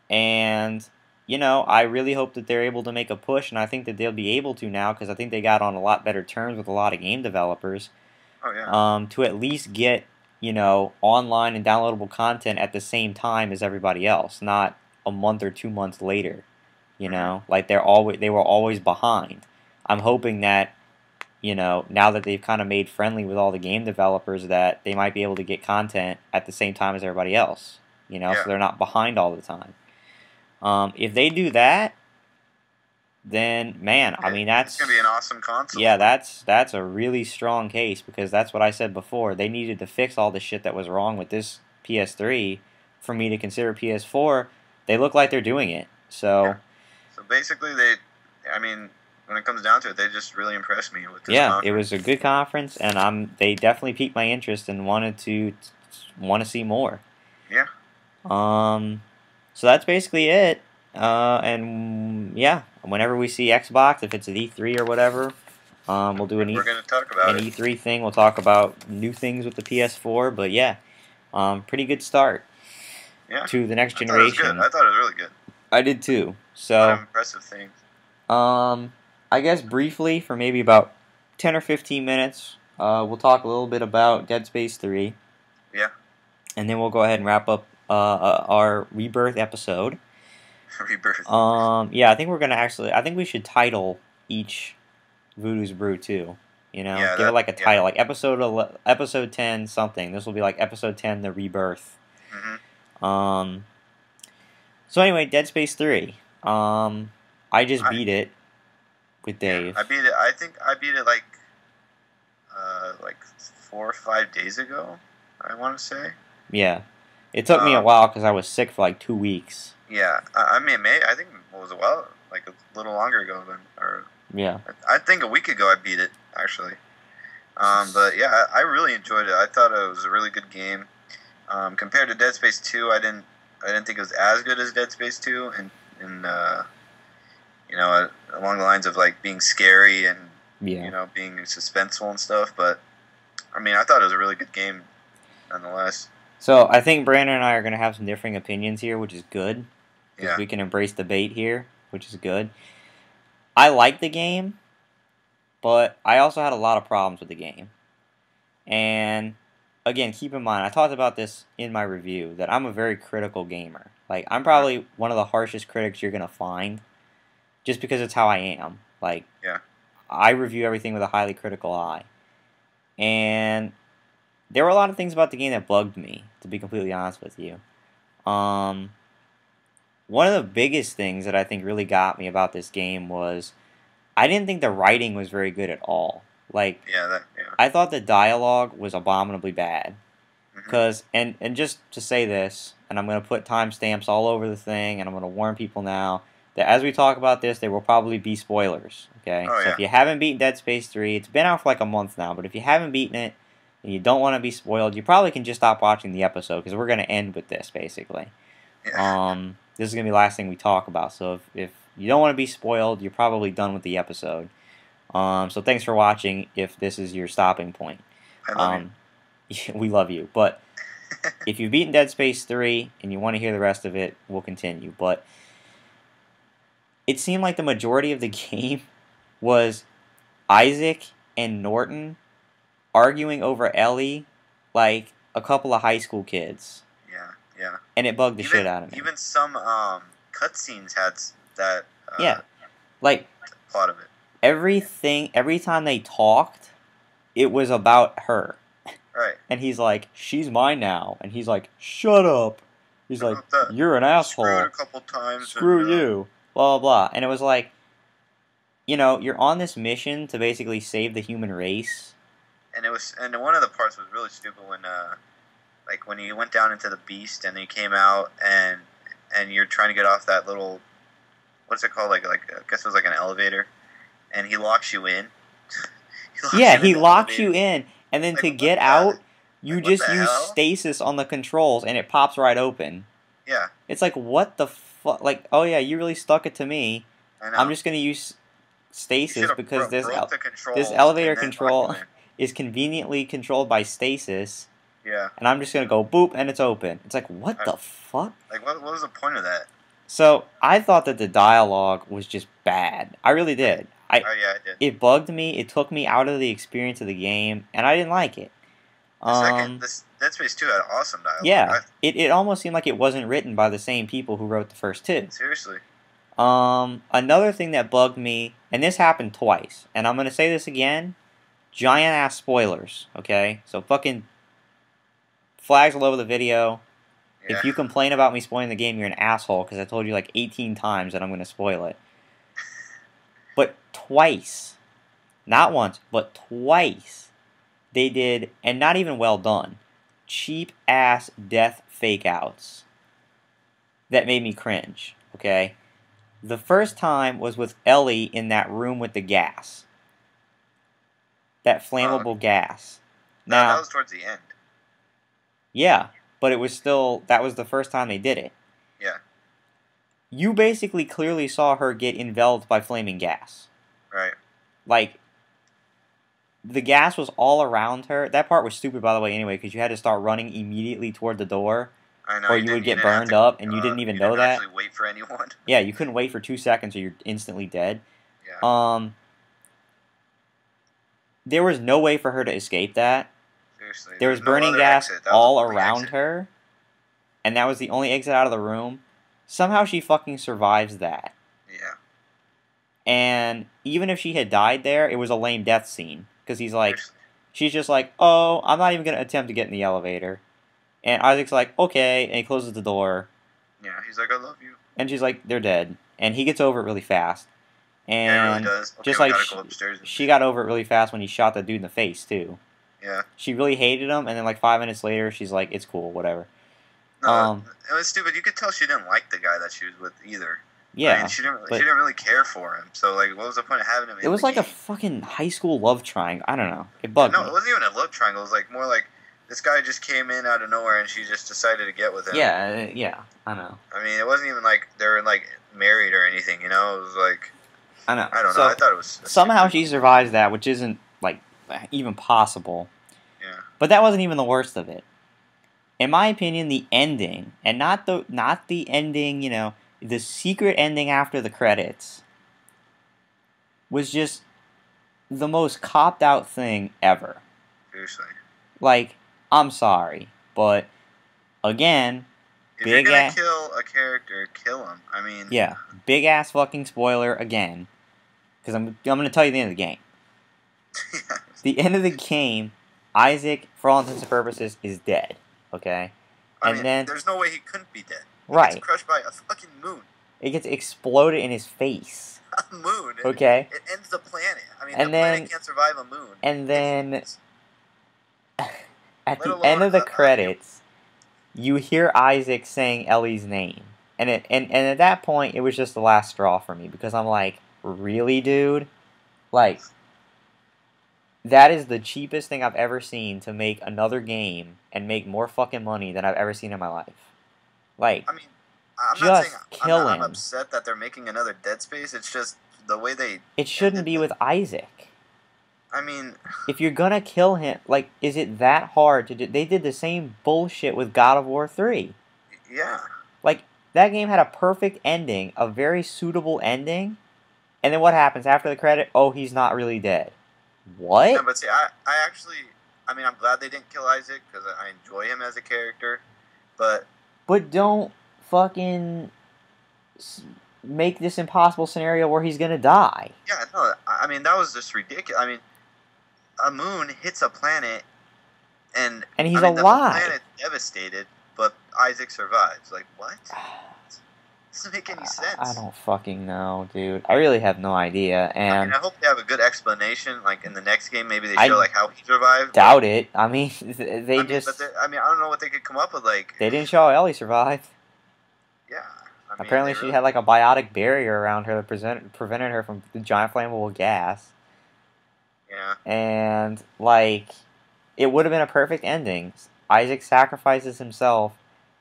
[SPEAKER 2] And, you know, I really hope that they're able to make a push, and I think that they'll be able to now, because I think they got on a lot better terms with a lot of game developers.
[SPEAKER 3] Oh, yeah.
[SPEAKER 2] To at least get, you know, online and downloadable content at the same time as everybody else, not a month or 2 months later. You know, like they were always behind. I'm hoping that, you know, now that they've kind of made friendly with all the game developers, that they might be able to get content at the same time as everybody else. You know, so they're not behind all the time. If they do that, then man, I mean that's
[SPEAKER 3] gonna be an awesome console.
[SPEAKER 2] Yeah, that's a really strong case, because that's what I said before. They needed to fix all the shit that was wrong with this PS3 for me to consider PS4. They look like they're doing it. So.
[SPEAKER 3] Yeah. So basically, I mean, when it comes down to it, they just really impressed me with this
[SPEAKER 2] conference. It was a good conference, and they definitely piqued my interest and wanted to see more.
[SPEAKER 3] Yeah.
[SPEAKER 2] So that's basically it. And yeah, whenever we see Xbox, if it's at E3 or whatever, we'll do
[SPEAKER 3] we're gonna talk about
[SPEAKER 2] an E3 thing. We'll talk about new things with the PS4. But yeah, pretty good start.
[SPEAKER 3] Yeah.
[SPEAKER 2] To the next generation.
[SPEAKER 3] I thought it was really good.
[SPEAKER 2] I did too. So
[SPEAKER 3] impressive things.
[SPEAKER 2] I guess briefly for maybe about 10 or 15 minutes, we'll talk a little bit about Dead Space 3.
[SPEAKER 3] Yeah.
[SPEAKER 2] And then we'll go ahead and wrap up our Rebirth episode.
[SPEAKER 3] Rebirth.
[SPEAKER 2] Yeah, I think we're gonna I think we should title each Voodoo's Brew too. You know, give it like a title, like episode 10 something. This will be like episode 10, the Rebirth.
[SPEAKER 3] Mm-hmm.
[SPEAKER 2] So anyway, Dead Space 3. I just beat it with Dave.
[SPEAKER 3] I beat it. I think I beat it like 4 or 5 days ago, I want to say.
[SPEAKER 2] Yeah. It took me a while because I was sick for like 2 weeks.
[SPEAKER 3] Yeah. I mean, I think it was a while, like a little longer ago
[SPEAKER 2] yeah.
[SPEAKER 3] I think a week ago I beat it, actually. But yeah, I really enjoyed it. I thought it was a really good game. Compared to Dead Space 2, I didn't think it was as good as Dead Space 2, and you know, along the lines of like being scary and you know, being suspenseful and stuff. But I mean, I thought it was a really good game, nonetheless.
[SPEAKER 2] So I think Brandon and I are going to have some differing opinions here, which is good.
[SPEAKER 3] Yeah.
[SPEAKER 2] We can embrace debate here, which is good. I like the game, but I also had a lot of problems with the game. And again, keep in mind, I talked about this in my review, that I'm a very critical gamer. Like, I'm probably one of the harshest critics you're going to find, just because it's how I am. Like, I review everything with a highly critical eye. And there were a lot of things about the game that bugged me, to be completely honest with you. One of the biggest things that I think really got me about this game was I didn't think the writing was very good at all. Like, I thought the dialogue was abominably bad. Because, and just to say this, and I'm going to put timestamps all over the thing, and I'm going to warn people now, that as we talk about this, there will probably be spoilers, okay? So if you haven't beaten Dead Space 3, it's been out for like a month now, but if you haven't beaten it, and you don't want to be spoiled, you probably can just stop watching the episode, because we're going to end with this, basically. this is going to be the last thing we talk about. So if you don't want to be spoiled, you're probably done with the episode. So thanks for watching if this is your stopping point.
[SPEAKER 3] I love
[SPEAKER 2] you. We love you. But if you've beaten Dead Space 3 and you want to hear the rest of it, we'll continue. But it seemed like the majority of the game was Isaac and Norton arguing over Ellie like a couple of high school kids.
[SPEAKER 3] Yeah.
[SPEAKER 2] And it bugged the shit out of me.
[SPEAKER 3] Even some cutscenes had that
[SPEAKER 2] like
[SPEAKER 3] plot of it.
[SPEAKER 2] Every time they talked, it was about her.
[SPEAKER 3] Right.
[SPEAKER 2] And he's like, she's mine now. And he's like, shut up. He's like, you're an asshole.
[SPEAKER 3] Screwed a couple times.
[SPEAKER 2] Screw you. Blah, blah, blah. And it was like, you know, you're on this mission to basically save the human race.
[SPEAKER 3] And one of the parts was really stupid when when you went down into the beast and you came out and you're trying to get off that little, what's it called? Like I guess it was like an elevator, and he locks you in.
[SPEAKER 2] He locks you in, and then to get out, you just use stasis on the controls, and it pops right open.
[SPEAKER 3] Yeah.
[SPEAKER 2] It's like, what the fuck? Like, oh yeah, you really stuck it to me.
[SPEAKER 3] I know.
[SPEAKER 2] I'm just gonna use stasis because this
[SPEAKER 3] this
[SPEAKER 2] elevator control is conveniently controlled by stasis.
[SPEAKER 3] Yeah.
[SPEAKER 2] And I'm just gonna go boop, and it's open. It's like, what the fuck?
[SPEAKER 3] Like, what was the point of that?
[SPEAKER 2] So I thought that the dialogue was just bad. I really did.
[SPEAKER 3] It did.
[SPEAKER 2] It bugged me. It took me out of the experience of the game, and I didn't like it.
[SPEAKER 3] This Dead Space 2 had awesome dialogue.
[SPEAKER 2] Yeah, it almost seemed like it wasn't written by the same people who wrote the first two.
[SPEAKER 3] Seriously.
[SPEAKER 2] Another thing that bugged me, and this happened twice, and I'm gonna say this again, giant ass spoilers. Okay, so fucking flags all over the video.
[SPEAKER 3] Yeah.
[SPEAKER 2] If you complain about me spoiling the game, you're an asshole, because I told you like 18 times that I'm gonna spoil it. But twice, not once, but twice, they did, and not even well done, cheap ass death fake outs that made me cringe. Okay, the first time was with Ellie in that room with the gas, that flammable gas. Now
[SPEAKER 3] that was towards the end.
[SPEAKER 2] Yeah, but it was still, that was the first time they did it.
[SPEAKER 3] Yeah.
[SPEAKER 2] You basically clearly saw her get enveloped by flaming gas.
[SPEAKER 3] Right.
[SPEAKER 2] Like, the gas was all around her. That part was stupid, by the way, anyway, because you had to start running immediately toward the door,
[SPEAKER 3] I know,
[SPEAKER 2] or you would get burned up, and you didn't even know that.
[SPEAKER 3] Actually wait for anyone.
[SPEAKER 2] Yeah, you couldn't wait for 2 seconds, or you're instantly dead.
[SPEAKER 3] Yeah.
[SPEAKER 2] There was no way for her to escape that.
[SPEAKER 3] Seriously.
[SPEAKER 2] There was burning gas all around her, and that was the only exit out of the room. Somehow she fucking survives that.
[SPEAKER 3] Yeah.
[SPEAKER 2] And even if she had died there, it was a lame death scene. Because he's like, she's just like, oh, I'm not even going to attempt to get in the elevator. And Isaac's like, okay, and he closes the door.
[SPEAKER 3] Yeah, he's like, I love you.
[SPEAKER 2] And she's like, they're dead. And he gets over it really fast. And
[SPEAKER 3] yeah, he really does. Okay,
[SPEAKER 2] just like, she got over it really fast when he shot the dude in the face, too.
[SPEAKER 3] Yeah.
[SPEAKER 2] She really hated him, and then like 5 minutes later, she's like, it's cool, whatever.
[SPEAKER 3] No, it was stupid. You could tell she didn't like the guy that she was with either.
[SPEAKER 2] Yeah.
[SPEAKER 3] I mean, she didn't really care for him. So, like, what was the point of having him in
[SPEAKER 2] It was
[SPEAKER 3] the
[SPEAKER 2] like
[SPEAKER 3] game?
[SPEAKER 2] a fucking high school love triangle. I don't know. It bugged me.
[SPEAKER 3] No, it wasn't even a love triangle. It was like more like this guy just came in out of nowhere and she just decided to get with him.
[SPEAKER 2] Yeah, I know.
[SPEAKER 3] I mean, it wasn't even like they were like married or anything, you know? It was like,
[SPEAKER 2] I know.
[SPEAKER 3] I don't know. I thought it was
[SPEAKER 2] somehow she survives that, which isn't like even possible.
[SPEAKER 3] Yeah.
[SPEAKER 2] But that wasn't even the worst of it. In my opinion, the ending, and not the ending, you know, the secret ending after the credits, was just the most copped out thing ever.
[SPEAKER 3] Seriously.
[SPEAKER 2] Like, I'm sorry, but again,
[SPEAKER 3] if you're gonna kill a character, kill him. I mean,
[SPEAKER 2] yeah, big ass fucking spoiler again, because I'm gonna tell you the end of the game.
[SPEAKER 3] Yeah.
[SPEAKER 2] The end of the game, Isaac, for all intents and purposes, is dead. Okay,
[SPEAKER 3] I mean, there's no way he couldn't be dead.
[SPEAKER 2] Right.
[SPEAKER 3] He gets crushed by a fucking moon.
[SPEAKER 2] It gets exploded in his face.
[SPEAKER 3] A moon.
[SPEAKER 2] Okay.
[SPEAKER 3] It ends the planet. I mean,
[SPEAKER 2] and
[SPEAKER 3] the planet can't survive a moon.
[SPEAKER 2] And then, at the end of the credits, you hear Isaac saying Ellie's name. And at that point, it was just the last straw for me. Because I'm like, really, dude? Like, that is the cheapest thing I've ever seen to make another game and make more fucking money than I've ever seen in my life. Like,
[SPEAKER 3] I mean, I'm not saying
[SPEAKER 2] Just kill
[SPEAKER 3] I'm
[SPEAKER 2] him.
[SPEAKER 3] upset that they're making another Dead Space. It's just the way they.
[SPEAKER 2] It shouldn't be with Isaac.
[SPEAKER 3] I mean,
[SPEAKER 2] If you're gonna kill him, like, is it that hard to do? They did the same bullshit with God of War 3.
[SPEAKER 3] yeah.
[SPEAKER 2] Like, that game had a perfect ending, a very suitable ending, and then what happens after the credit? Oh, he's not really dead. What?
[SPEAKER 3] Yeah, but see, I actually, I mean, I'm glad they didn't kill Isaac because I enjoy him as a character, but
[SPEAKER 2] don't fucking make this impossible scenario where he's gonna die.
[SPEAKER 3] yeah, no, I mean that was just ridiculous. I mean, a moon hits a planet, and
[SPEAKER 2] he's
[SPEAKER 3] I mean, the whole
[SPEAKER 2] alive.
[SPEAKER 3] planet's devastated, but Isaac survives. Like what? Doesn't make any sense.
[SPEAKER 2] I don't fucking know, dude. I really have no idea, and
[SPEAKER 3] I mean, I hope they have a good explanation. Like in the next game, maybe they show like how he survived.
[SPEAKER 2] Doubt it. I mean, they
[SPEAKER 3] I
[SPEAKER 2] just.
[SPEAKER 3] mean, I don't know what they could come up with. Like
[SPEAKER 2] they didn't show how Ellie survived.
[SPEAKER 3] yeah. I mean,
[SPEAKER 2] Apparently, she had like a biotic barrier around her that prevented her from the giant flammable gas.
[SPEAKER 3] Yeah.
[SPEAKER 2] And like, it would have been a perfect ending. Isaac sacrifices himself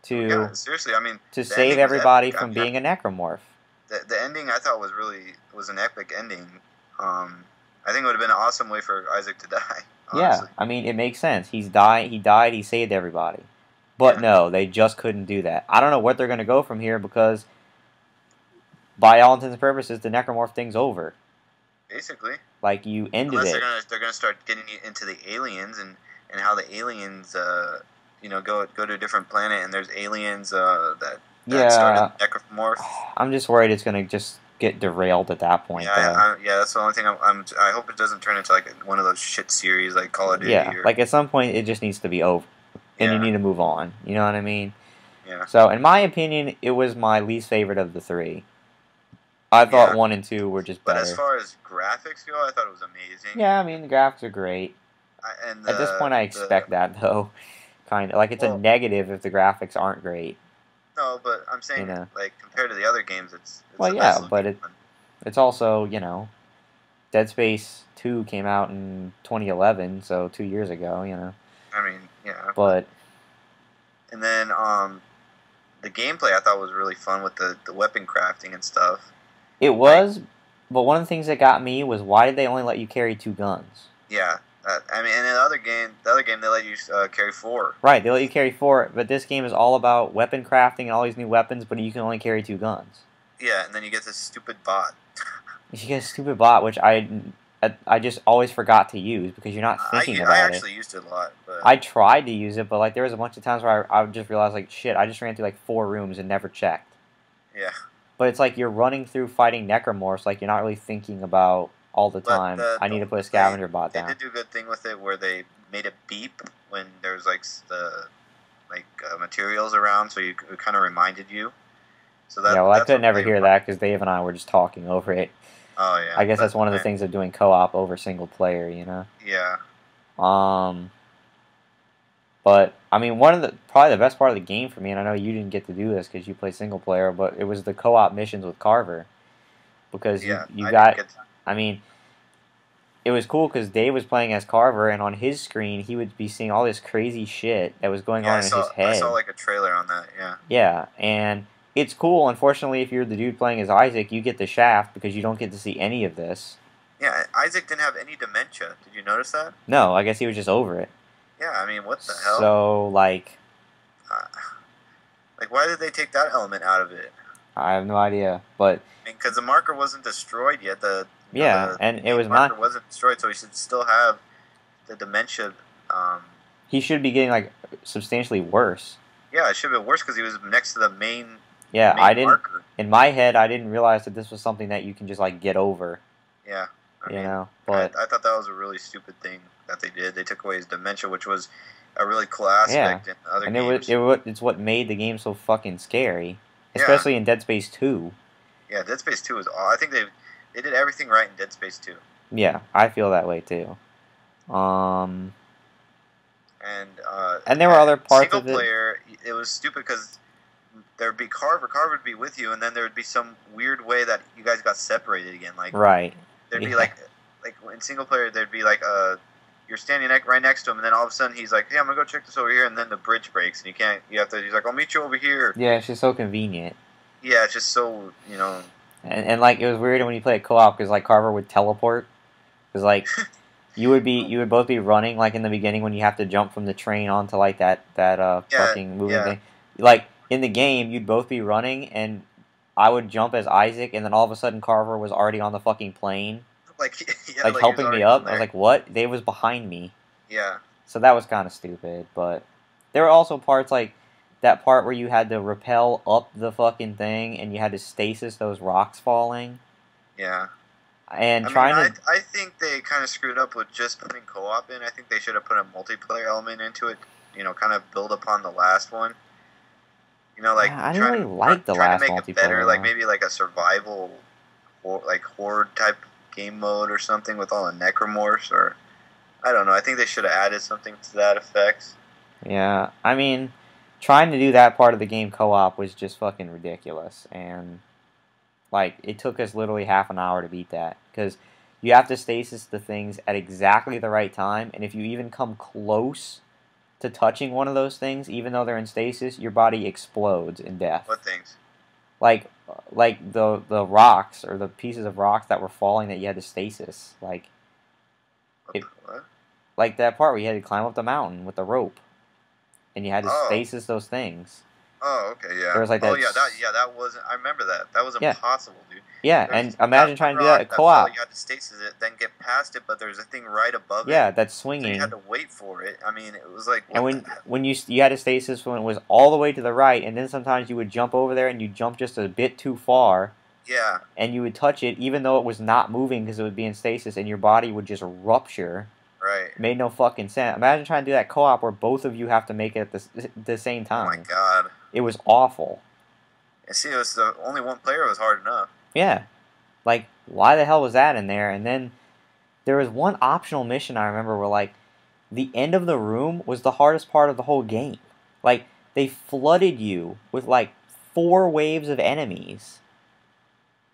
[SPEAKER 2] to
[SPEAKER 3] yeah, seriously. I mean,
[SPEAKER 2] to save everybody from being a necromorph.
[SPEAKER 3] The ending I thought was an epic ending. I think it would have been an awesome way for Isaac to die. Honestly.
[SPEAKER 2] Yeah, I mean, it makes sense. He died. He saved everybody. But
[SPEAKER 3] Yeah.
[SPEAKER 2] no, they just couldn't do that. I don't know what they're going to go from here because, by all intents and purposes, the necromorph thing's over.
[SPEAKER 3] Basically.
[SPEAKER 2] Like, you ended
[SPEAKER 3] Unless
[SPEAKER 2] it.
[SPEAKER 3] they're gonna start getting into the aliens and how the aliens go to a different planet and there's aliens that started the necromorph.
[SPEAKER 2] I'm just worried it's going to just get derailed at that point.
[SPEAKER 3] Yeah, that's the only thing. I hope it doesn't turn into like one of those shit series like Call of Duty.
[SPEAKER 2] Yeah,
[SPEAKER 3] or,
[SPEAKER 2] like at some point it just needs to be over, and you need to move on. You know what I mean?
[SPEAKER 3] Yeah.
[SPEAKER 2] So, in my opinion, it was my least favorite of the three. I thought 1 and 2 were just better.
[SPEAKER 3] But as far as graphics go, I thought it was amazing.
[SPEAKER 2] Yeah, I mean the graphics are great. At this point, I expect that though. Kind of like it's a negative if the graphics aren't great.
[SPEAKER 3] No, but I'm saying like compared to the other games, it's
[SPEAKER 2] well, yeah, but it's also Dead Space 2 came out in 2011, so 2 years ago.
[SPEAKER 3] I mean, yeah.
[SPEAKER 2] But
[SPEAKER 3] and then the gameplay I thought was really fun with the weapon crafting and stuff.
[SPEAKER 2] It was, but one of the things that got me was why did they only let you carry 2 guns?
[SPEAKER 3] Yeah, I mean, in the other game they let you carry 4.
[SPEAKER 2] Right, they let you carry 4, but this game is all about weapon crafting and all these new weapons, but you can only carry 2 guns.
[SPEAKER 3] Yeah, and then you get this stupid bot.
[SPEAKER 2] You get a stupid bot, which I just always forgot to use because you're not thinking about it.
[SPEAKER 3] I actually used it a lot. But
[SPEAKER 2] I tried to use it, but like there was a bunch of times where I would just realize like shit, I just ran through like 4 rooms and never checked.
[SPEAKER 3] Yeah.
[SPEAKER 2] But it's like you're running through fighting necromorphs, like you're not really thinking about all the time. I need to put a scavenger bot down.
[SPEAKER 3] They did do a good thing with it where they made a beep when there's like the materials around, so it kind of reminded you. So that,
[SPEAKER 2] yeah, well, I could never hear that because Dave and I were just talking over it.
[SPEAKER 3] Oh yeah.
[SPEAKER 2] I guess that's one of the things of doing co-op over single player,
[SPEAKER 3] Yeah.
[SPEAKER 2] But I mean, probably the best part of the game for me, and I know you didn't get to do this because you play single player, but it was the co-op missions with Carver, because I mean, it was cool because Dave was playing as Carver, and on his screen he would be seeing all this crazy shit that was going on in his head.
[SPEAKER 3] I saw like a trailer on that. Yeah.
[SPEAKER 2] Yeah, and it's cool. Unfortunately, if you're the dude playing as Isaac, you get the shaft because you don't get to see any of this.
[SPEAKER 3] Yeah, Isaac didn't have any dementia. Did you notice that?
[SPEAKER 2] No, I guess he was just over it.
[SPEAKER 3] Yeah, I mean, what the hell?
[SPEAKER 2] So, like,
[SPEAKER 3] why did they take that element out of it?
[SPEAKER 2] I have no idea, but
[SPEAKER 3] I mean, because the marker wasn't destroyed yet.
[SPEAKER 2] And it was
[SPEAKER 3] marker wasn't destroyed, so he should still have the dementia.
[SPEAKER 2] He should be getting like substantially worse.
[SPEAKER 3] Yeah, it should be worse because he was next to the main.
[SPEAKER 2] Yeah,
[SPEAKER 3] I didn't. Marker.
[SPEAKER 2] In my head, I didn't realize that this was something that you can just like get over.
[SPEAKER 3] Yeah,
[SPEAKER 2] but
[SPEAKER 3] I thought that was a really stupid thing that they did. They took away his dementia, which was a really cool aspect in other games.
[SPEAKER 2] It's what made the game so fucking scary, especially in Dead Space 2.
[SPEAKER 3] Yeah, Dead Space 2 is. I think they did everything right in Dead Space 2.
[SPEAKER 2] Yeah, I feel that way too.
[SPEAKER 3] And
[SPEAKER 2] there were other parts of it.
[SPEAKER 3] Single player, it was stupid because there'd be Carver. Carver would be with you, and then there would be some weird way that you guys got separated again. Like
[SPEAKER 2] right.
[SPEAKER 3] There'd be like in single player, there'd be like you're standing right next to him, and then all of a sudden he's like, "Hey, I'm gonna go check this over here," and then the bridge breaks, and you can't. You have to. He's like, "I'll meet you over here."
[SPEAKER 2] Yeah, it's just so convenient.
[SPEAKER 3] Yeah, it's just so
[SPEAKER 2] And like it was weird when you play co-op because like Carver would teleport because like you would both be running like in the beginning when you have to jump from the train onto like that fucking moving thing. Like in the game, you'd both be running and I would jump as Isaac, and then all of a sudden Carver was already on the fucking plane,
[SPEAKER 3] like
[SPEAKER 2] helping me up. I was like, what? They was behind me.
[SPEAKER 3] Yeah.
[SPEAKER 2] So that was kind of stupid, but there were also parts like that part where you had to rappel up the fucking thing and you had to stasis those rocks falling.
[SPEAKER 3] Yeah.
[SPEAKER 2] And
[SPEAKER 3] I think they kind of screwed up with just putting co-op in. I think they should have put a multiplayer element into it. Kind of build upon the last one. Like
[SPEAKER 2] I didn't really like the last multiplayer.
[SPEAKER 3] Trying to make it better, like maybe like a survival, like horde type game mode or something with all the necromorphs, or I don't know. I think they should have added something to that effect.
[SPEAKER 2] Yeah, I mean, trying to do that part of the game co-op was just fucking ridiculous, and like it took us literally half an hour to beat that because you have to stasis the things at exactly the right time, and if you even come close to touching one of those things, even though they're in stasis, your body explodes in death.
[SPEAKER 3] What things?
[SPEAKER 2] Like the rocks or the pieces of rocks that were falling that you had to stasis. Like that part where you had to climb up the mountain with the rope, and you had to stasis those things.
[SPEAKER 3] Oh, okay, yeah.
[SPEAKER 2] There was like that.
[SPEAKER 3] That wasn't. I remember that. That was impossible, dude.
[SPEAKER 2] Yeah, and imagine trying to do that co-op.
[SPEAKER 3] You had to stasis it, then get past it, but there's a thing right above it.
[SPEAKER 2] Yeah, that's swinging.
[SPEAKER 3] So you had to wait for it. I mean, it was like.
[SPEAKER 2] And when you had to stasis when it was all the way to the right, and then sometimes you would jump over there and you jump just a bit too far.
[SPEAKER 3] Yeah.
[SPEAKER 2] And you would touch it even though it was not moving because it would be in stasis, and your body would just rupture.
[SPEAKER 3] Right.
[SPEAKER 2] Made no fucking sense. Imagine trying to do that co-op where both of you have to make it at the same time.
[SPEAKER 3] Oh my god.
[SPEAKER 2] It was awful.
[SPEAKER 3] And see, it was the only one player was hard enough.
[SPEAKER 2] Yeah. Like, why the hell was that in there? And then there was one optional mission I remember where, like, the end of the room was the hardest part of the whole game. Like, they flooded you with, like, 4 waves of enemies.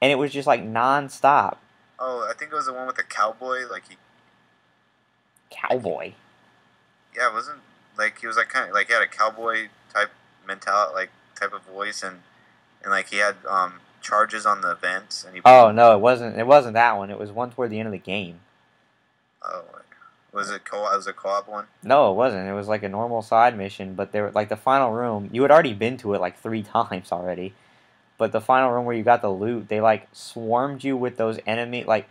[SPEAKER 2] And it was just, like, non-stop.
[SPEAKER 3] Oh, I think it was the one with the cowboy, like, he...
[SPEAKER 2] Cowboy?
[SPEAKER 3] Yeah, it wasn't, like, he was, like, kind of, like, he had a cowboy type mentality, like, type of voice, and like, he had, charges on the vents, and he...
[SPEAKER 2] Oh, no, it wasn't that one. It was one toward the end of the game.
[SPEAKER 3] Oh, was it was a co-op one?
[SPEAKER 2] No, it wasn't. It was, like, a normal side mission, but there, like, the final room, you had already been to it, like, 3 times already, but the final room where you got the loot, they, like, swarmed you with those enemy, like...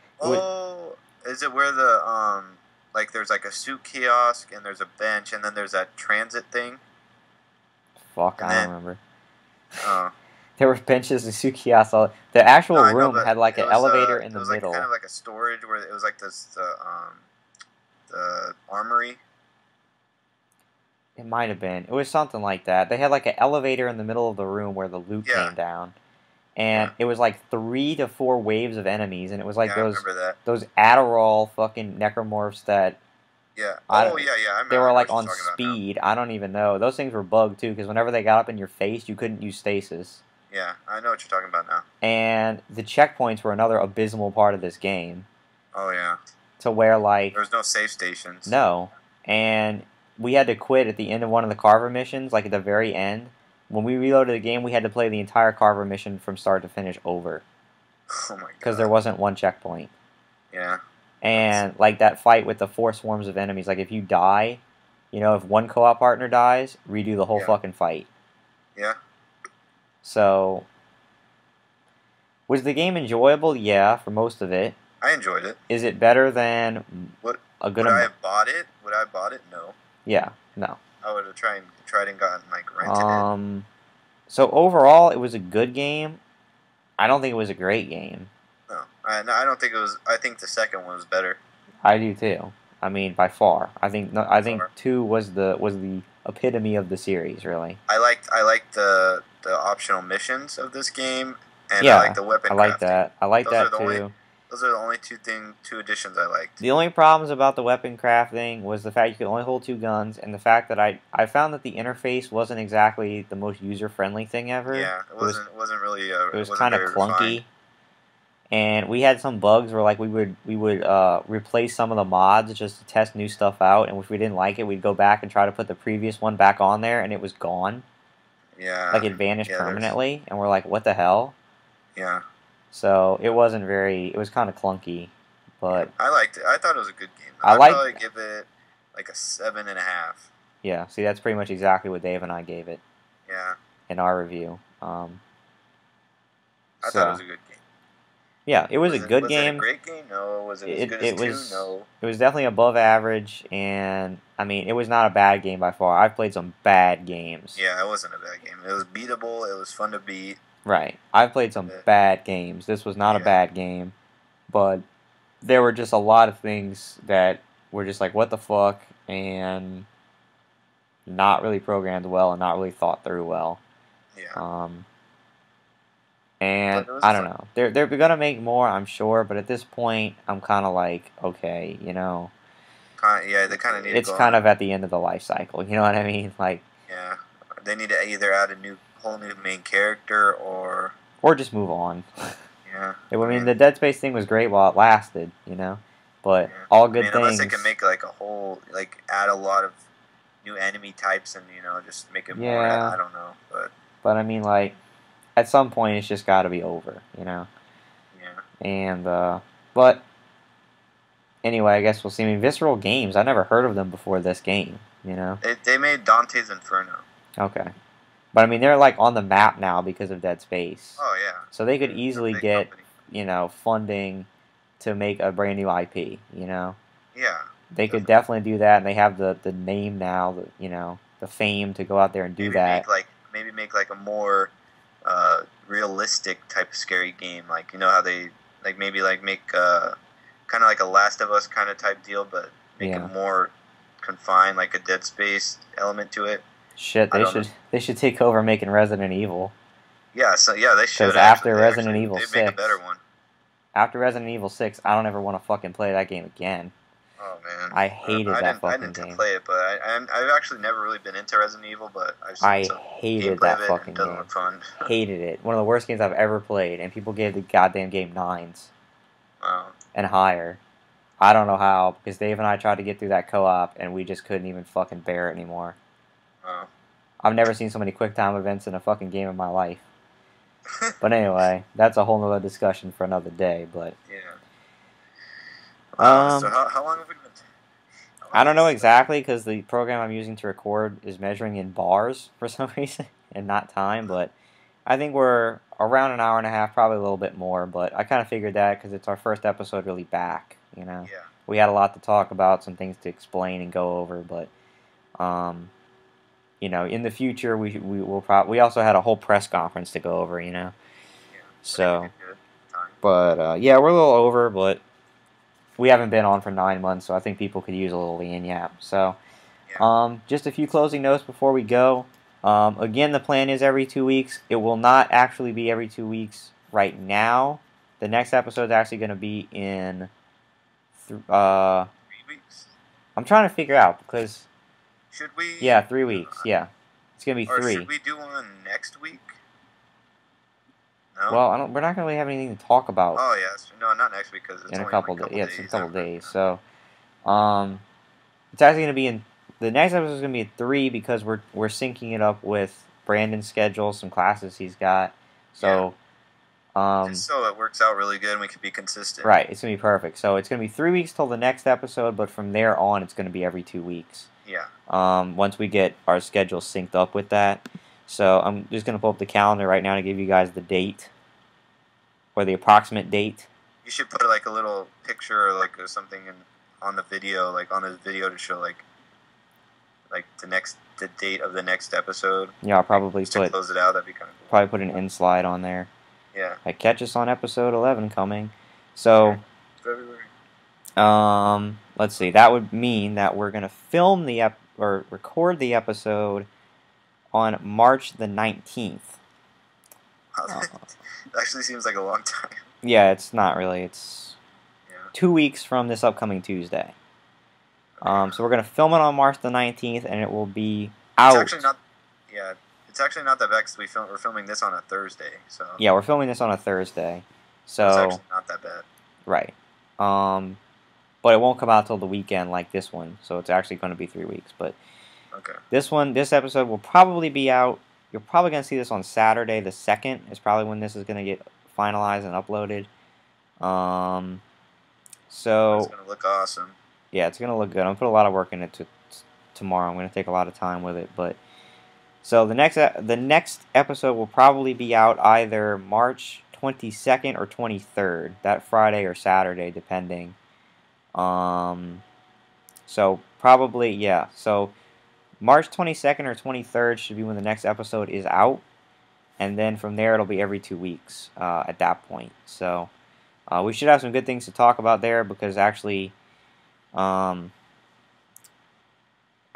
[SPEAKER 3] Is it where the, like, there's, like, a suit kiosk, and there's a bench, and then there's that transit thing?
[SPEAKER 2] Fuck, I don't remember.
[SPEAKER 3] Oh.
[SPEAKER 2] There were benches and suit kiosks. The actual room had, like, an elevator in the middle.
[SPEAKER 3] It was, like, kind of like a storage where it was, like, this, the armory.
[SPEAKER 2] It might have been. It was something like that. They had, like, an elevator in the middle of the room where the loot came down. And it was, like, 3 to 4 waves of enemies, and it was, like, those Adderall fucking necromorphs that...
[SPEAKER 3] Yeah. I remember.
[SPEAKER 2] They were, like, on speed. I don't even know. Those things were bugged, too, because whenever they got up in your face, you couldn't use stasis.
[SPEAKER 3] Yeah, I know what you're talking about now.
[SPEAKER 2] And the checkpoints were another abysmal part of this game.
[SPEAKER 3] Oh, yeah.
[SPEAKER 2] To where, like...
[SPEAKER 3] There was no save stations.
[SPEAKER 2] No. And we had to quit at the end of one of the Carver missions, like, at the very end. When we reloaded the game, we had to play the entire Carver mission from start to finish over.
[SPEAKER 3] Oh, my God.
[SPEAKER 2] Because there wasn't one checkpoint.
[SPEAKER 3] Yeah.
[SPEAKER 2] And, like, that fight with the 4 swarms of enemies, like, if you die, you know, if one co-op partner dies, redo the whole fucking fight.
[SPEAKER 3] Yeah.
[SPEAKER 2] So, was the game enjoyable? Yeah, for most of it.
[SPEAKER 3] I enjoyed it.
[SPEAKER 2] Is it better than a good...
[SPEAKER 3] Would I have bought it? No.
[SPEAKER 2] Yeah, no.
[SPEAKER 3] I would have tried and gotten, like, rented it.
[SPEAKER 2] So, overall, it was a good game. I don't think it was a great game.
[SPEAKER 3] No, I don't think it was. I think the second one was better.
[SPEAKER 2] I do too. I mean, by far. I think 2 was the epitome of the series, really.
[SPEAKER 3] I liked the optional missions of this game, and I like the weapon.
[SPEAKER 2] I like that. I like that too.
[SPEAKER 3] Those are the only two additions I liked.
[SPEAKER 2] The only problems about the weapon crafting was the fact you could only hold 2 guns, and the fact that I found that the interface wasn't exactly the most user friendly thing ever.
[SPEAKER 3] Yeah, it wasn't really.
[SPEAKER 2] It was kind of clunky. and we had some bugs where like we would replace some of the mods just to test new stuff out, and if we didn't like it, we'd go back and try to put the previous one back on there, and it was gone.
[SPEAKER 3] Yeah.
[SPEAKER 2] Like it vanished
[SPEAKER 3] Yeah,
[SPEAKER 2] permanently, and we're like, what the hell?
[SPEAKER 3] Yeah.
[SPEAKER 2] So it wasn't very. It was kind of clunky, but
[SPEAKER 3] I liked it. I thought it was a good game.
[SPEAKER 2] I
[SPEAKER 3] I'd
[SPEAKER 2] like-
[SPEAKER 3] probably give it like a 7.5.
[SPEAKER 2] yeah. See, that's pretty much exactly what Dave and I gave it
[SPEAKER 3] Yeah.
[SPEAKER 2] in our review.
[SPEAKER 3] I
[SPEAKER 2] So,
[SPEAKER 3] thought it was a good game.
[SPEAKER 2] yeah, it was a good
[SPEAKER 3] Was
[SPEAKER 2] game.
[SPEAKER 3] it a great game? No. Was it as good
[SPEAKER 2] It
[SPEAKER 3] as
[SPEAKER 2] was.
[SPEAKER 3] 2? No.
[SPEAKER 2] It was definitely above average, and I mean, it was not a bad game by far. I've played some bad games.
[SPEAKER 3] Yeah, it wasn't a bad game. It was beatable. It was fun to beat.
[SPEAKER 2] Right. I've played some bad games. This was not a
[SPEAKER 3] Yeah.
[SPEAKER 2] bad game, but there were just a lot of things that were just like, what the fuck, and not really programmed well and not really thought through well.
[SPEAKER 3] Yeah.
[SPEAKER 2] And
[SPEAKER 3] But it was
[SPEAKER 2] I don't
[SPEAKER 3] fun.
[SPEAKER 2] know. They're gonna make more, I'm sure, but at this point, I'm kind of like, okay, you know,
[SPEAKER 3] Yeah, they kind of need to
[SPEAKER 2] it's
[SPEAKER 3] go
[SPEAKER 2] kind
[SPEAKER 3] on.
[SPEAKER 2] of at the end of the life cycle. You know what I mean? Like,
[SPEAKER 3] Yeah. They need to either add a whole new main character or
[SPEAKER 2] just move on.
[SPEAKER 3] yeah.
[SPEAKER 2] I mean, the Dead Space thing was great while it lasted, you know, but
[SPEAKER 3] Yeah.
[SPEAKER 2] all good
[SPEAKER 3] Unless
[SPEAKER 2] things.
[SPEAKER 3] they can make like a whole add a lot of new enemy types and just make it more.
[SPEAKER 2] Yeah.
[SPEAKER 3] I don't know,
[SPEAKER 2] But I mean, like, at some point, it's just got to be over, you know.
[SPEAKER 3] yeah.
[SPEAKER 2] And but anyway, I guess we'll see. I mean, Visceral Games. I never heard of them before this game, you know.
[SPEAKER 3] They made Dante's Inferno.
[SPEAKER 2] Okay, but I mean, they're like on the map now because of Dead Space.
[SPEAKER 3] Oh yeah.
[SPEAKER 2] So they could
[SPEAKER 3] They're a
[SPEAKER 2] easily
[SPEAKER 3] big
[SPEAKER 2] get,
[SPEAKER 3] company.
[SPEAKER 2] funding to make a brand new IP, you know.
[SPEAKER 3] Yeah.
[SPEAKER 2] They could definitely do that, and they have the name now, the fame to go out there and do that.
[SPEAKER 3] Maybe make like a more realistic type of scary game. Like how they maybe make kind of like a Last of Us kind of type deal, but make
[SPEAKER 2] Yeah.
[SPEAKER 3] it more confined, like a Dead Space element to it.
[SPEAKER 2] Shit,
[SPEAKER 3] I don't know.
[SPEAKER 2] they should take over making Resident Evil.
[SPEAKER 3] Yeah, so yeah, they should.
[SPEAKER 2] 'Cause after Resident Evil
[SPEAKER 3] they'd make a
[SPEAKER 2] 6,
[SPEAKER 3] better one.
[SPEAKER 2] After Resident Evil 6, I don't ever want to fucking play that game again.
[SPEAKER 3] Oh man,
[SPEAKER 2] I hated that
[SPEAKER 3] I
[SPEAKER 2] fucking
[SPEAKER 3] didn't
[SPEAKER 2] game.
[SPEAKER 3] play it, but I've actually never really been into Resident Evil, but I've seen
[SPEAKER 2] I
[SPEAKER 3] some
[SPEAKER 2] hated
[SPEAKER 3] gameplay
[SPEAKER 2] that
[SPEAKER 3] of it,
[SPEAKER 2] fucking
[SPEAKER 3] and it doesn't
[SPEAKER 2] game.
[SPEAKER 3] look fun.
[SPEAKER 2] Hated it. One of the worst games I've ever played, and people gave the goddamn game 9s
[SPEAKER 3] Wow.
[SPEAKER 2] and higher. I don't know how, because Dave and I tried to get through that co-op, and we just couldn't even fucking bear it anymore.
[SPEAKER 3] Wow.
[SPEAKER 2] I've never seen so many QuickTime events in a fucking game in my life. But anyway, that's a whole nother discussion for another day. But
[SPEAKER 3] Yeah.
[SPEAKER 2] Um,
[SPEAKER 3] So how long have we been?
[SPEAKER 2] I don't know exactly, because the program I'm using to record is measuring in bars for some reason and not time. But I think we're around an hour and a half, probably a little bit more. But I kind of figured that because it's our first episode really back. You know,
[SPEAKER 3] Yeah.
[SPEAKER 2] we had a lot to talk about, some things to explain and go over. But in the future, we will probably. We also had a whole press conference to go over. You know,
[SPEAKER 3] Yeah.
[SPEAKER 2] so.
[SPEAKER 3] I think we did good time.
[SPEAKER 2] But yeah, we're a little over, but we haven't been on for 9 months, so I think people could use a little lagniappe. So,
[SPEAKER 3] Yeah.
[SPEAKER 2] just a few closing notes before we go. Again, the plan is every 2 weeks. It will not actually be every 2 weeks right now. The next episode is actually going to be in.
[SPEAKER 3] 3 weeks.
[SPEAKER 2] I'm trying to figure out because
[SPEAKER 3] Should we?
[SPEAKER 2] 3 weeks. Yeah, it's gonna be
[SPEAKER 3] Or
[SPEAKER 2] 3.
[SPEAKER 3] should we do one next week? No.
[SPEAKER 2] Well, we're not gonna really have anything to talk about.
[SPEAKER 3] Oh yes. No, not next week because it's
[SPEAKER 2] In a
[SPEAKER 3] only
[SPEAKER 2] couple
[SPEAKER 3] like
[SPEAKER 2] days. Yeah, it's in a couple
[SPEAKER 3] after.
[SPEAKER 2] days. So, it's actually going to be in the next episode is going to be at 3 because we're syncing it up with Brandon's schedule, some classes he's got. So,
[SPEAKER 3] Just so it works out really good and we can be consistent.
[SPEAKER 2] right, it's going to be perfect. So it's going to be 3 weeks till the next episode, but from there on, it's going to be every 2 weeks.
[SPEAKER 3] Yeah.
[SPEAKER 2] Once we get our schedule synced up with that. So I'm just going to pull up the calendar right now to give you guys the date or the approximate date.
[SPEAKER 3] You should put like a little picture or or something on the video, to show the date of the next episode.
[SPEAKER 2] Yeah, I'll probably
[SPEAKER 3] Just to
[SPEAKER 2] put
[SPEAKER 3] close it out. That'd be kind of cool.
[SPEAKER 2] an end slide on there.
[SPEAKER 3] Yeah.
[SPEAKER 2] Like, catch us on episode 11 coming. So,
[SPEAKER 3] February.
[SPEAKER 2] let's see. That would mean that we're gonna film or record the episode on March the 19th.
[SPEAKER 3] It actually seems like a long time.
[SPEAKER 2] Yeah, it's not really. It's
[SPEAKER 3] Yeah.
[SPEAKER 2] 2 weeks from this upcoming Tuesday. So we're gonna film it on March the 19th, and it will be out.
[SPEAKER 3] It's actually not. Yeah. It's actually not that bad because we're filming this on a Thursday. So.
[SPEAKER 2] Yeah, we're filming this on a Thursday. So
[SPEAKER 3] it's actually not that bad.
[SPEAKER 2] Right. But it won't come out till the weekend like this one, so it's actually going to be 3 weeks. But
[SPEAKER 3] Okay.
[SPEAKER 2] this episode will probably be out. You're probably going to see this on Saturday the 2nd. Is probably when this is going to get finalized and uploaded. So
[SPEAKER 3] It's gonna look awesome.
[SPEAKER 2] yeah, it's going to look good. I'm going to put a lot of work into tomorrow. I'm going to take a lot of time with it, but so the next episode will probably be out either March 22nd or 23rd, that Friday or Saturday, depending. So probably, yeah. So March 22nd or 23rd should be when the next episode is out. And then from there, it'll be every 2 weeks at that point. So we should have some good things to talk about there because actually,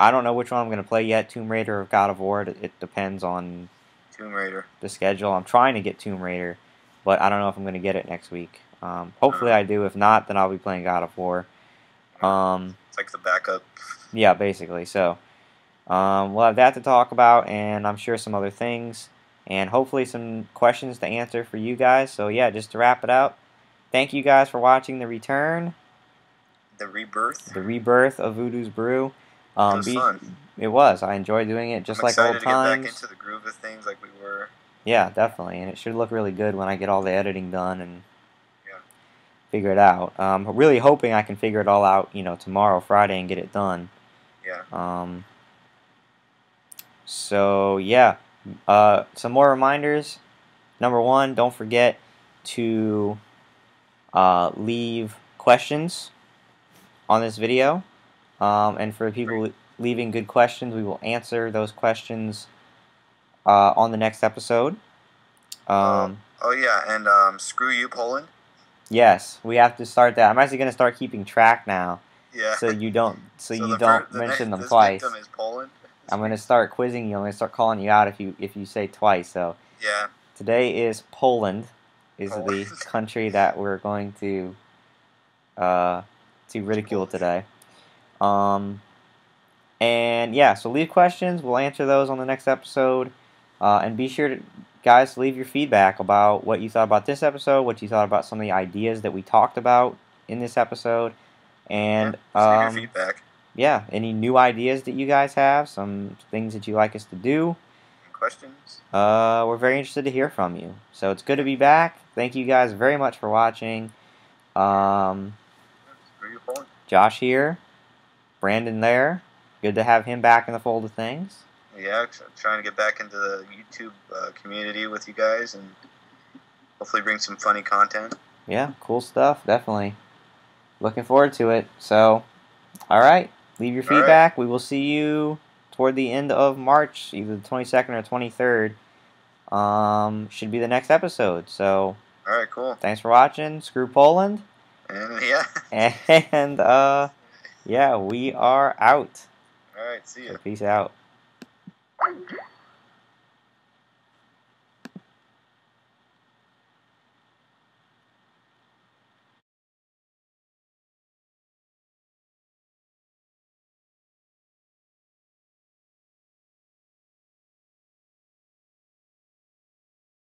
[SPEAKER 2] I don't know which one I'm going to play yet, Tomb Raider or God of War. It depends on
[SPEAKER 3] Tomb Raider.
[SPEAKER 2] the schedule. I'm trying to get Tomb Raider, but I don't know if I'm going to get it next week. Hopefully I do. If not, then I'll be playing God of War.
[SPEAKER 3] It's like the backup.
[SPEAKER 2] Yeah, basically. So we'll have that to talk about, and I'm sure some other things, and hopefully some questions to answer for you guys. So yeah, just to wrap it up, thank you guys for watching the return,
[SPEAKER 3] The Rebirth.
[SPEAKER 2] the rebirth of Voodoo's Brew.
[SPEAKER 3] It was fun.
[SPEAKER 2] It was. I enjoyed doing it just
[SPEAKER 3] I'm
[SPEAKER 2] like old
[SPEAKER 3] excited to get back
[SPEAKER 2] times.
[SPEAKER 3] into the groove of things like we were.
[SPEAKER 2] Yeah, definitely, and it should look really good when I get all the editing done and
[SPEAKER 3] Yeah.
[SPEAKER 2] figure it out. Really hoping I can figure it all out, tomorrow, Friday, and get it done.
[SPEAKER 3] Yeah.
[SPEAKER 2] So yeah, some more reminders. Number one, don't forget to leave questions on this video, and for people leaving good questions, we will answer those questions on the next episode.
[SPEAKER 3] Oh yeah, and screw you, Poland.
[SPEAKER 2] Yes, we have to start that. I'm actually going to start keeping track now,
[SPEAKER 3] Yeah.
[SPEAKER 2] so you don't mention them
[SPEAKER 3] this
[SPEAKER 2] twice.
[SPEAKER 3] victim is Poland.
[SPEAKER 2] I'm going to start quizzing you. I'm going to start calling you out if you say twice. So
[SPEAKER 3] Yeah.
[SPEAKER 2] today is Poland, the
[SPEAKER 3] Poland.
[SPEAKER 2] country that we're going to ridicule today. And yeah, so leave questions. We'll answer those on the next episode. And be sure to, guys, leave your feedback about what you thought about this episode, what you thought about some of the ideas that we talked about in this episode, and
[SPEAKER 3] Your feedback.
[SPEAKER 2] yeah, any new ideas that you guys have, some things that you like us to do.
[SPEAKER 3] Questions?
[SPEAKER 2] We're very interested to hear from you. So it's good to be back. Thank you guys very much for watching.
[SPEAKER 3] Screw you, Poland.
[SPEAKER 2] Josh here, Brandon there. Good to have him back in the fold of things.
[SPEAKER 3] Yeah, trying to get back into the YouTube community with you guys and hopefully bring some funny content.
[SPEAKER 2] Yeah, cool stuff, definitely. Looking forward to it. So, all right, leave your feedback. We will see you toward the end of March, either the 22nd or 23rd. Should be the next episode. So,
[SPEAKER 3] all right, cool.
[SPEAKER 2] Thanks for watching. Screw Poland.
[SPEAKER 3] And yeah.
[SPEAKER 2] And yeah, we are out.
[SPEAKER 3] All right, see ya.
[SPEAKER 2] So peace out.